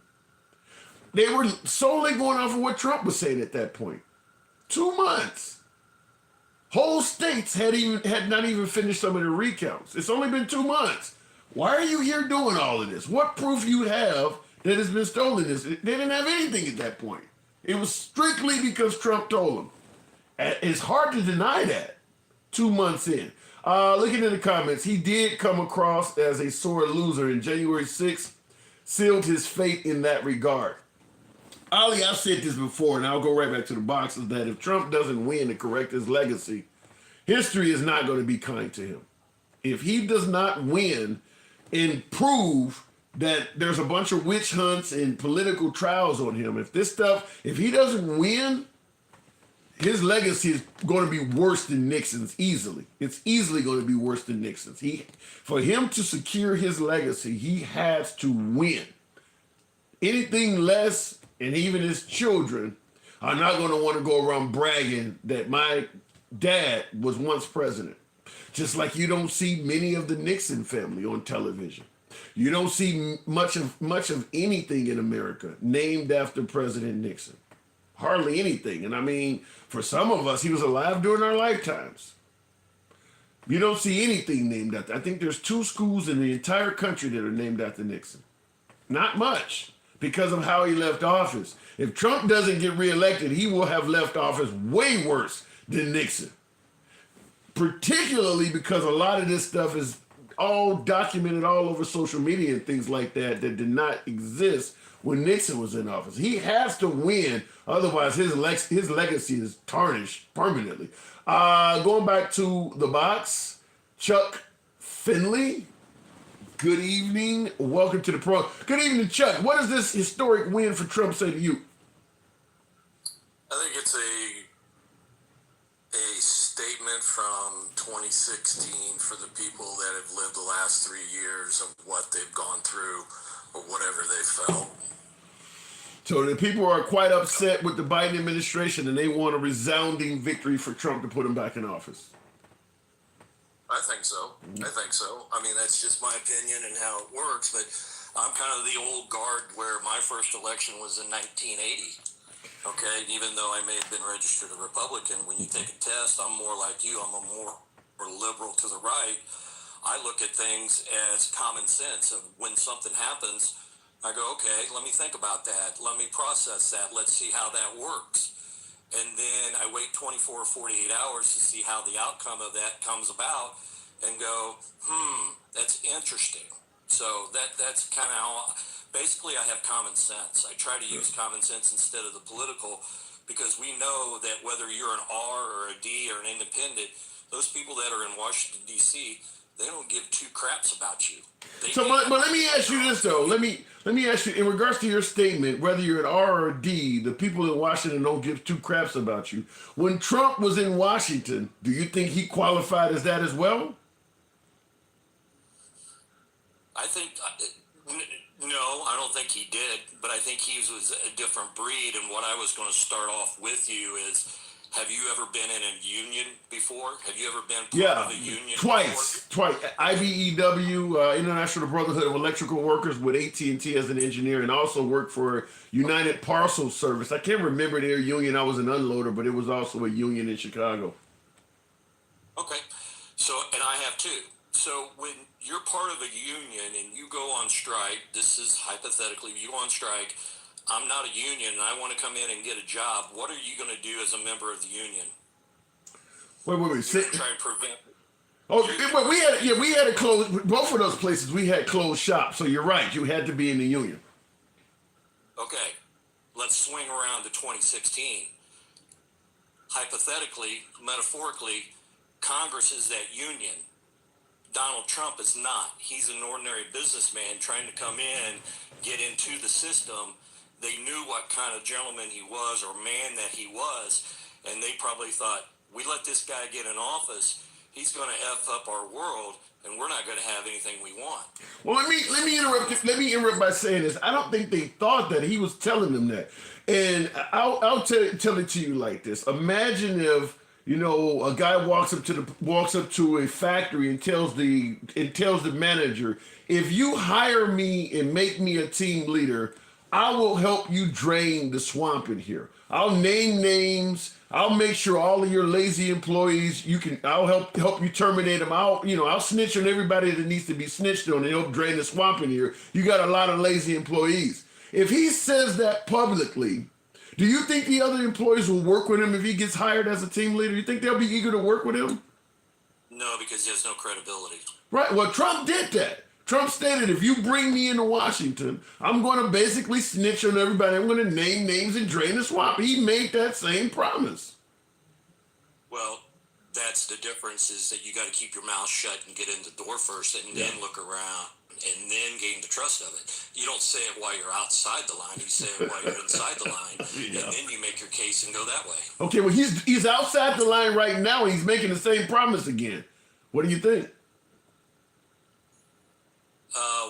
They were solely going off of what Trump was saying at that point. 2 months. Whole states had not even finished some of the recounts. It's only been 2 months. Why are you here doing all of this? What proof you have that it's been stolen? They didn't have anything at that point. It was strictly because Trump told them. It's hard to deny that 2 months in. Looking at the comments, he did come across as a sore loser, and January 6th sealed his fate in that regard. Ali, I've said this before, and I'll go right back to the boxes, that if Trump doesn't win to correct his legacy, history is not going to be kind to him. If he does not win and prove that there's a bunch of witch hunts and political trials on him, if he doesn't win, his legacy is going to be worse than Nixon's easily. It's easily going to be worse than Nixon's. For him to secure his legacy, he has to win. Anything less, and even his children are not going to want to go around bragging that my dad was once president. Just like you don't see many of the Nixon family on television. You don't see much of anything in America named after President Nixon. Hardly anything. And I mean, for some of us, he was alive during our lifetimes. You don't see anything named after. I think there's 2 schools in the entire country that are named after Nixon. Not much, because of how he left office. If Trump doesn't get reelected, he will have left office way worse than Nixon. Particularly because a lot of this stuff is all documented all over social media and things like that did not exist when Nixon was in office. He has to win, otherwise his legacy is tarnished permanently. Going back to the box, Chuck Finley. Good evening. Welcome to the program. Good evening, Chuck. What does this historic win for Trump say to you? I think it's a statement from 2016 for the people that have lived the last 3 years of what they've gone through or whatever they felt. So the people are quite upset with the Biden administration and they want a resounding victory for Trump to put him back in office. I think so. I mean, that's just my opinion and how it works, but I'm kind of the old guard where my first election was in 1980. Okay, even though I may have been registered a Republican, when you take a test, I'm more like you. I'm a more liberal to the right. I look at things as common sense. Of when something happens, I go, okay, let me think about that. Let me process that. Let's see how that works. And then I wait 24 or 48 hours to see how the outcome of that comes about and go, that's interesting. So that's kind of how, basically I have common sense. I try to use common sense instead of the political, because we know that whether you're an R or a D or an independent, those people that are in Washington, D.C., they don't give 2 craps about you. But let me ask you this, though. Let me ask you, in regards to your statement, whether you're an R or a D, the people in Washington don't give 2 craps about you. When Trump was in Washington, do you think he qualified as that as well? I think, no, I don't think he did, but I think he was a different breed. And what I was going to start off with you is Have you ever been in a union before? Have you ever been part of a union twice. IBEW, International Brotherhood of Electrical Workers, with AT&T as an engineer, and also worked for United Parcel Service. I can't remember their union. I was an unloader, but it was also a union in Chicago. Okay. So, and I have too. So when you're part of a union and you go on strike, this is hypothetically, you go on strike, I'm not a union and I want to come in and get a job. What are you going to do as a member of the union? Wait. You're try and prevent. We had a closed, both of those places, we had closed shop. So you're right. You had to be in the union. Okay. Let's swing around to 2016. Hypothetically, metaphorically, Congress is that union. Donald Trump is not. He's an ordinary businessman trying to come in, get into the system. They knew what kind of gentleman he was or man that he was, and they probably thought, we let this guy get in office, he's going to F up our world, and we're not going to have anything we want. Well, let me interrupt by saying this. I don't think they thought that. He was telling them that. And I'll tell it to you like this. Imagine if, a guy walks up to a factory and tells the manager, if you hire me and make me a team leader, I will help you drain the swamp in here. I'll name names. I'll make sure all of your lazy employees, I'll help you terminate them. I'll snitch on everybody that needs to be snitched on and help drain the swamp in here. You got a lot of lazy employees. If he says that publicly, do you think the other employees will work with him if he gets hired as a team leader? You think they'll be eager to work with him? No, because he has no credibility. Right. Well, Trump did that. Trump stated, if you bring me into Washington, I'm going to basically snitch on everybody. I'm going to name names and drain the swamp. He made that same promise. Well, that's the difference, is that you got to keep your mouth shut and get in the door first and then look around and then gain the trust of it. You don't say it while you're outside the line. You say it while you're inside the line, and then you make your case and go that way. Okay, well, he's outside the line right now, and he's making the same promise again. What do you think?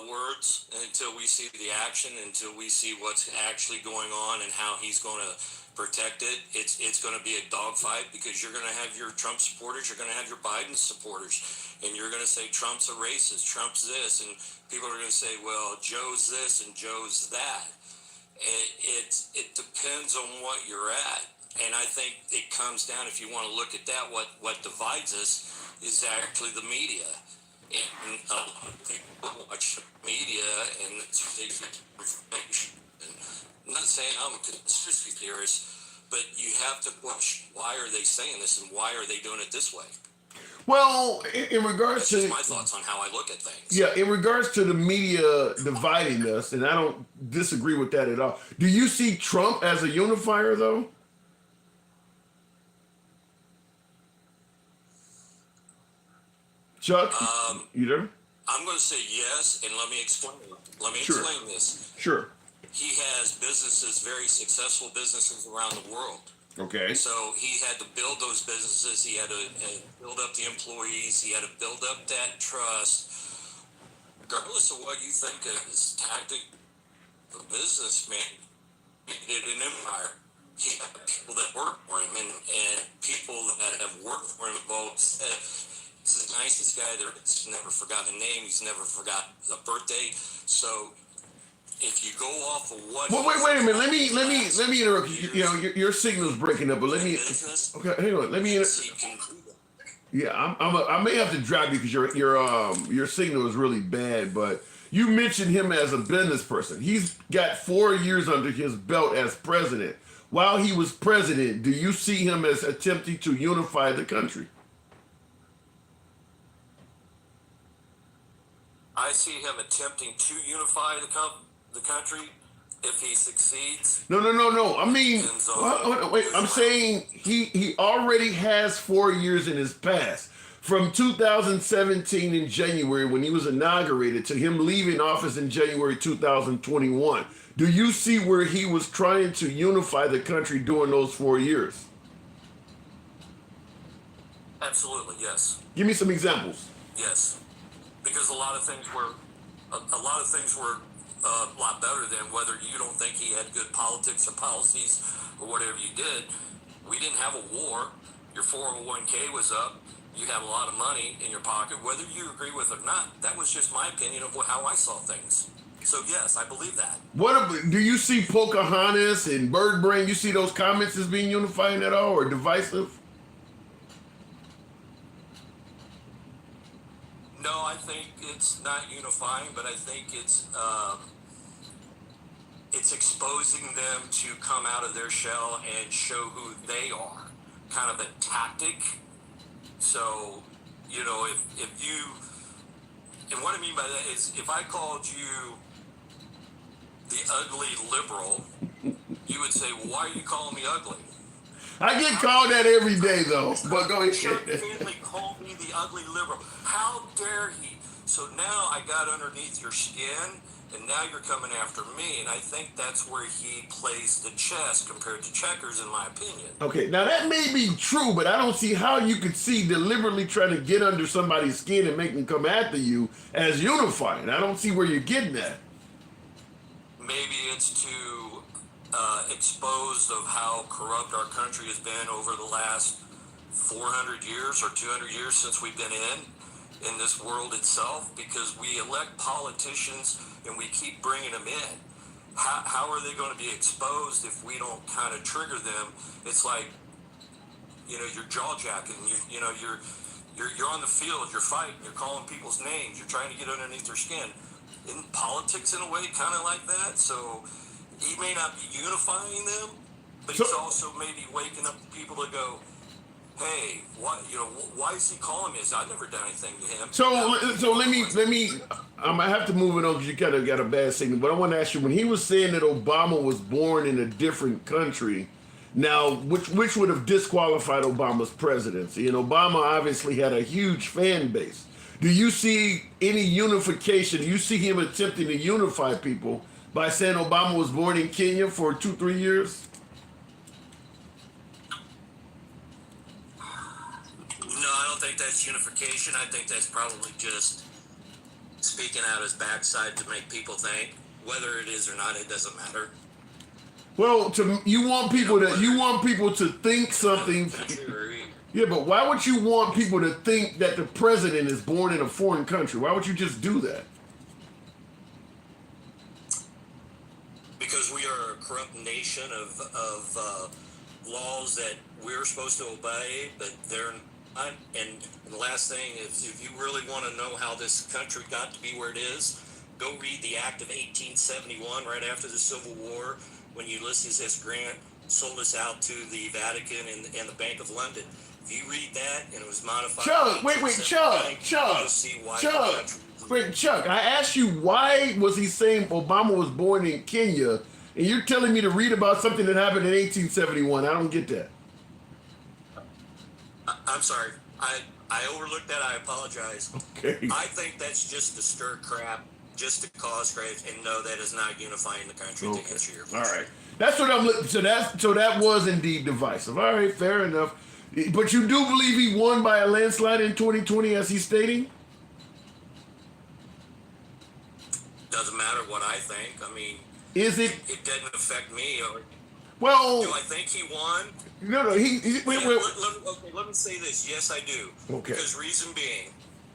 Words, until we see the action, until we see what's actually going on and how he's going to protect it. It's going to be a dogfight, because you're going to have your Trump supporters, you're going to have your Biden supporters, and you're going to say Trump's a racist, Trump's this, and people are going to say, well, Joe's this and Joe's that. It depends on what you're at, and I think it comes down, if you want to look at that, what divides us is actually the media. And a lot of people watch media and it's information. And I'm not saying I'm a conspiracy theorist, but you have to question, why are they saying this and why are they doing it this way? Well, in regards That's to just my thoughts on how I look at things. Yeah, in regards to the media dividing us, and I don't disagree with that at all. Do you see Trump as a unifier, though? Chuck, you there? I'm going to say yes, and let me explain. Explain this. Sure. He has businesses, very successful businesses around the world. Okay. So he had to build those businesses. He had to build up the employees. He had to build up that trust. Regardless of what you think of his tactic, the businessman, he did an empire. He had people that work for him, and people that have worked for him have all said, he's the nicest guy there. He's never forgot a name. He's never forgot a birthday. So if you go off of what, well, wait a minute. Let me interrupt you. You know, your signal's breaking up, but let me. Okay, hang on. Let me. Yeah, I may have to drop you because your signal is really bad. But you mentioned him as a business person. He's got 4 years under his belt as president. While he was president, do you see him as attempting to unify the country? I see him attempting to unify the country. If he succeeds. No. I mean, wait. I'm saying he already has 4 years in his past. From 2017 in January, when he was inaugurated, to him leaving office in January 2021. Do you see where he was trying to unify the country during those 4 years? Absolutely, yes. Give me some examples. Yes, because a lot of things were a lot better than, whether you don't think he had good politics or policies or whatever you did. We didn't have a war. Your 401k was up. You had a lot of money in your pocket. Whether you agree with it or not, that was just my opinion of how I saw things. So yes, I believe that. Do you see Pocahontas and Bird Brain? You see those comments as being unifying at all or divisive? No, I think it's not unifying, but I think it's exposing them to come out of their shell and show who they are. Kind of a tactic. So, you know, if you, and what I mean by that is, if I called you the ugly liberal, you would say, why are you calling me ugly? I get called that every day, though. But go ahead. Chuck Finley called me the ugly liberal. How dare he? So now I got underneath your skin, and now you're coming after me, and I think that's where he plays the chess compared to checkers, in my opinion. Okay, now that may be true, but I don't see how you could see deliberately trying to get under somebody's skin and make them come after you as unifying. I don't see where you're getting at. Maybe it's to expose of how corrupt our country has been over the last 400 years or 200 years since we've been in this world itself, because we elect politicians and we keep bringing them in. How are they going to be exposed if we don't kind of trigger them? It's like, you know, you're jaw jacking. You're on the field. You're fighting. You're calling people's names. You're trying to get underneath their skin. In politics, in a way, kind of like that. So he may not be unifying them, but he's also maybe waking up people to go, hey, why is he calling me this? I've never done anything to him. So let me. I have to move it on because you kind of got a bad signal. But I want to ask you, when he was saying that Obama was born in a different country, now which would have disqualified Obama's presidency? And Obama obviously had a huge fan base. Do you see any unification? Do you see him attempting to unify people by saying Obama was born in Kenya for 2-3 years? No, I don't think that's unification. I think that's probably just speaking out his backside to make people think. Whether it is or not, it doesn't matter. Well, you want people to think something. Yeah, but why would you want people to think that the president is born in a foreign country? Why would you just do that? Because we are a corrupt nation of laws that we're supposed to obey, but they're not. And the last thing is, if you really want to know how this country got to be where it is, go read the Act of 1871, right after the Civil War, when Ulysses S. Grant sold us out to the Vatican and the Bank of London. If you read that and it was modified... Chuck, I asked you, why was he saying Obama was born in Kenya, and you're telling me to read about something that happened in 1871. I don't get that. I'm sorry. I overlooked that. I apologize. Okay. I think that's just to stir crap, just to cause crap, and no, that is not unifying the country, to answer your question. All right. That's what I'm looking. So that was indeed divisive. All right, fair enough. But you do believe he won by a landslide in 2020, as he's stating? Doesn't matter what I think. I mean, it doesn't affect me. Well, do I think he won? No. Let me say this. Yes, I do. Okay. Because reason being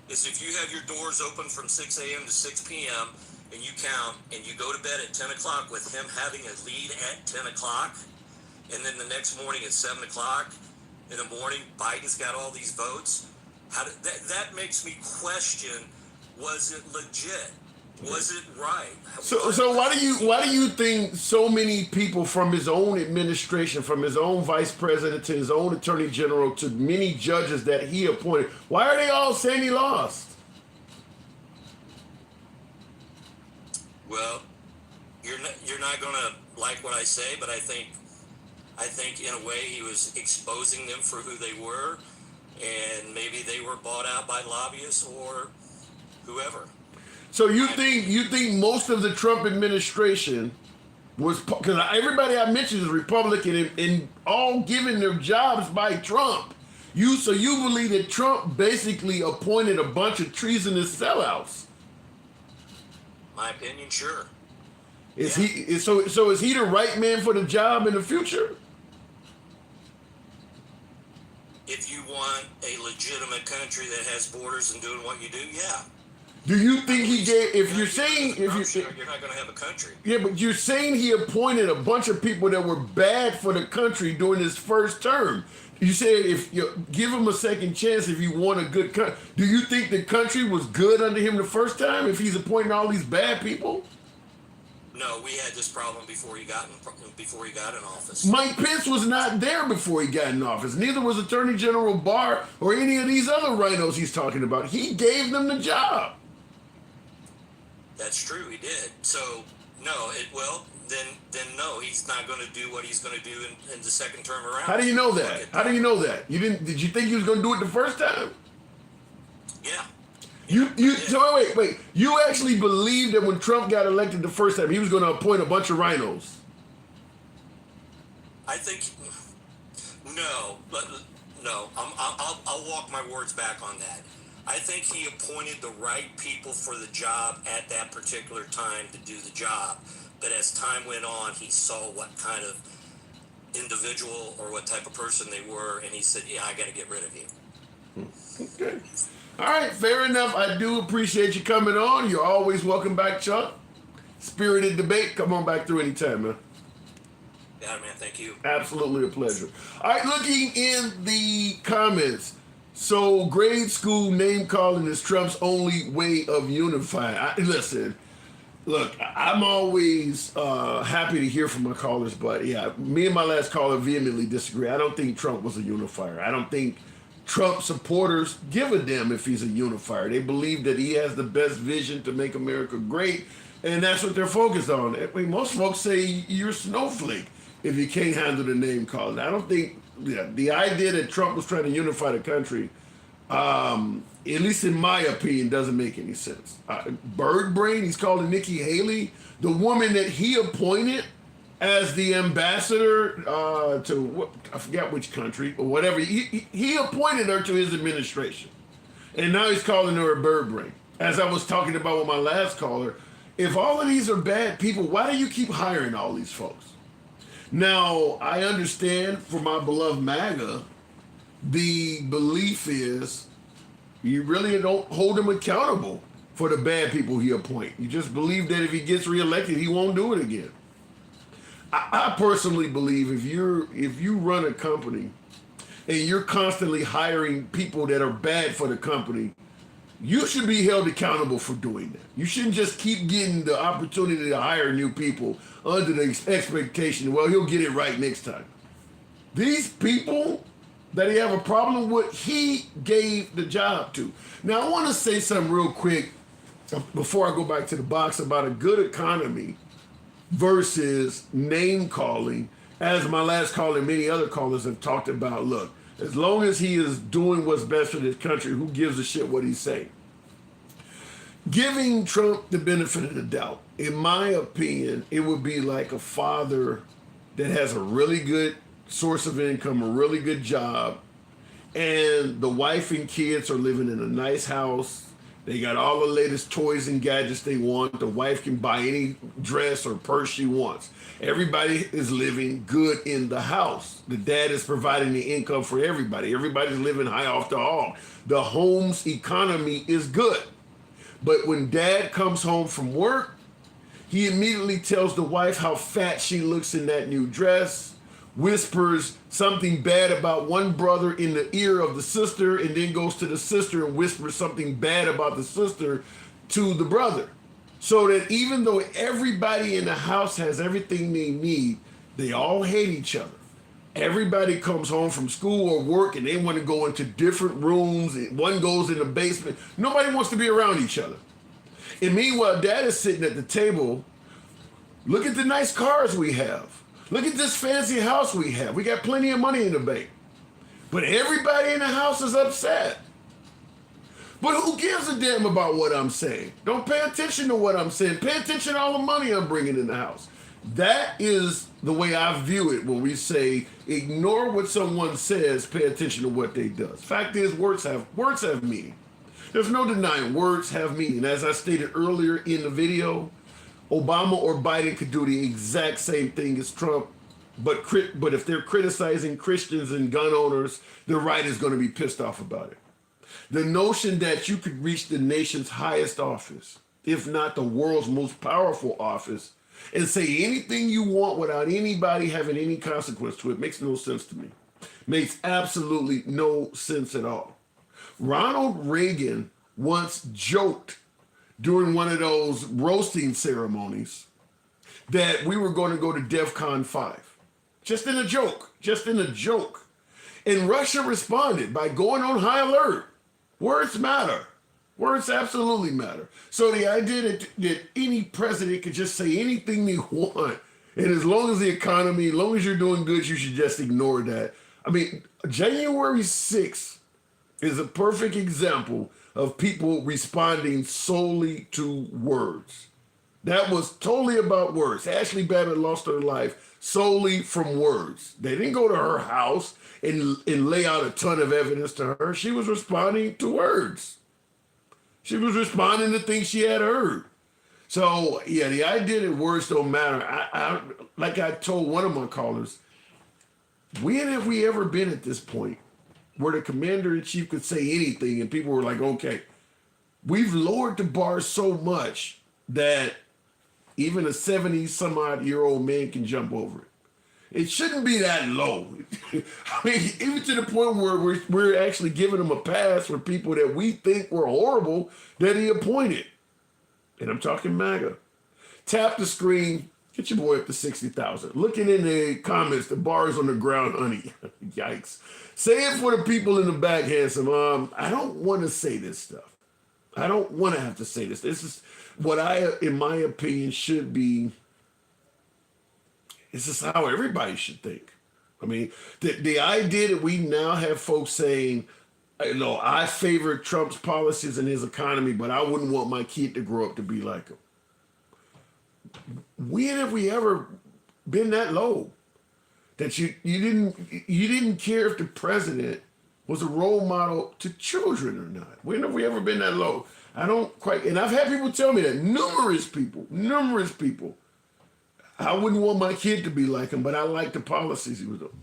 is, if you have your doors open from 6 a.m. to 6 p.m. and you count and you go to bed at 10 o'clock with him having a lead at 10 o'clock, and then the next morning at 7 o'clock in the morning, Biden's got all these votes, that makes me question, was it legit? Was it right? So why do you think so many people from his own administration, from his own vice president to his own attorney general to many judges that he appointed, why are they all saying he lost? Well, you're not going to like what I say, but I think in a way he was exposing them for who they were, and maybe they were bought out by lobbyists or whoever. So you think most of the Trump administration was, because everybody I mentioned is Republican and all given their jobs by Trump. So you believe that Trump basically appointed a bunch of treasonous sellouts? My opinion, sure. Is he the right man for the job in the future? if you want a legitimate country that has borders and doing what you do, yeah. Do you think he gave? If you're saying, you're not going to have a country. Yeah, but you're saying he appointed a bunch of people that were bad for the country during his first term. You said if you give him a second chance, if you want a good country, do you think the country was good under him the first time? If he's appointing all these bad people? No, we had this problem before he got in office. Mike Pence was not there before he got in office. Neither was Attorney General Barr or any of these other rhinos he's talking about. He gave them the job. That's true, he did. So no, then no, he's not going to do what he's going to do in the second term around. How do you know that? How do you know that? You didn't? Did you think he was going to do it the first time? Yeah. So wait. You actually believed that when Trump got elected the first time, he was going to appoint a bunch of rhinos? I think no, but no. I'll walk my words back on that. I think he appointed the right people for the job at that particular time to do the job. But as time went on, he saw what kind of individual or what type of person they were, and he said, "Yeah, I got to get rid of you." Okay. All right, fair enough. I do appreciate you coming on. You're always welcome back, Chuck. Spirited debate. Come on back through anytime, man. Yeah, man. Thank you. Absolutely a pleasure. All right, looking in the comments. So grade school name calling is Trump's only way of unifying. Listen, look, I'm always happy to hear from my callers, but yeah, me and my last caller vehemently disagree. I don't think Trump was a unifier. I don't think Trump supporters give a damn if he's a unifier. They believe that he has the best vision to make America great, and that's what they're focused on. I mean, most folks say you're a snowflake if you can't handle the name calling. I don't think the idea that Trump was trying to unify the country, at least in my opinion, doesn't make any sense. Bird brain, he's calling Nikki Haley, the woman that he appointed as the ambassador to, I forgot which country or whatever. He appointed her to his administration. And now he's calling her a bird brain. As I was talking about with my last caller, if all of these are bad people, why do you keep hiring all these folks? Now, I understand for my beloved MAGA, the belief is you really don't hold him accountable for the bad people he appoints. You just believe that if he gets reelected, he won't do it again. I personally believe if you run a company and you're constantly hiring people that are bad for the company, you should be held accountable for doing that. You shouldn't just keep getting the opportunity to hire new people under the expectation, well, he'll get it right next time. These people that he have a problem with, he gave the job to. Now, I want to say something real quick before I go back to the box about a good economy versus name calling. As my last caller and many other callers have talked about, look, as long as he is doing what's best for this country, who gives a shit what he's saying? Giving Trump the benefit of the doubt, in my opinion, it would be like a father that has a really good source of income, a really good job, and the wife and kids are living in a nice house. They got all the latest toys and gadgets they want. The wife can buy any dress or purse she wants. Everybody is living good in the house. The dad is providing the income for everybody. Everybody's living high off the hog. The home's economy is good. But when dad comes home from work, he immediately tells the wife how fat she looks in that new dress, whispers something bad about one brother in the ear of the sister, and then goes to the sister and whispers something bad about the sister to the brother. So that even though everybody in the house has everything they need, they all hate each other. Everybody comes home from school or work and they want to go into different rooms. One goes in the basement. Nobody wants to be around each other. And meanwhile, dad is sitting at the table. Look at the nice cars we have. Look at this fancy house we have. We got plenty of money in the bank. But everybody in the house is upset. But who gives a damn about what I'm saying? Don't pay attention to what I'm saying. Pay attention to all the money I'm bringing in the house. That is the way I view it when we say ignore what someone says, pay attention to what they does. Fact is, words have meaning. There's no denying words have meaning. As I stated earlier in the video, Obama or Biden could do the exact same thing as Trump, But if they're criticizing Christians and gun owners, the right is going to be pissed off about it. The notion that you could reach the nation's highest office, if not the world's most powerful office, and say anything you want without anybody having any consequence to it makes no sense to me. Makes absolutely no sense at all. Ronald Reagan once joked during one of those roasting ceremonies that we were going to go to DEFCON 5. Just in a joke. And Russia responded by going on high alert. Words matter. Words absolutely matter. So the idea that any president could just say anything they want, and as long as the economy, as long as you're doing good, you should just ignore that. I mean, January 6th is a perfect example of people responding solely to words. That was totally about words. Ashley Babbitt lost her life solely from words. They didn't go to her house and lay out a ton of evidence to her. She was responding to words. She was responding to things she had heard. So, yeah, the idea that words don't matter, I like I told one of my callers, when have we ever been at this point where the commander-in-chief could say anything and people were like, okay, we've lowered the bar so much that even a 70-some-odd-year-old man can jump over it. It shouldn't be that low. I mean, even to the point where we're actually giving him a pass for people that we think were horrible that he appointed. And I'm talking MAGA. Tap the screen. Get your boy up to 60,000. Looking in the comments, the bar is on the ground, honey. Yikes. Say it for the people in the back, handsome. I don't want to say this stuff. I don't want to have to say this. This is what in my opinion, should be. This is how everybody should think. I mean, the idea that we now have folks saying, I favor Trump's policies and his economy, but I wouldn't want my kid to grow up to be like him. When have we ever been that low? That you didn't care if the president was a role model to children or not? When have we ever been that low? I don't quite, and I've had people tell me that, numerous people. I wouldn't want my kid to be like him, but I like the policies he was on.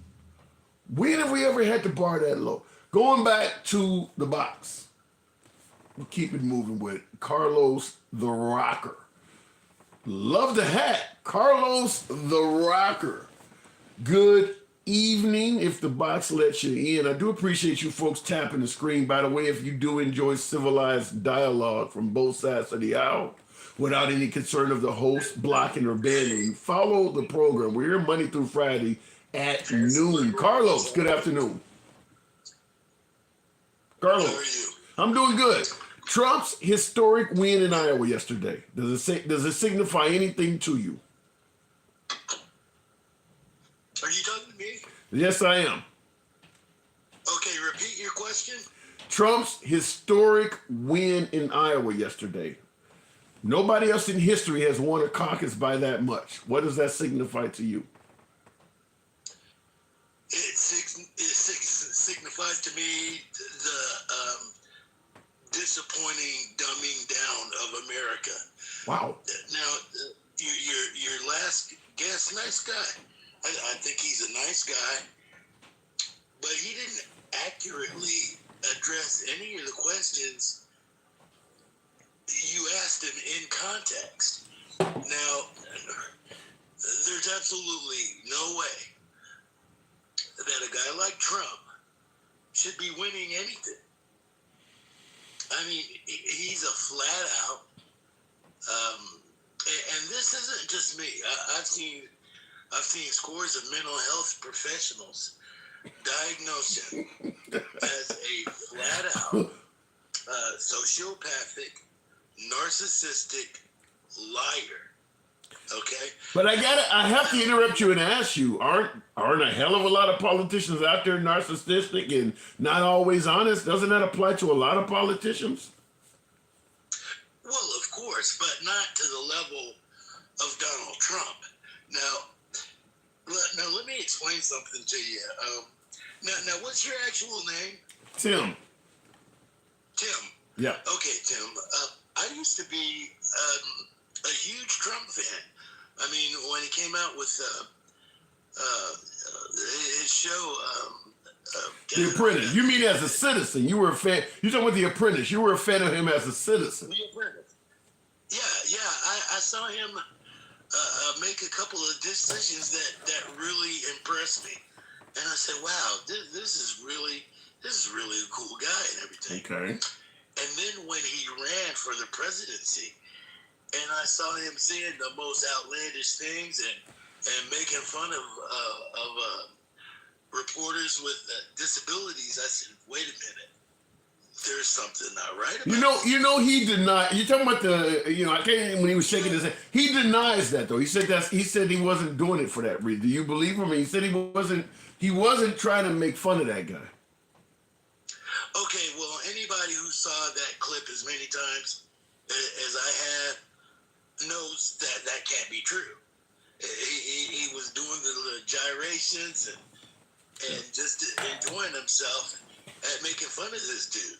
When have we ever had the bar that low? Going back to the box, we'll keep it moving with Carlos the Rocker. Love the hat, Carlos the Rocker. Good evening, if the box lets you in. I do appreciate you folks tapping the screen. By the way, if you do enjoy civilized dialogue from both sides of the aisle, without any concern of the host blocking or banning you, follow the program. We're here Monday through Friday at noon. Carlos, good afternoon. Carlos, how are you? I'm doing good. Trump's historic win in Iowa yesterday. Does it signify anything to you? Are you talking to me? Yes, I am. Okay, repeat your question. Trump's historic win in Iowa yesterday. Nobody else in history has won a caucus by that much. What does that signify to you? It signifies to me the disappointing dumbing down of America. Wow. Now, your last guest, nice guy. I think he's a nice guy, but he didn't accurately address any of the questions you asked him in context. Now, there's absolutely no way that a guy like Trump should be winning anything. I mean, he's a flat out, and this isn't just me. I've seen scores of mental health professionals diagnose him as a flat out sociopathic, narcissistic liar. Okay. But I have to interrupt you and ask you, aren't a hell of a lot of politicians out there narcissistic and not always honest? Doesn't that apply to a lot of politicians? Well, of course, but not to the level of Donald Trump. Now let me explain something to you. Now, what's your actual name? Tim. Tim. Yeah. Okay, Tim. I used to be a huge Trump fan. I mean, when he came out with his show. The Apprentice. You mean as a citizen? You were a fan. You talking about The Apprentice? You were a fan of him as a citizen. The Apprentice. Yeah. I saw him make a couple of decisions that really impressed me, and I said, "Wow, this is really a cool guy and everything." Okay. And then when he ran for the presidency, and I saw him saying the most outlandish things and making fun of reporters with disabilities, I said, "Wait a minute, there's something not right about You know, he denied. You talking about I can't. When he was shaking his head, he denies that though. He said he wasn't doing it for that reason. Do you believe him? He said he wasn't trying to make fun of that guy. Okay, well, anybody who saw that clip as many times as I have knows that can't be true. He was doing the gyrations and just enjoying himself at making fun of this dude.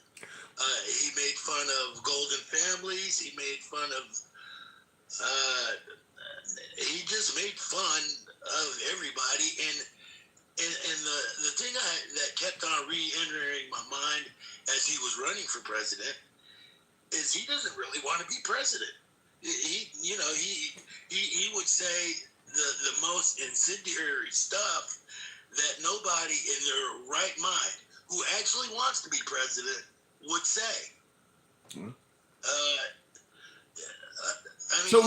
He made fun of golden families. He made fun of. He just made fun of everybody, and the thing that kept on re-entering my mind as he was running for president is he doesn't really want to be president. He would say the most incendiary stuff that nobody in their right mind who actually wants to be president would say. So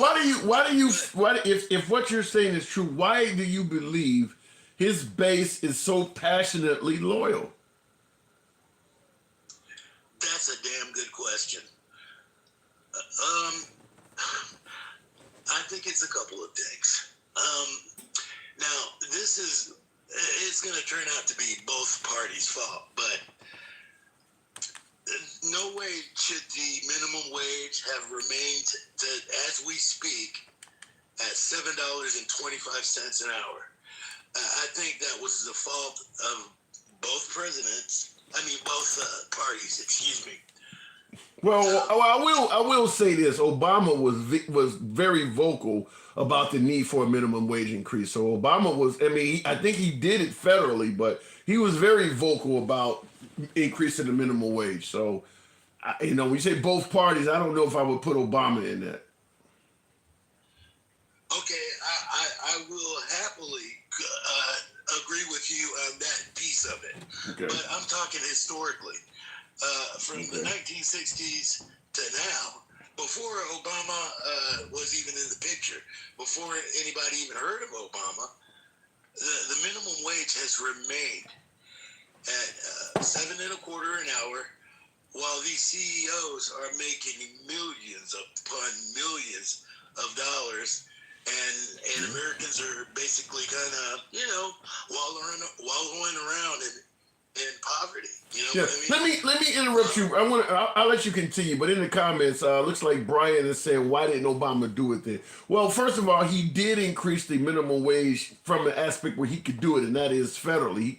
if what you're saying is true, why do you believe his base is so passionately loyal? That's a damn good question. I think it's a couple of things. Now, it's going to turn out to be both parties' fault, but no way should the minimum wage have remained, as we speak, at $7.25 an hour. I think that was the fault of both parties, excuse me. Well, I will say this: Obama was very vocal about the need for a minimum wage increase. So Obama was, I think he did it federally, but he was very vocal about increasing the minimum wage. So, when you say both parties, I don't know if I would put Obama in that. Okay, I will happily agree with you on that piece of it. Okay. But I'm talking historically. From the 1960s to now, before Obama was even in the picture, before anybody even heard of Obama, the minimum wage has remained at $7.25 an hour, while these CEOs are making millions upon millions of dollars, and Americans are basically kind of wallowing around in poverty. What I mean? Let me interrupt you. I'll let you continue, but in the comments, looks like Brian is saying, why didn't Obama do it then? Well, first of all, he did increase the minimum wage from an aspect where he could do it, and that is federally. He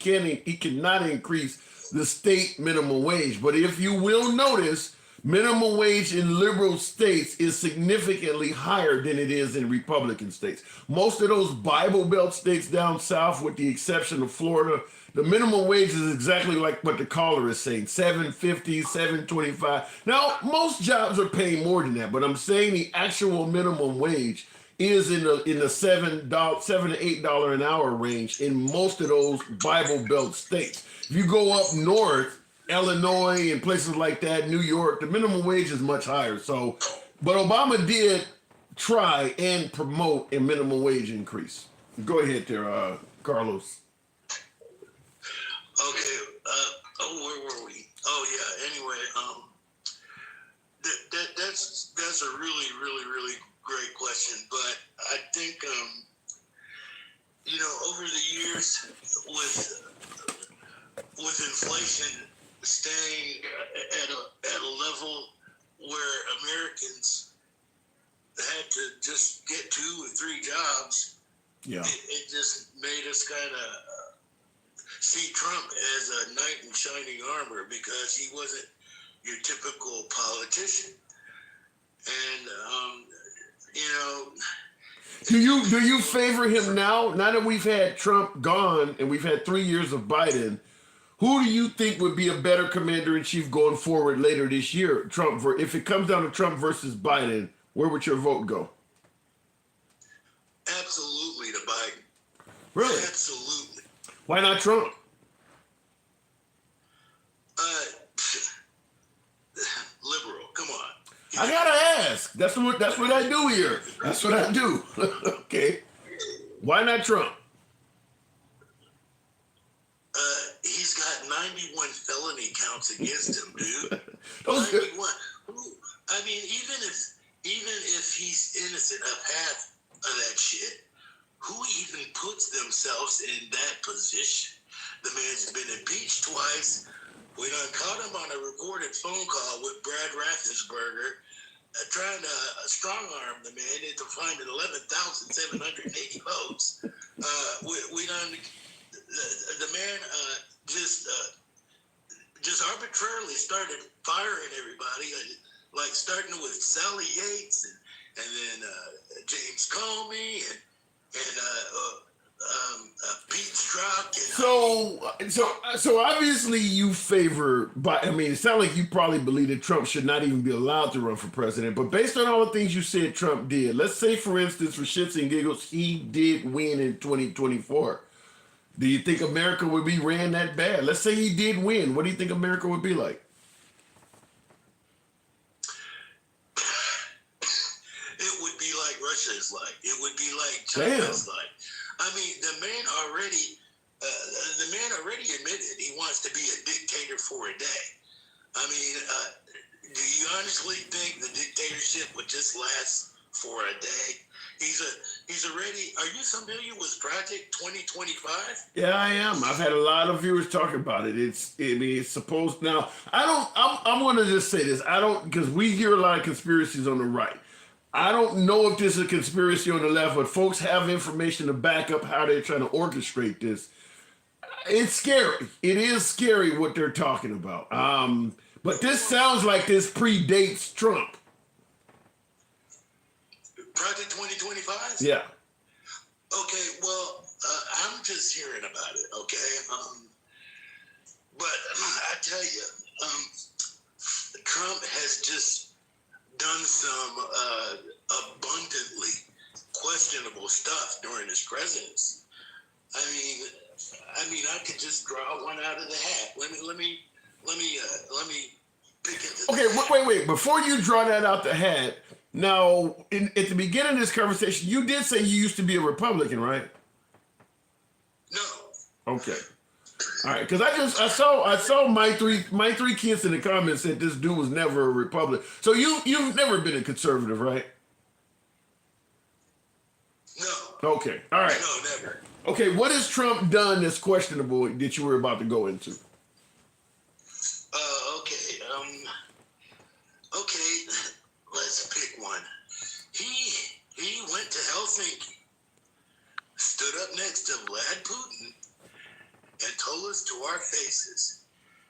cannot increase the state minimum wage, but if you will notice, minimum wage in liberal states is significantly higher than it is in Republican states. Most of those Bible Belt states down south, with the exception of Florida, the minimum wage is exactly like what the caller is saying, $7.50, $7.25. Now, most jobs are paying more than that, but I'm saying the actual minimum wage is in the $7 to $8 an hour range in most of those Bible Belt states. If you go up north, Illinois and places like that, New York, the minimum wage is much higher. So, but Obama did try and promote a minimum wage increase. Go ahead there, Carlos. Okay, where were we? Oh yeah. Anyway, that's a really, really, really great question. But I think over the years with inflation staying at a level where Americans had to just get 2 or 3 jobs, it just made us kind of see Trump as a knight in shining armor, because he wasn't your typical politician. And, Do you favor him now? Now that we've had Trump gone and we've had 3 years of Biden, who do you think would be a better commander in chief going forward later this year? Trump, if it comes down to Trump versus Biden, where would your vote go? Absolutely to Biden. Really? Absolutely. Why not Trump? Liberal. Come on. I gotta ask. That's what I do here. That's what I do. Okay. Why not Trump? He's got 91 felony counts against him, dude. Those 91. I mean, even if he's innocent of half of that shit, who even puts themselves in that position? The man's been impeached twice. We done caught him on a recorded phone call with Brad Raffensperger, trying to strong arm the man into finding 11,780 votes. We done the man just arbitrarily started firing everybody, like starting with Sally Yates and then James Comey and Pete Strzok. So obviously you favor, I mean, it sounds like you probably believe that Trump should not even be allowed to run for president. But based on all the things you said Trump did, let's say, for instance, for shits and giggles, he did win in 2024. Do you think America would be ran that bad? Let's say he did win. What do you think America would be like? It would be like Russia is like. It would be like China is like. I mean, the man already admitted he wants to be a dictator for a day. I mean, do you honestly think the dictatorship would just last for a day? He's already. Are you familiar with Project 2025? Yeah, I am. I've had a lot of viewers talk about it. It's supposed now. I'm going to just say this. Because we hear a lot of conspiracies on the right. I don't know if this is a conspiracy on the left, but folks have information to back up how they're trying to orchestrate this. It's scary. It is scary what they're talking about. But this sounds like this predates Trump. Project 2025? Yeah. Okay, well, I'm just hearing about it, okay? But I tell you, Trump has just done some abundantly questionable stuff during his presidency. I mean, I could just draw one out of the hat. Let me pick it. Okay, wait. Before you draw that out the hat, now at the beginning of this conversation, you did say you used to be a Republican, right? No. Okay. All right, because I saw my three kids in the comments said this dude was never a Republican. So you've never been a conservative, right? No. Okay. All right. No, never. Okay, what has Trump done that's questionable that you were about to go into? Okay, let's pick one. He went to Helsinki, stood up next to Vlad Putin, and told us to our faces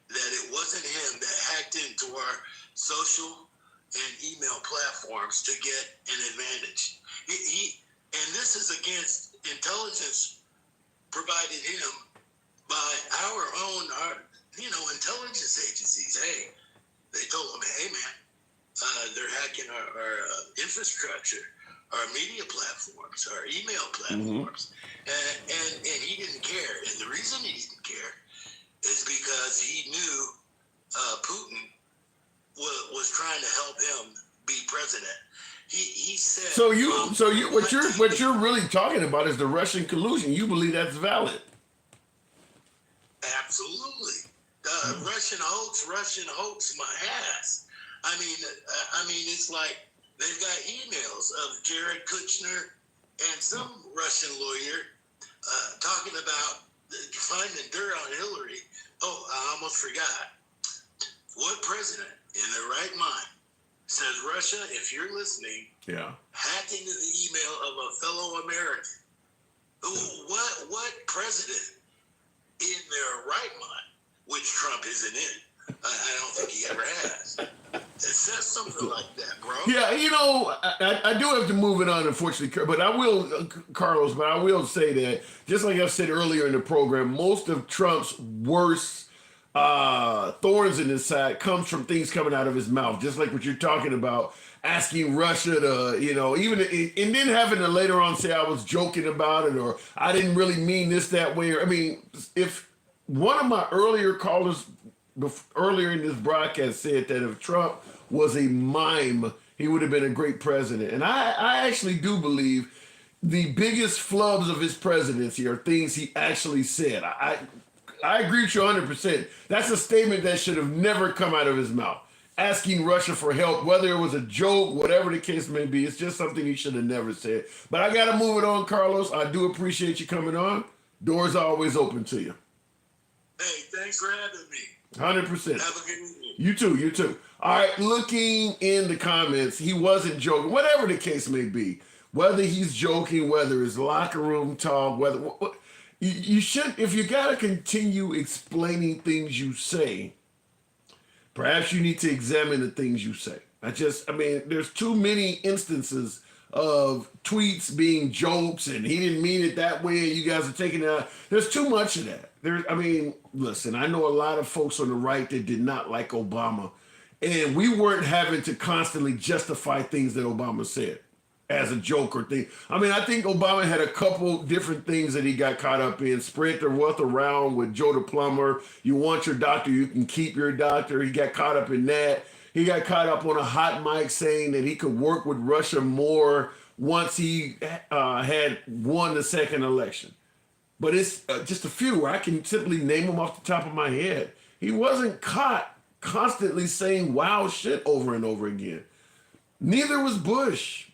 that it wasn't him that hacked into our social and email platforms to get an advantage. And this is against intelligence provided him by our intelligence agencies. Hey, they told him, hey man, they're hacking our infrastructure, our media platforms, our email platforms, and he didn't care. And the reason he didn't care is because he knew Putin was trying to help him be president. He said. So what you're really talking about is the Russian collusion. You believe that's valid? Absolutely. Russian hoax my ass. I mean, it's like they've got emails of Jared Kushner and some Russian lawyer talking about finding dirt on Hillary. Oh, I almost forgot. What president in their right mind says, Russia, if you're listening, hack into the email of a fellow American? What president in their right mind, which Trump isn't in, I don't think he ever has, it says something like that, bro. Yeah, you know, I do have to move it on, unfortunately, but I will, Carlos, but I will say that, just like I said earlier in the program, most of Trump's worst thorns in his side comes from things coming out of his mouth, just like what you're talking about, asking Russia to, you know, even, and then having to later on say I was joking about it, or I didn't really mean this that way. Or, I mean, if one of my earlier callers earlier in this broadcast said that if Trump was a mime, he would have been a great president. And I actually do believe the biggest flubs of his presidency are things he actually said. I agree with you 100%. That's a statement that should have never come out of his mouth. Asking Russia for help, whether it was a joke, whatever the case may be, it's just something he should have never said. But I got to move it on, Carlos. I do appreciate you coming on. Doors are always open to you. Hey, thanks for having me. 100%. Have a good evening. You too, you too. All right, looking in the comments, he wasn't joking, whatever the case may be. Whether he's joking, whether it's locker room talk, whether you should, if you got to continue explaining things you say, perhaps you need to examine the things you say. I mean, there's too many instances of tweets being jokes and he didn't mean it that way and you guys are taking it out. There's too much of that. I mean, listen, I know a lot of folks on the right that did not like Obama, and we weren't having to constantly justify things that Obama said as a joke or thing. I mean, I think Obama had a couple different things that he got caught up in. Spread their wealth around with Joe the plumber. You want your doctor, you can keep your doctor. He got caught up in that. He got caught up on a hot mic saying that he could work with Russia more once he had won the second election. But it's just a few where I can simply name them off the top of my head. He wasn't caught constantly saying wild shit over and over again. Neither was Bush.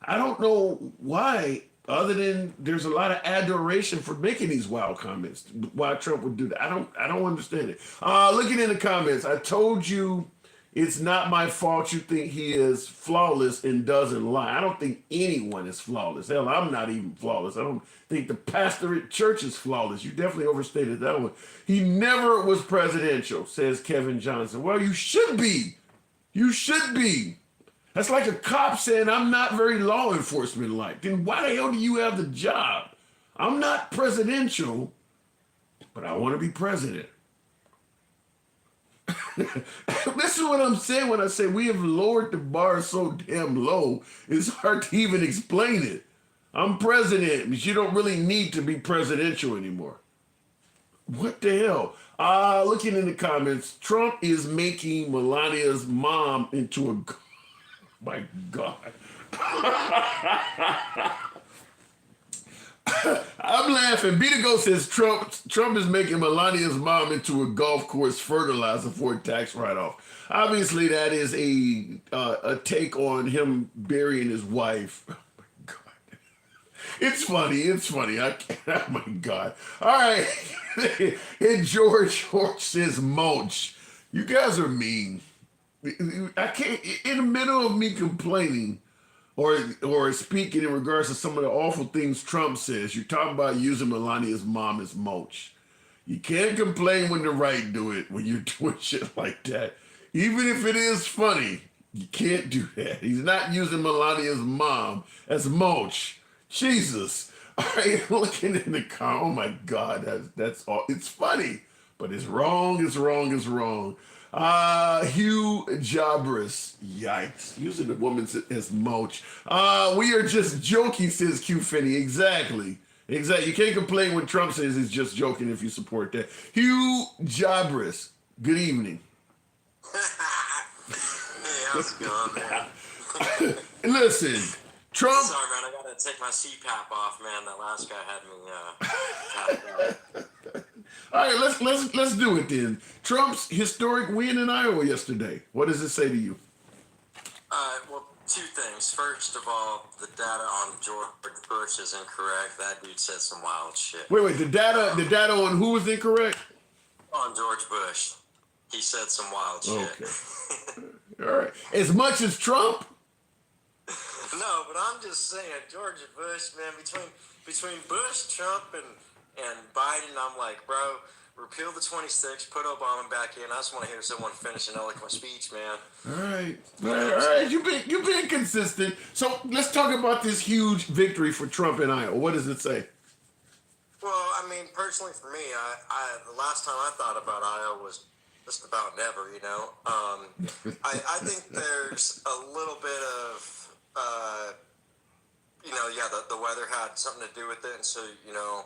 I don't know why, other than there's a lot of adoration for making these wild comments, why Trump would do that. I don't understand it. Looking in the comments, I told you it's not my fault you think he is flawless and doesn't lie. I don't think anyone is flawless. Hell, I'm not even flawless. I don't think the pastor at church is flawless. You definitely overstated that one. He never was presidential, says Kevin Johnson. Well, you should be. You should be. That's like a cop saying, I'm not very law enforcement-like. Then why the hell do you have the job? I'm not presidential, but I want to be president. This is what I'm saying when I say we have lowered the bar so damn low, it's hard to even explain it. I'm president, but you don't really need to be presidential anymore. What the hell? Looking in the comments, Trump is making Melania's mom into a... My God. I'm laughing. Beta Go says Trump is making Melania's mom into a golf course fertilizer for a tax write-off. Obviously, that is a take on him burying his wife. Oh my God. It's funny. It's funny. I can't. Oh my God. All right. And George says mulch. You guys are mean. I can't. In the middle of me complaining or speaking in regards to some of the awful things Trump says, you're talking about using Melania's mom as mulch. You can't complain when the right do it, when you're doing shit like that. Even if it is funny, you can't do that. He's not using Melania's mom as mulch. Jesus. All right, looking in the car. Oh my God, that's all. It's funny, but it's wrong, it's wrong, it's wrong. Hugh Jabris, yikes, using the woman as mulch. We are just joking, says Q Finney. Exactly. You can't complain when Trump says he's just joking if you support that. Hugh Jabris, good evening. Hey, how's it going, man? Listen, Trump. Sorry, man, I gotta take my CPAP off, man. That last guy had me. All right, let's do it then. Trump's historic win in Iowa yesterday. What does it say to you? Well, two things. First of all, the data on George Bush is incorrect. That dude said some wild shit. Wait, the data on who is incorrect? On George Bush, he said some wild shit. Okay. All right. As much as Trump? No, but I'm just saying, George Bush, man, between Bush, Trump, and Biden, I'm like, bro, repeal the 26, put Obama back in. I just want to hear someone finish an eloquent speech, man. All right. You've been consistent. So let's talk about this huge victory for Trump in Iowa. What does it say? Well, I mean, personally for me, the last time I thought about Iowa was just about never, you know. I think there's a little bit of, the weather had something to do with it, and so, you know,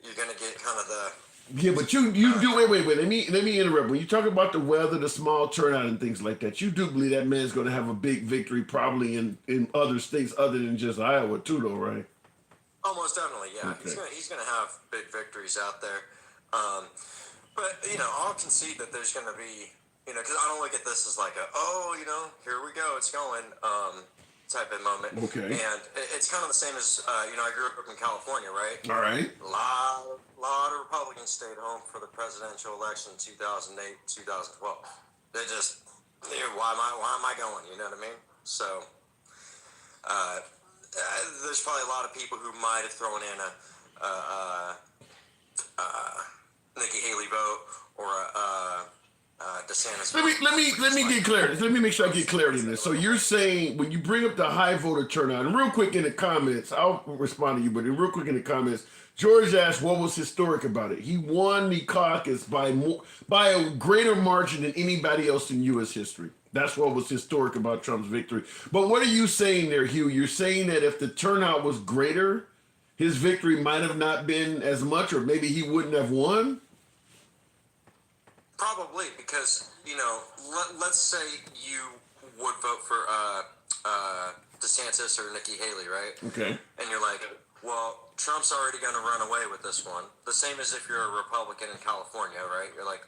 you're going to get kind of the... Yeah, but you do wait. Let me interrupt. When you talk about the weather, the small turnout, and things like that, you do believe that man's going to have a big victory, probably in other states other than just Iowa, too, though, right? Oh, most definitely, yeah. Okay. He's gonna have big victories out there. But you know, I'll concede that there's gonna be, you know, because I don't look at this as like here we go, it's going type of moment. Okay. And it's kind of the same as I grew up in California, right? All right. A lot of Republicans stayed home for the presidential election in 2008, 2012. They just, why am I going? You know what I mean? So, there's probably a lot of people who might have thrown in a Nikki Haley vote or a DeSantis. Let me get clarity. Let me make sure I get clarity in this. So you're saying when you bring up the high voter turnout, and real quick in the comments, I'll respond to you, but real quick in the comments, George asked what was historic about it. He won the caucus by a greater margin than anybody else in U.S. history. That's what was historic about Trump's victory. But what are you saying there, Hugh? You're saying that if the turnout was greater, his victory might have not been as much, or maybe he wouldn't have won? Probably, because, let's say you would vote for DeSantis or Nikki Haley, right? Okay. And you're like, well, Trump's already going to run away with this one. The same as if you're a Republican in California, right? You're like,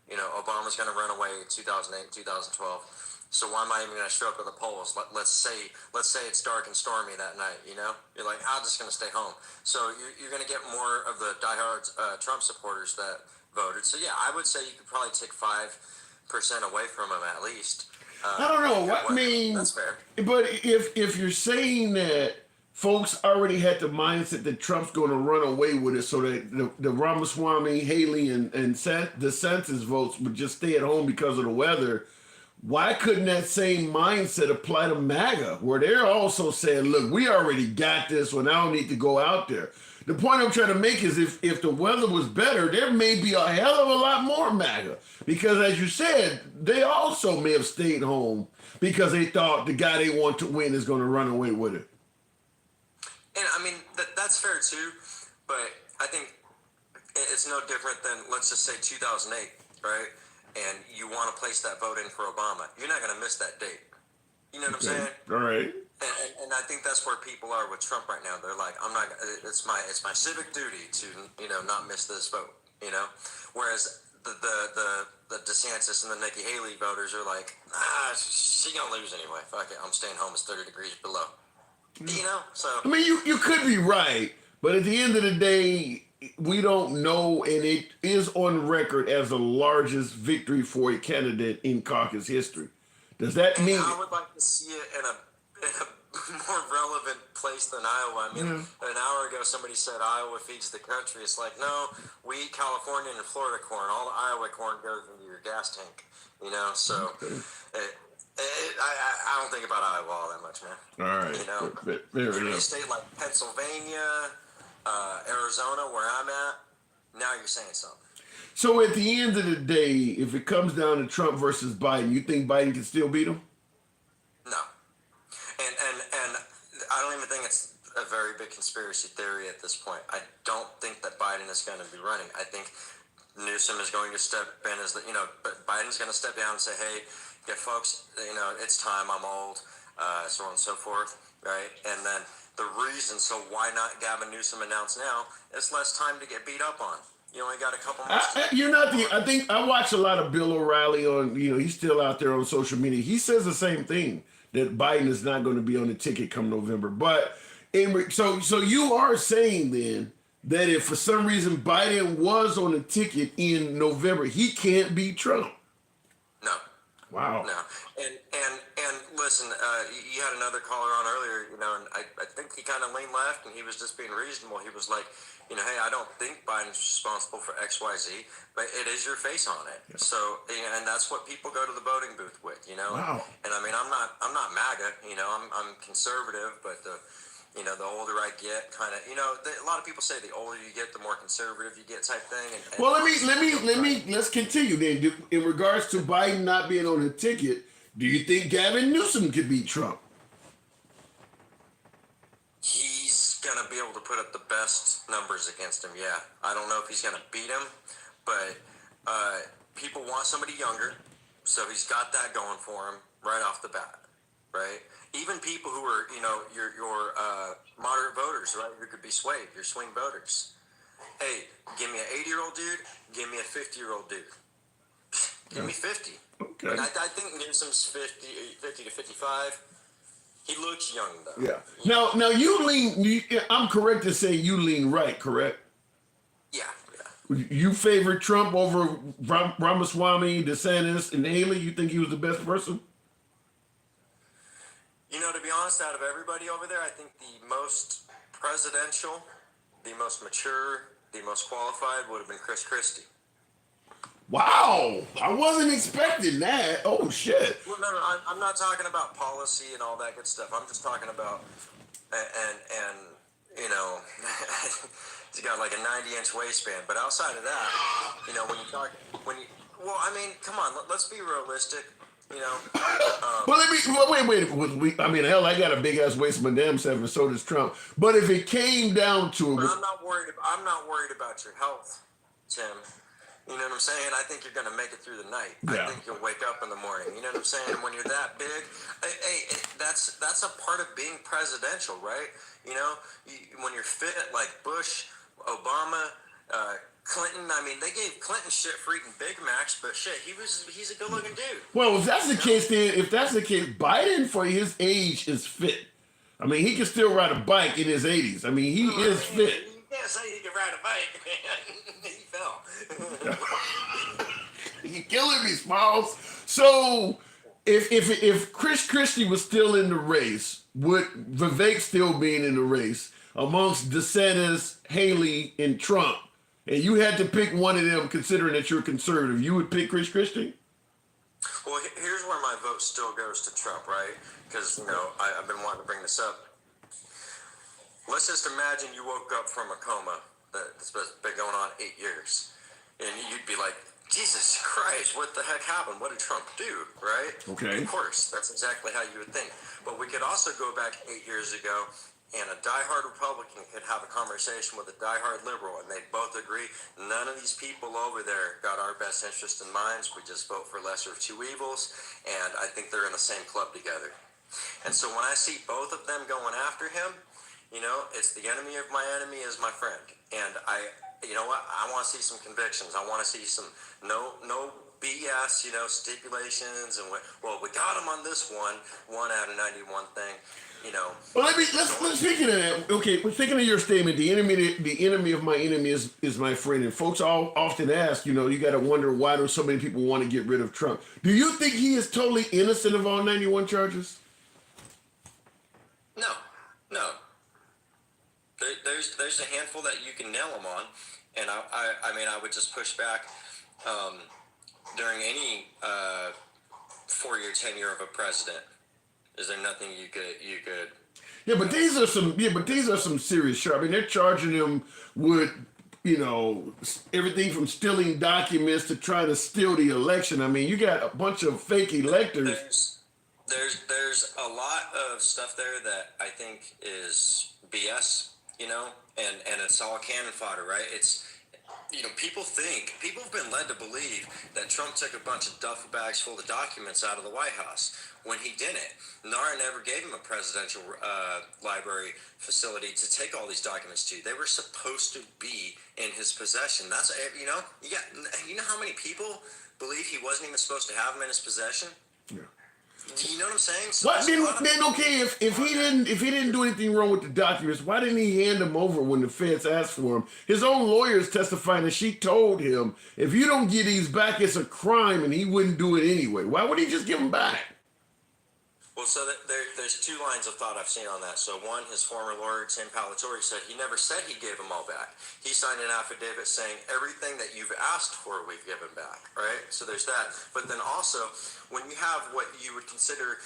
Obama's going to run away in 2008, 2012. So why am I even going to show up at the polls? Let's say it's dark and stormy that night, You're like, I'm just going to stay home. So you're going to get more of the diehard Trump supporters that voted. So, yeah, I would say you could probably take 5% away from him at least. I don't know. I mean, that's fair. But if you're saying that folks already had the mindset that Trump's going to run away with it so that the Ramaswamy, Haley, and DeSantis votes would just stay at home because of the weather, why couldn't that same mindset apply to MAGA, where they're also saying, look, we already got this one, I don't need to go out there? The point I'm trying to make is if the weather was better, there may be a hell of a lot more MAGA. Because as you said, they also may have stayed home because they thought the guy they want to win is going to run away with it. And I mean, that's fair too, but I think it's no different than, let's just say 2008, right? And you want to place that vote in for Obama. You're not going to miss that date. You know what I'm saying? All right. And I think that's where people are with Trump right now. They're like, I'm not. It's my civic duty to not miss this vote. Whereas the DeSantis and the Nikki Haley voters are like, she gonna lose anyway. Fuck it, I'm staying home. It's 30 degrees below. So I mean, you could be right, but at the end of the day, we don't know, and it is on record as the largest victory for a candidate in caucus history. Does that mean? I would like to see it in a more relevant place than Iowa. I mean, an hour ago somebody said Iowa feeds the country. It's like, no, we eat California and Florida corn. All the Iowa corn goes into your gas tank. So I don't think about Iowa all that much, man. All right. Fair A enough. state like Pennsylvania, Arizona, where I'm at, now you're saying something. So at the end of the day, if it comes down to Trump versus Biden, you think Biden can still beat him? No. And I don't even think it's a very big conspiracy theory at this point. I don't think that Biden is going to be running. I think Newsom is going to step in as but Biden's going to step down and say, hey, yeah, folks, it's time, I'm old, so on and so forth, right? And then the reason, so why not Gavin Newsom announce now, is less time to get beat up on. You only got a couple more. I think I watch a lot of Bill O'Reilly on, he's still out there on social media. He says the same thing, that Biden is not going to be on the ticket come November. But so you are saying then that if for some reason Biden was on the ticket in November, he can't beat Trump. No. Wow. No. And listen, you had another caller on earlier, you know, and I think he kind of leaned left, and he was just being reasonable. He was like, you know, hey, I don't think Biden's responsible for X, Y, Z, but it is your face on it. Yeah. So, and that's what people go to the voting booth with, you know. Wow. And I mean, I'm not MAGA, you know. I'm conservative, but you know, the older I get, kind of, you know, a lot of people say the older you get, the more conservative you get, type thing. And well, let's continue then. In regards to Biden not being on the ticket, do you think Gavin Newsom could beat Trump? He's gonna be able to put up the best numbers against him. Yeah, I don't know if he's gonna beat him, but people want somebody younger, so he's got that going for him right off the bat, right? Even people who are, you know, your moderate voters, right, who could be swayed, your swing voters. Hey, give me an 80-year-old dude, give me a 50-year-old dude. Give me 50. Okay. And I think Newsom's 50 to 55. He looks young, though. Yeah. Now you lean, I'm correct to say you lean right, correct? Yeah. You favor Trump over Ramaswamy, DeSantis, and Haley? You think he was the best person? You know, to be honest, out of everybody over there, I think the most presidential, the most mature, the most qualified would have been Chris Christie. Wow, I wasn't expecting that. Oh shit. Well, no, I'm not talking about policy and all that good stuff. I'm just talking about, and you know, he's got like a 90-inch waistband. But outside of that, you know, well, I mean, come on, let's be realistic. You know. Wait. I mean, hell, I got a big ass waist, my damn self, and so does Trump. But if it came down to it, I'm not worried about your health, Tim. You know what I'm saying? I think you're going to make it through the night. Yeah. I think you'll wake up in the morning. You know what I'm saying? When you're that big, hey, that's a part of being presidential, right? You know, when you're fit like Bush, Obama, Clinton. I mean, they gave Clinton shit for eating Big Macs, but shit, he's a good-looking dude. Well, if that's the case, then Biden for his age is fit. I mean, he can still ride a bike in his 80s. I mean, he is fit. You can't say he can ride a bike, man. He fell. You're killing me, Smalls. So, if Chris Christie was still in the race, would Vivek still being in the race amongst DeSantis, Haley, and Trump, and you had to pick one of them, considering that you're conservative, you would pick Chris Christie? Well, here's where my vote still goes to Trump, right? Because, you know, I've been wanting to bring this up. Let's just imagine you woke up from a coma that's been going on 8 years. And you'd be like, Jesus Christ, what the heck happened? What did Trump do, right? Okay. Of course, that's exactly how you would think. But we could also go back 8 years ago, and a diehard Republican could have a conversation with a diehard liberal, and they'd both agree, none of these people over there got our best interest in minds. We just vote for lesser of two evils, and I think they're in the same club together. And so when I see both of them going after him, you know, it's the enemy of my enemy is my friend. And you know what? I want to see some convictions. I want to see some no BS, you know, stipulations and well, we got him on this one out of 91 thing. You know. Well, let's speaking of that. Okay, we're thinking of your statement. The enemy of my enemy is my friend. And folks often ask, you know, you got to wonder why do so many people want to get rid of Trump? Do you think he is totally innocent of all 91 charges? No. There's a handful that you can nail him on, and I mean I would just push back during any 4-year tenure of a president. Is there nothing you could? Yeah, but these are some serious charges. I mean, they're charging him with, you know, everything from stealing documents to trying to steal the election. I mean, you got a bunch of fake electors. There's a lot of stuff there that I think is BS, you know, and it's all cannon fodder, right? It's, you know, people have been led to believe that Trump took a bunch of duffel bags full of documents out of the White House when he didn't. NARA never gave him a presidential library facility to take all these documents to. They were supposed to be in his possession. That's, you know, you know how many people believe he wasn't even supposed to have them in his possession? Yeah. You know what I'm saying? So what then? Okay, if he didn't do anything wrong with the documents, why didn't he hand them over when the feds asked for them? His own lawyers testifying that she told him, if you don't get these back, it's a crime, and he wouldn't do it anyway. Why would he just give them back? Well, so there's two lines of thought I've seen on that. So one, his former lawyer, Tim Palatori, said he never said he gave them all back. He signed an affidavit saying everything that you've asked for, we've given back, right? So there's that. But then also, when you have what you would consider,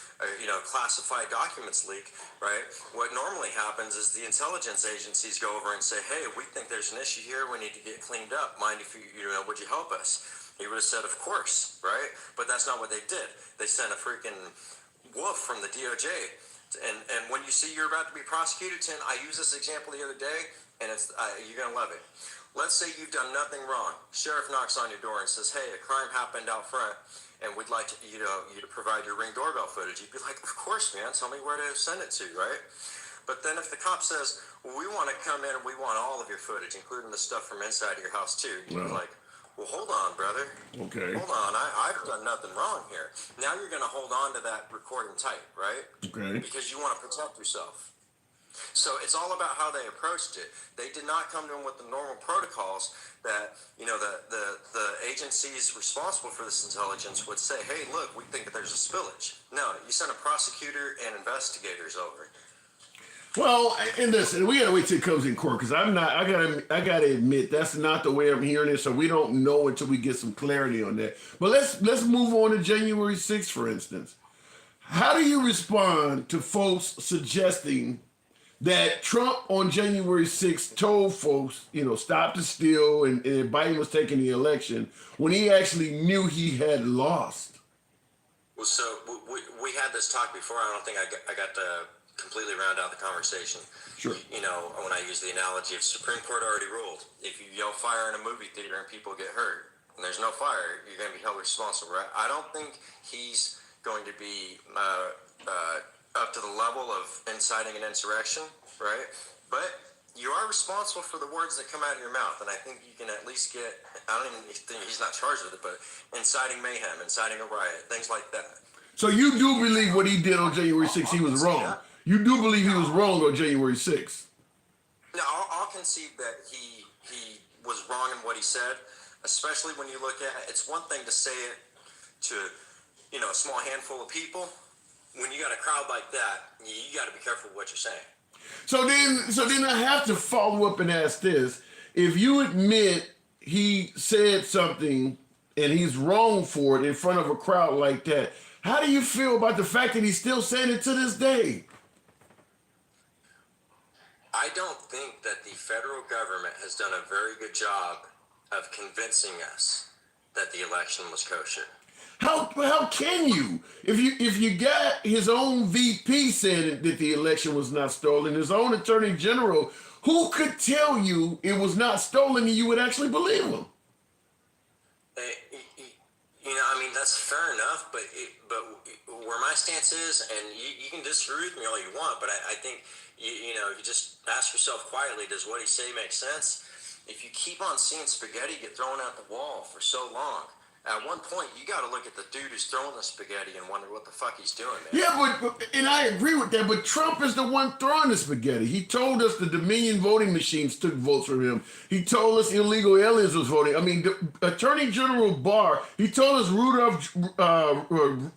classified documents leak, right? What normally happens is the intelligence agencies go over and say, hey, we think there's an issue here. We need to get cleaned up. Mind if would you help us? He would have said, of course, right? But that's not what they did. They sent a freaking wolf from the DOJ. And when you see you're about to be prosecuted, Tim, I used this example the other day, and it's you're going to love it. Let's say you've done nothing wrong. Sheriff knocks on your door and says, hey, a crime happened out front, and we'd like you to provide your Ring doorbell footage. You'd be like, of course, man. Tell me where to send it to, right? But then if the cop says, well, we want to come in and we want all of your footage, including the stuff from inside your house, too, you'd be like, well, hold on, brother. Okay. Hold on. I've done nothing wrong here. Now you're going to hold on to that recording tight, right? Okay. Because you want to protect yourself. So it's all about how they approached it. They did not come to him with the normal protocols that, the agencies responsible for this intelligence would say, hey, look, we think that there's a spillage. No, you sent a prosecutor and investigators over. Well, and listen, we gotta wait till it comes in court because I'm not. I gotta admit that's not the way I'm hearing it. So we don't know until we get some clarity on that. But let's move on to January 6th, for instance. How do you respond to folks suggesting that Trump on January 6th told folks, stop the steal and Biden was taking the election when he actually knew he had lost? Well, so we had this talk before. I don't think I got to completely round out the conversation. Sure. When I use the analogy of Supreme Court already ruled, if you yell fire in a movie theater and people get hurt and there's no fire, you're going to be held responsible, right? I don't think he's going to be up to the level of inciting an insurrection, right? But you are responsible for the words that come out of your mouth, and I think you can at least get, I don't even think he's not charged with it, but inciting mayhem, inciting a riot, things like that. So you do believe what he did on January 6th, he was wrong? You do believe he was wrong on January 6th? No, I'll concede that he was wrong in what he said, especially when you look at it's one thing to say it to a small handful of people. When you got a crowd like that, you got to be careful what you're saying. So then I have to follow up and ask this: if you admit he said something and he's wrong for it in front of a crowd like that, how do you feel about the fact that he's still saying it to this day? I don't think that the federal government has done a very good job of convincing us that the election was kosher. How can you? If you got his own VP saying that the election was not stolen, his own attorney general, who could tell you it was not stolen and you would actually believe him? That's fair enough, but where my stance is, and you can disagree with me all you want, but I think you just ask yourself quietly, does what he say make sense? If you keep on seeing spaghetti get thrown at the wall for so long, at one point you got to look at the dude who's throwing the spaghetti and wonder what the fuck he's doing, man. Yeah, and I agree with that, but Trump is the one throwing the spaghetti. He told us the Dominion voting machines took votes from him. He told us illegal aliens was voting. I mean, the Attorney General Barr, he told us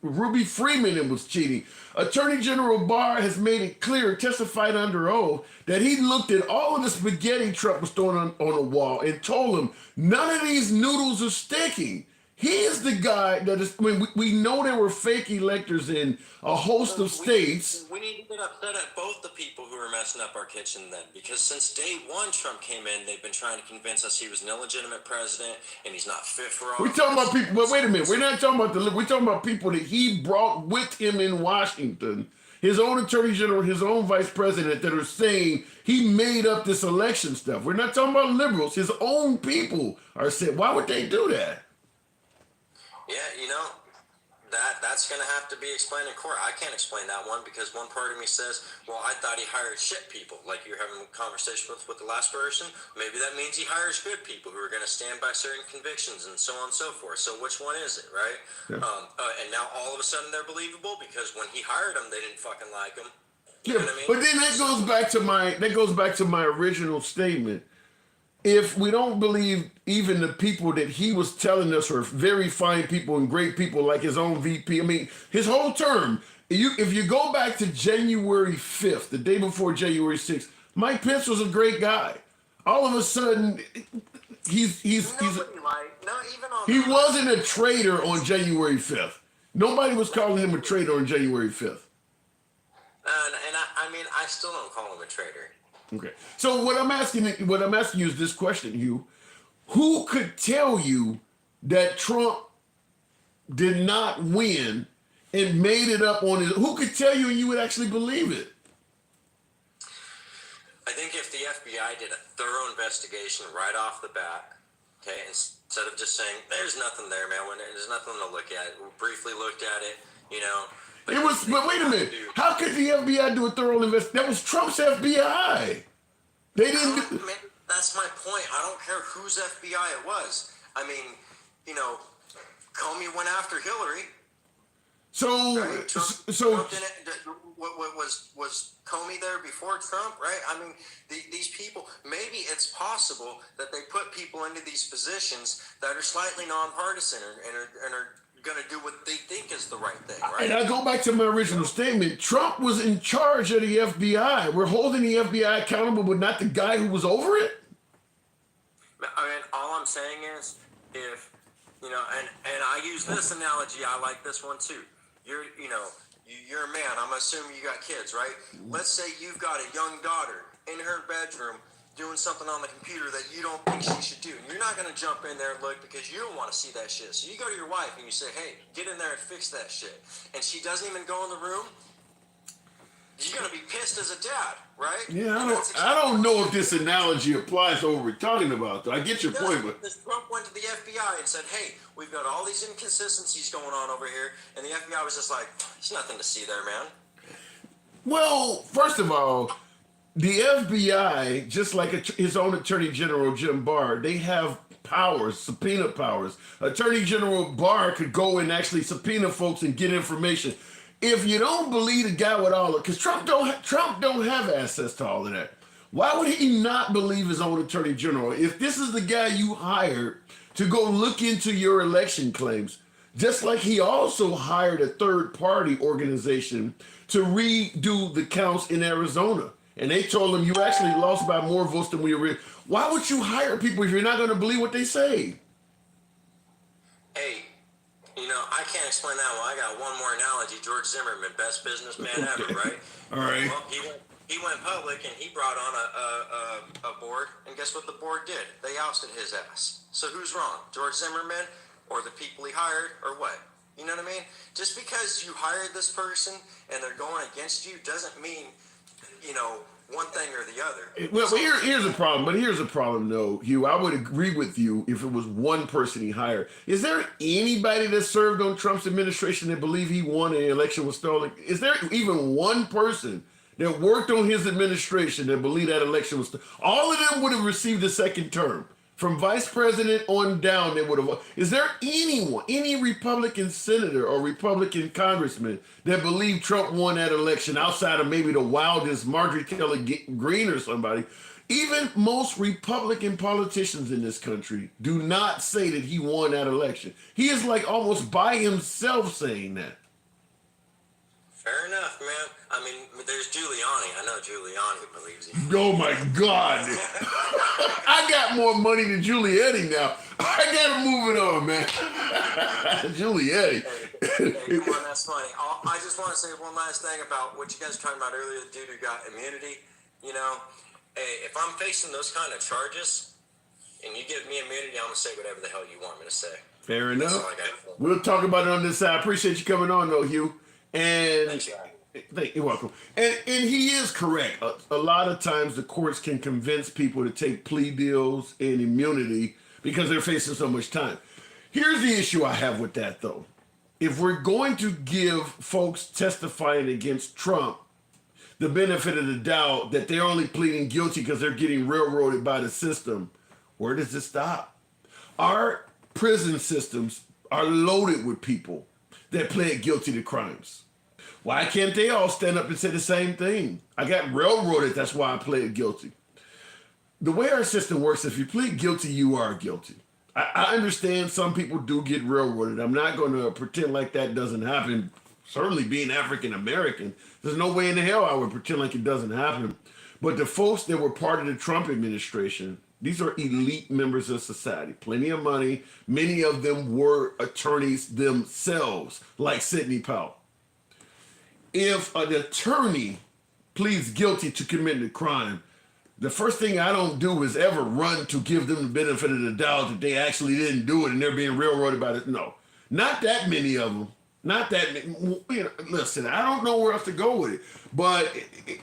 Ruby Freeman was cheating. Attorney General Barr has made it clear, testified under oath, that he looked at all of the spaghetti Trump was throwing on the wall and told him none of these noodles are sticking. He is the guy that is, we know there were fake electors in a host of states. We need to get upset at both the people who are messing up our kitchen then, because since day one Trump came in, they've been trying to convince us he was an illegitimate president and he's not fit for office. We're talking about people, but wait a minute, we're not talking about we're talking about people that he brought with him in Washington, his own attorney general, his own vice president, that are saying he made up this election stuff. We're not talking about liberals. His own people are saying, why would they do that? Yeah, that's going to have to be explained in court. I can't explain that one because one part of me says, well, I thought he hired shit people, like you're having a conversation with the last person. Maybe that means he hires good people who are going to stand by certain convictions and so on and so forth. So which one is it, right? Yeah. And now all of a sudden they're believable because when he hired them, they didn't fucking like him. You know what I mean? But then that goes back to my original statement. if we don't believe even the people that he was telling us are very fine people and great people, like his own VP, I mean, his whole term, if you go back to January 5th, the day before January 6th, Mike Pence was a great guy. All of a sudden, he wasn't a traitor on January 5th. Nobody was calling him a traitor on January 5th. I mean, I still don't call him a traitor. Okay. So what I'm asking you is this question, Hugh. Who could tell you that Trump did not win and made it up on his? Who could tell you and you would actually believe it? I think if the FBI did a thorough investigation right off the bat, okay, instead of just saying there's nothing there, man, when there's nothing to look at, we briefly looked at it, you know. But wait a minute. How could the FBI do a thorough investigation? That was Trump's FBI. They didn't. That's my point. I don't care whose FBI it was. I mean, you know, Comey went after Hillary. So, right? Trump didn't, was Comey there before Trump, right? I mean, these people, maybe it's possible that they put people into these positions that are slightly nonpartisan and are going to do what they think is the right thing, right? And I go back to my original statement. Trump was in charge of the FBI. We're holding the FBI accountable, but not the guy who was over it. I mean, all I'm saying is, if you know, and I use this analogy. I like this one too. You're a man. I'm assuming you got kids, right? Let's say you've got a young daughter in her bedroom doing something on the computer that you don't think she should do. And you're not going to jump in there and look because you don't want to see that shit. So you go to your wife and you say, hey, get in there and fix that shit. And she doesn't even go in the room. You're going to be pissed as a dad, right? Yeah, I don't know if this analogy applies to what we're talking about. I get your point, but Trump went to the FBI and said, hey, we've got all these inconsistencies going on over here. And the FBI was just like, there's nothing to see there, man. Well, first of all, the FBI, just like his own Attorney General, Jim Barr, they have powers, subpoena powers. Attorney General Barr could go and actually subpoena folks and get information. If you don't believe the guy with all of, because Trump don't have access to all of that. Why would he not believe his own Attorney General? If this is the guy you hired to go look into your election claims, just like he also hired a third-party organization to redo the counts in Arizona. And they told him you actually lost by more votes than we were. Why would you hire people if you're not going to believe what they say? Hey, you know, I can't explain that one. I got one more analogy. George Zimmerman, best businessman ever, right? All right. Well, he went public and he brought on a board. And guess what the board did? They ousted his ass. So who's wrong? George Zimmerman or the people he hired or what? You know what I mean? Just because you hired this person and they're going against you doesn't mean, you know, one thing or the other. Well, here's a problem. But here's a problem, though, Hugh. I would agree with you if it was one person he hired. Is there anybody that served on Trump's administration that believed he won and the election was stolen? Is there even one person that worked on his administration that believed that election was stolen? All of them would have received a second term. From vice president on down, they would have. Is there anyone, any Republican senator or Republican congressman that believed Trump won that election outside of maybe the wildest Marjorie Taylor Greene or somebody? Even most Republican politicians in this country do not say that he won that election. He is like almost by himself saying that. Fair enough, man. I mean, there's Giuliani. I know Giuliani believes he. Oh my God! I got more money than Giuliani now. I gotta move it on, man. Giuliani. Hey, come on, that's funny. I just want to say one last thing about what you guys were talking about earlier. The dude who got immunity. You know, hey, if I'm facing those kind of charges, and you give me immunity, I'm gonna say whatever the hell you want me to say. Fair enough. We'll talk about it on this side. I appreciate you coming on, though, Hugh. And you're welcome. And he is correct. A lot of times the courts can convince people to take plea deals and immunity because they're facing so much time. Here's the issue I have with that, though. If we're going to give folks testifying against Trump the benefit of the doubt that they're only pleading guilty because they're getting railroaded by the system, where does it stop? Our prison systems are loaded with people that plead guilty to crimes. Why can't they all stand up and say the same thing? I got railroaded, that's why I pled guilty. the way our system works, if you plead guilty, you are guilty. I understand some people do get railroaded. I'm not going to pretend like that doesn't happen. Certainly being African American, there's no way in the hell I would pretend like it doesn't happen. But the folks that were part of the Trump administration, these are elite members of society, plenty of money. Many of them were attorneys themselves, like Sidney Powell. If an attorney pleads guilty to committing a crime, the first thing I don't do is ever run to give them the benefit of the doubt that they actually didn't do it and they're being railroaded by it. No, not that many of them. Not that many. You know, listen, I don't know where else to go with it, but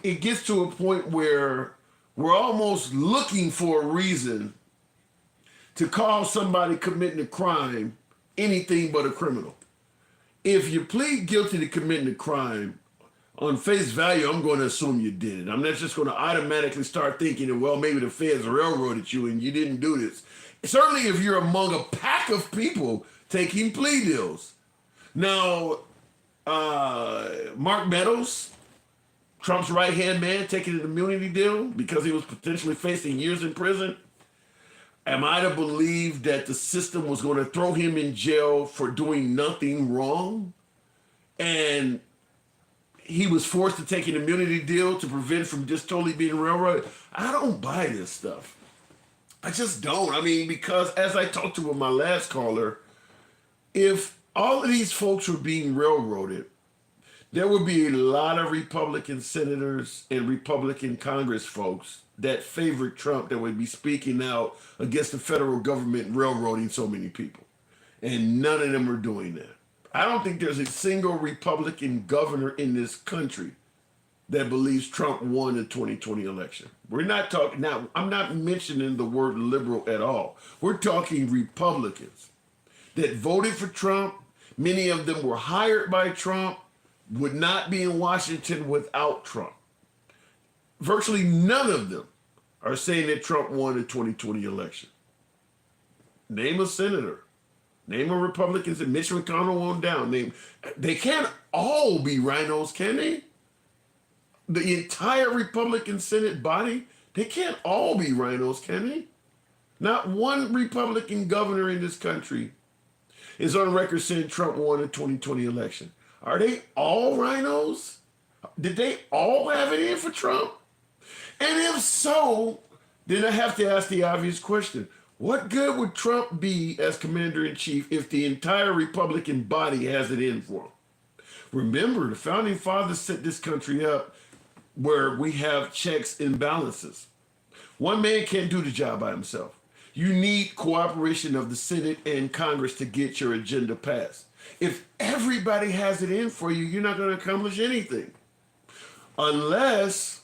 it gets to a point where we're almost looking for a reason to call somebody committing a crime anything but a criminal. If you plead guilty to committing a crime, on face value, I'm going to assume you did it. I'm not just going to automatically start thinking that, well, maybe the feds railroaded you and you didn't do this. Certainly if you're among a pack of people taking plea deals. Now, Mark Meadows, Trump's right-hand man, taking an immunity deal because he was potentially facing years in prison. Am I to believe that the system was going to throw him in jail for doing nothing wrong? And he was forced to take an immunity deal to prevent from just totally being railroaded. I don't buy this stuff. I just don't. I mean, because as I talked to with my last caller, if all of these folks were being railroaded, there would be a lot of Republican senators and Republican Congress folks that favored Trump that would be speaking out against the federal government railroading so many people. And none of them are doing that. I don't think there's a single Republican governor in this country that believes Trump won the 2020 election. We're not talking now. I'm not mentioning the word liberal at all. We're talking Republicans that voted for Trump. Many of them were hired by Trump, would not be in Washington without Trump. Virtually none of them are saying that Trump won the 2020 election. Name a senator. Name a Republican. Mitch McConnell on down. They can't all be rhinos, can they? The entire Republican Senate body, they can't all be rhinos, can they? Not one Republican governor in this country is on record saying Trump won the 2020 election. Are they all rhinos? Did they all have it in for Trump? And if so, then I have to ask the obvious question. What good would Trump be as commander-in-chief if the entire Republican body has it in for him? Remember, the founding fathers set this country up where we have checks and balances. One man can't do the job by himself. You need cooperation of the Senate and Congress to get your agenda passed. If everybody has it in for you, you're not going to accomplish anything. Unless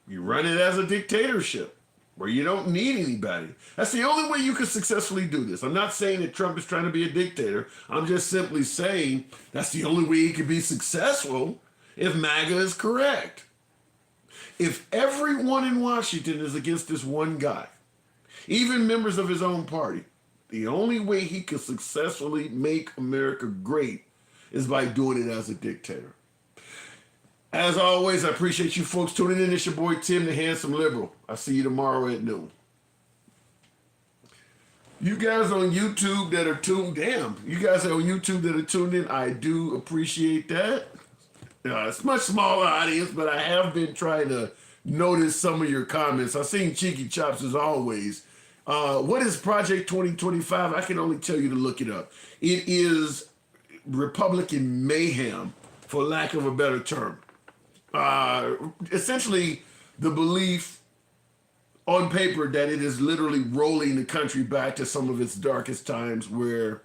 you run it as a dictatorship where you don't need anybody. That's the only way you can successfully do this. I'm not saying that Trump is trying to be a dictator. I'm just simply saying that's the only way he can be successful if MAGA is correct. If everyone in Washington is against this one guy, even members of his own party, the only way he could successfully make America great is by doing it as a dictator. As always, I appreciate you folks tuning in. It's your boy Tim, the Handsome Liberal. I'll see you tomorrow at noon. You guys on YouTube that are tuned in, I do appreciate that. It's a much smaller audience, but I have been trying to notice some of your comments. I've seen Cheeky Chops as always. What is Project 2025? I can only tell you to look it up. It is Republican mayhem, for lack of a better term. Essentially, the belief on paper that it is literally rolling the country back to some of its darkest times where,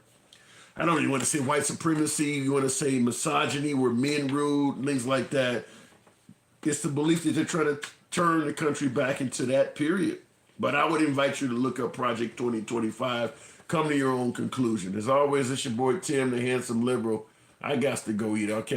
I don't know, you want to say white supremacy, you want to say misogyny, where men ruled, things like that. It's the belief that they're trying to turn the country back into that period. But I would invite you to look up Project 2025. Come to your own conclusion. As always, it's your boy Tim, the Handsome Liberal. I got to go eat. Okay.